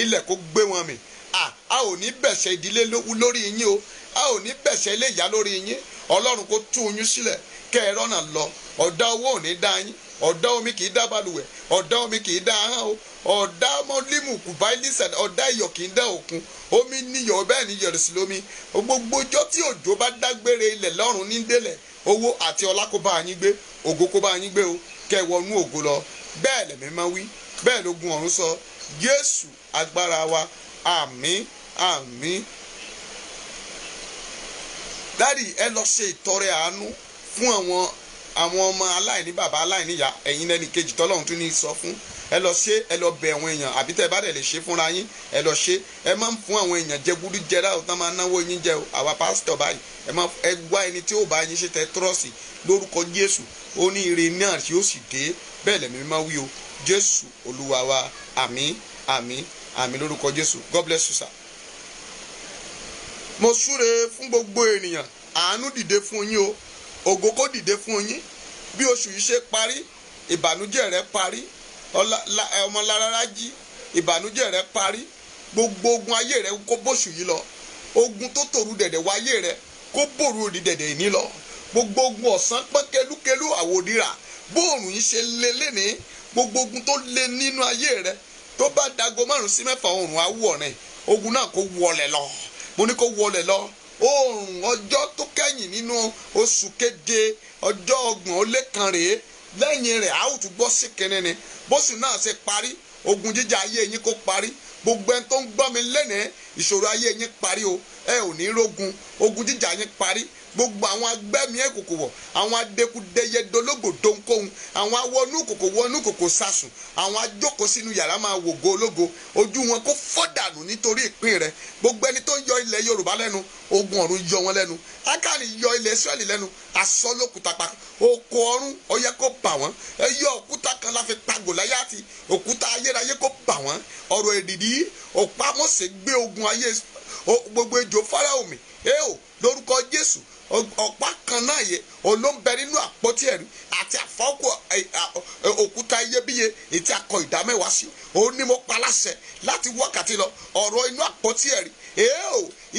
ilẹ̀ kó gbé wọn mì a ò ní bẹ̀ṣẹ̀ ìdílé lórí yín o a ò ní bẹ̀ṣẹ̀ ilé ìyá lórí yín Ọlọ́run kó tú yín sílẹ̀ kẹ́ ẹ rọ́nà lọ ọ̀dá owó ò ní dá yín ọ̀dá omi kì í dá balùwẹ̀ ọ̀dá omi kì í dá ahọ́n o ọ̀dá mọ́límù kùbáìlísẹ̀ ọ̀dá iyọ̀ kì í dá òkun omi níyọ̀ bẹ́ẹ̀ ni yọ̀rọ̀ sí lómi gbogbo ọjọ́ tí òjò bá dágbére ilẹ̀ lọ́rùn ní délẹ̀ owó àti ọlá kó bá yín gbé ògo kó bá yín gbé o kẹ́ ẹ wọnú ògo lọ bẹ́ẹ̀ lẹ̀mí máa wí, bẹ́ẹ̀ lógun ọ̀run sọ. Jésù agbára wa, àmín àmín. Dádì, ẹ lọ ṣe ìtọrẹ àánú fún àwọn ọmọ aláìní bàbá aláìní ìyá, ẹ̀yin lẹ́ni kejì tọ́lọ́run tún ní sọ fún. Ẹ lọ ṣe, ẹ lọ bẹ̀ àwọn èèyàn, àbí tẹ́ ẹ bá dẹ̀ lè ṣe fúnra yín, ẹ lọ ṣe. Ẹ máa ń fún àwọn èèyàn jẹ gúdú jẹrá ò tán máa náwó yín jẹ o. Àwa pásítọ̀ báyìí ẹ wá ẹni tí ó bá yín ṣe tẹ trọ́ọ̀sì lórúkọ Jésù. Ó ní ire náà tí ó sì dé, bẹ́ẹ̀ lẹ̀mí máa wí o. Jésù Olúwa wa, àmín àmín àmín lórúkọ Jésù. God bless you sir. Mo súre fún gbogbo ènìyàn, àánú dìde fún yín o, ògo kó dìde fún yín. Bí oṣù yìí ṣe parí, ìbànújẹ́ rẹ parí. Ọmọ lára jí, ìbànújẹ́ rẹ parí. Gbogbo ogun ayé rẹ kó bóṣù yìí lọ. Ogun tó tòru dẹ̀dẹ̀ wá ayé rẹ kó bòrú òdì dẹ̀dẹ̀ ìní lọ. Gbogbo ogun ọ̀sán pọ́n kẹlúkẹlú àwòdìrà bóòrùn yìí ṣe lé lénìí. Gbogbo ogun tó lé nínú ayé rẹ tó bá dago 5 sí 6 oòrùn awọ rẹ, ogun náà kó wọlẹ̀ lọ. Mo ní kó wọlẹ̀ lọ. Oòrùn ọjọ́ tó kẹ́yìn nínú oṣù keje, ọjọ́ 30 rèé. Lẹ́yìn rẹ̀ a ó tún bọ́ sí kínní ni. Bóṣù náà ṣe parí, ogun jíjà ayé yín kó parí. Gbogbo ẹni tó ń gbọ́ mi lẹ́nìí, ìṣòro ayé yín parí o. Ẹ ò ní rógun, ogun jíjà yín parí. Gbogbo àwọn agbẹ́mí èkòkò wọ̀, àwọn adékúdẹyẹ dológo donkóhun, àwọn awọnú kòkò wọnú kòkò sásùn, àwọn ajókòó sínú yàrá máa wògo ológo, ojú wọn kó fọ́dànù nítorí ìpín rẹ̀. Gbogbo ẹni tó yọ ilẹ̀ Yorùbá lẹ́nu, ogun ọ̀run yọ wọn lẹ́nu. Ákàní yọ ilẹ̀ Ísírẹ́lì lẹ́nu, asọ́ lókùúta pa. Oko ọ̀run ó yẹ kó bà wọ́n. Ẹ yọ òkúta kan la fi pa Gòláyátì, òkúta ayérayé kó bà wọ́n. Ọ̀rọ̀ èdìdí ọ̀pá Mósè gbé ogun ayé gbogbo ejò Fáráò mì. Lórúkọ Jésù, ọ̀pá kan náà yẹ olóńbẹ nínú àpótí ẹ̀rí àti àfọ́kù òkúta iyebíye ètí akọ ìdámẹ́wàá sí. Ó ní mo pa láṣẹ láti wákàtí lọ ọ̀rọ̀ inú àpótí ẹ̀rí.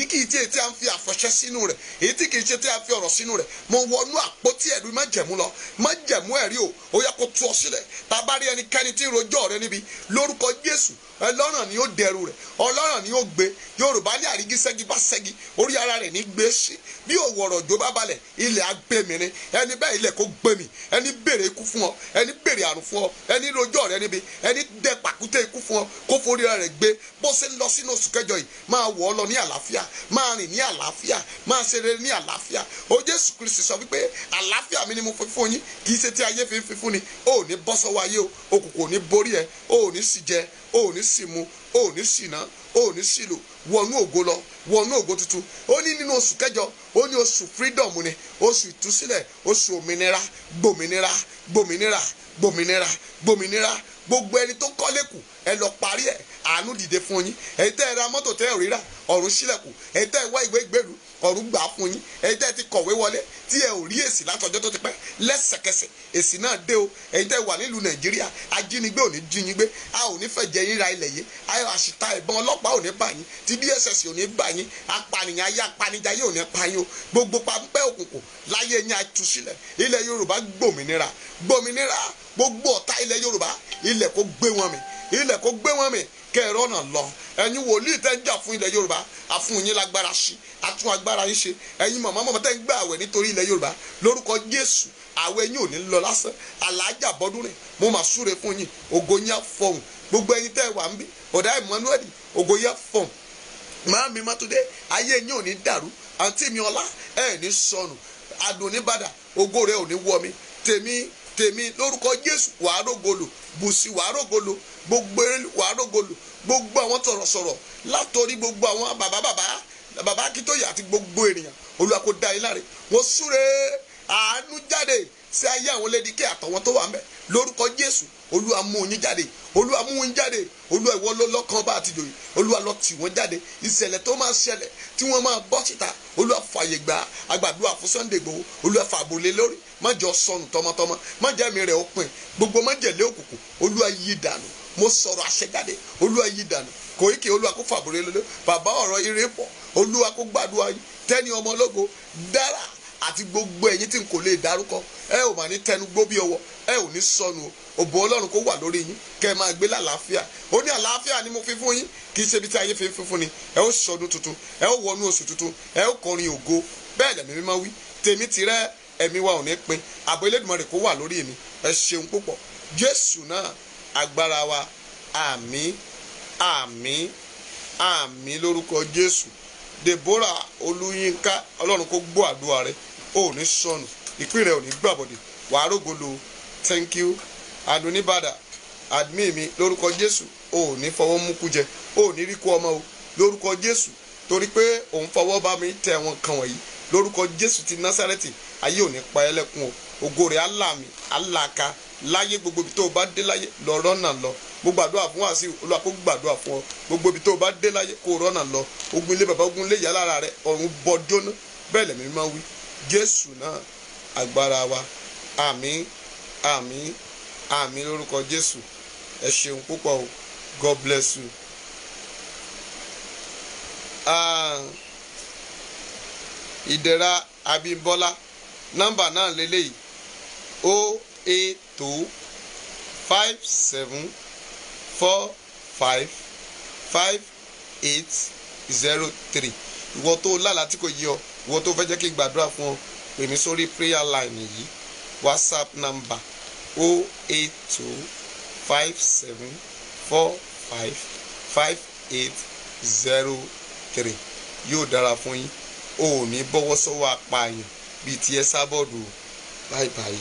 Kì í tí ètí à ń fi àfọ̀ṣẹ sínú rẹ̀, èyí tí kì í ṣe tí à ń fi ọ̀rọ̀ sínú rẹ̀. Mo wọnú àpótí ẹ̀rí májẹ̀mú lọ, májẹ̀mú ẹ̀rí o, ó yẹ kó tú ọ sílẹ̀. Tàbá rí ẹnikẹ́ni tí ń rojọ́ rẹ níbi, lórúkọ Jésù, ọlọ́ràn ni ó dẹrù rẹ̀, ọlọ́ràn ni ó gbé. Yorùbá ní àrígí sẹ́gi bá sẹ́gi, orí ara rẹ̀ ní gbé sí. Bí òwòrò òjò bá balẹ̀, ilẹ̀ á gbé mi ni. Ẹni bẹ́ẹ̀ ilẹ̀ kó gbé mi. Ẹni béèrè ikú fún ọ, ẹni béèrè àrùn fún ọ, ẹni rojọ́ rẹ níbi, ẹni dẹ pàkúté ikú fún ọ, kó forí rẹ̀ gbé. Bó ṣe ń lọ sínú oṣù kẹjọ yìí, máa wọ̀ ọ́ lọ ní àlàáfíà, máa rìn ní àlàáfíà, máa ṣe rere ní àlàáfíà. O Jésù Kristi sọ wípé àlàáfíà mi ni mo fi fún yín, kì í ṣe tí ayé fi ń fi fún ni. O ò ní bọ́ sọ́wọ́ ayé o, òkùnkùn ò ní borí ẹ, o ò ní sì jẹ, o ò ní sì mu, o ò ní sì ná, o ò ní sì lò. Wọnú ògo lọ, wọnú ògo tuntun. Ó ní nínú oṣù kẹjọ, ó ní oṣù freedom ni, oṣù ìtúsílẹ̀, oṣù òmìnira, gbòmìnira, gbòmìnira, gbòmìnira, gbòmìnira. Gbogbo ẹni tó kọ́ lẹ́kù, ẹ lọ parí ẹ̀, àánú dìde fún yín. Ẹ̀yin tẹ́ ẹ ra mọ́tò tẹ́ ẹ rí rà, ọ̀run ṣílẹ̀kùn. Ẹ̀yin tẹ́ ẹ wá ìwé ìgbélú, ọ̀run gbà fún yín. Ẹ̀yin tẹ́ ẹ ti kọ̀wé wọlé tí ẹ ò rí èsì látọjọ́ tó ti pẹ́, lẹ́sẹ̀kẹsẹ̀ èsì náà dé o. Ẹ̀yin tẹ́ ẹ wà nílùú Nàìjíríà, ajínigbé ò ní jí yín gbé, a ò ní fẹ́ jẹ yín ra ilẹ̀ yìí, ayọ̀ àṣìta ìbọn ọlọ́pàá ò ní bà yín, ti DSS ò ní bà yín, apànìyàn ayé apanijayé ò ní pa yín o. Gbogbo pampẹ́ òkùnkùn láyé yín àtúnṣílẹ̀. Ilẹ̀ Yorùbá gbòmìnira, gbòmìnira. Gbogbo ọ̀tá ilẹ̀ Yorùbá, ilẹ̀ kó gbé wọn mì, ilẹ̀ kó gbé wọn mì. Kẹrọ náà lọ. Ẹ̀yin wòlíì tẹ́ ń jà fún ilẹ̀ Yorùbá, àfún yín lágbára sí, àtún agbára yín ṣe. Ẹ̀yin mọ̀mọ́ tẹ́ ń gbà àwẹ̀ nítorí ilẹ̀ Yorùbá, lórúkọ Jésù, àwẹ̀ yín ò ní lọ lásán. Àlàájá bọ́dún rìn, mo máa súre fún yín, ògo yín á fọhùn. Gbogbo ẹ̀yin tẹ́ wà ń bí, ọ̀dà Emmanuel, ògo yín á fọhùn. Màámi Mátúndé, ayé yín ò ní dàrú. Àǹtí mi Ọlá, ẹ̀ ní sọnù. Adùn ní bàdà, ògo rẹ̀ ò ní wọ mi. Tèmi lórúkọ Jésù, wàá rógolo. Bùsí wàá rógolo. Gbogbo wàá rógolo. Gbogbo àwọn sọ̀rọ̀sọ̀rọ̀ látọrí gbogbo àwọn bàbá Akíntóyè àti gbogbo ènìyàn, Olúwa kó dá yín láre. Wọ́n súre àánú jáde sí ayé àwọn lédìkẹ́ àtọ̀wọ́n tó wà ń bẹ̀. Lórúkọ Jésù, Olúwa mú yín jáde, Olúwa mú yín jáde. Olúwa ìwọ ló lọ́kàn bá àti jòyè, Olúwa lọ tì wọ́n jáde. Ìṣẹ̀lẹ̀ tó máa ṣẹlẹ̀ tí wọ́n máa bọ́ síta, Olúwa fàyè gbà. Àgbàdua fún Sunday Igboho, Olúwa fàbò lé lórí. Má jọ sọnù tọmọtọmọ, má jẹ́ mi rẹ̀ ó pin. Gbogbo má jẹ̀lé òkùnkùn, Olúwa yí dànù. Mo sọ̀rọ̀ àṣẹ jáde, Olúwa yí dànù. Koiki, Olúwa kó fàbò lé lórí. Bàbá ọ̀rọ̀ ire pọ̀, Olúwa kó gbàdúrà yín. Tẹ́ni ọmọ ológo dára àti gbogbo ẹ̀yin tí n kò lè dárúkọ, ẹ ò mà ní tẹnu gbó bí ọwọ́, ẹ ò ní sọnù o. Òbò Ọlọ́run kó wà lórí yín, kẹ́ ẹ máa gbé lálàáfíà. Ó ní àlàáfíà ni mo fi fún yín, kì í ṣe ibi tí ayé fi fún ni. Ẹ ó sọdún tuntun, ẹ ó wọnú oṣù tuntun, ẹ ó kọrin ògo. Bẹ́ẹ̀ lẹ̀mí mímọ́ wí, tèmi tirẹ̀, ẹ̀mí wa ò ní pin. Ààbò Elédùmarè kó wà lórí mi. Ẹ ṣeun púpọ̀. Jésù náà agbára wa. Àmín, àmín, àmín lórúkọ Jésù. Deborah Olúyínká, Ọlọ́run kó gbọ́ àdúrà rẹ. O ò ní sọnù, ìpín rẹ ò ní gbàbọ̀dẹ̀. Wàá rógolo. Thank you. Adonibada, admin mi lórúkọ Jésù. O ò ní fọwọ́ mú kú jẹ. O ò ní rí kú ọmọ o lórúkọ Jésù. Torí pé òun fọwọ́ bá mi tẹ wọn kan wọ̀nyí. Lórúkọ Jésù ti Násárẹ́tì, ayé ò ní pa ẹ́ lẹ́kún o. Ògo rẹ̀ aláàmì, aláàka láyé gbogbo ibi tó o bá dé láyé lọ rọ́nà lọ. Mo gbàdúrà fún wàásù Olúwa kó gbàdúrà fún ọ. Gbogbo ibi tó o bá dé láyé kó o rọ́nà lọ. Ogun ilé bàbá, ogun ilé ìyá lára rẹ, ọ̀run bọ́ jóná. Bẹ́ẹ̀ lẹ̀mí máa wí. Jésù náà agbára wa. Àmín, àmín, àmín lórúkọ Jésù. Ẹ ṣeun púpọ̀ o. God bless you. Ìdẹ̀ra Abímbọ́lá, nọ́mbà náà lélẹ́yìí 08257455803. Ìwọ tó lálàá tí kò yé ọ, ìwọ tó fẹ́ jẹ́ kí n gbàdúrà fún ọ, pè mí sórí prayer line yìí. WhatsApp number 08257455803. Yóò dára fún yín. O ò ní bọ́wọ́ sọ́wọ́ apààyàn bíi ti ẹ sábọ̀dù. Bye bye.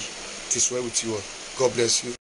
It is well with you all. God bless you.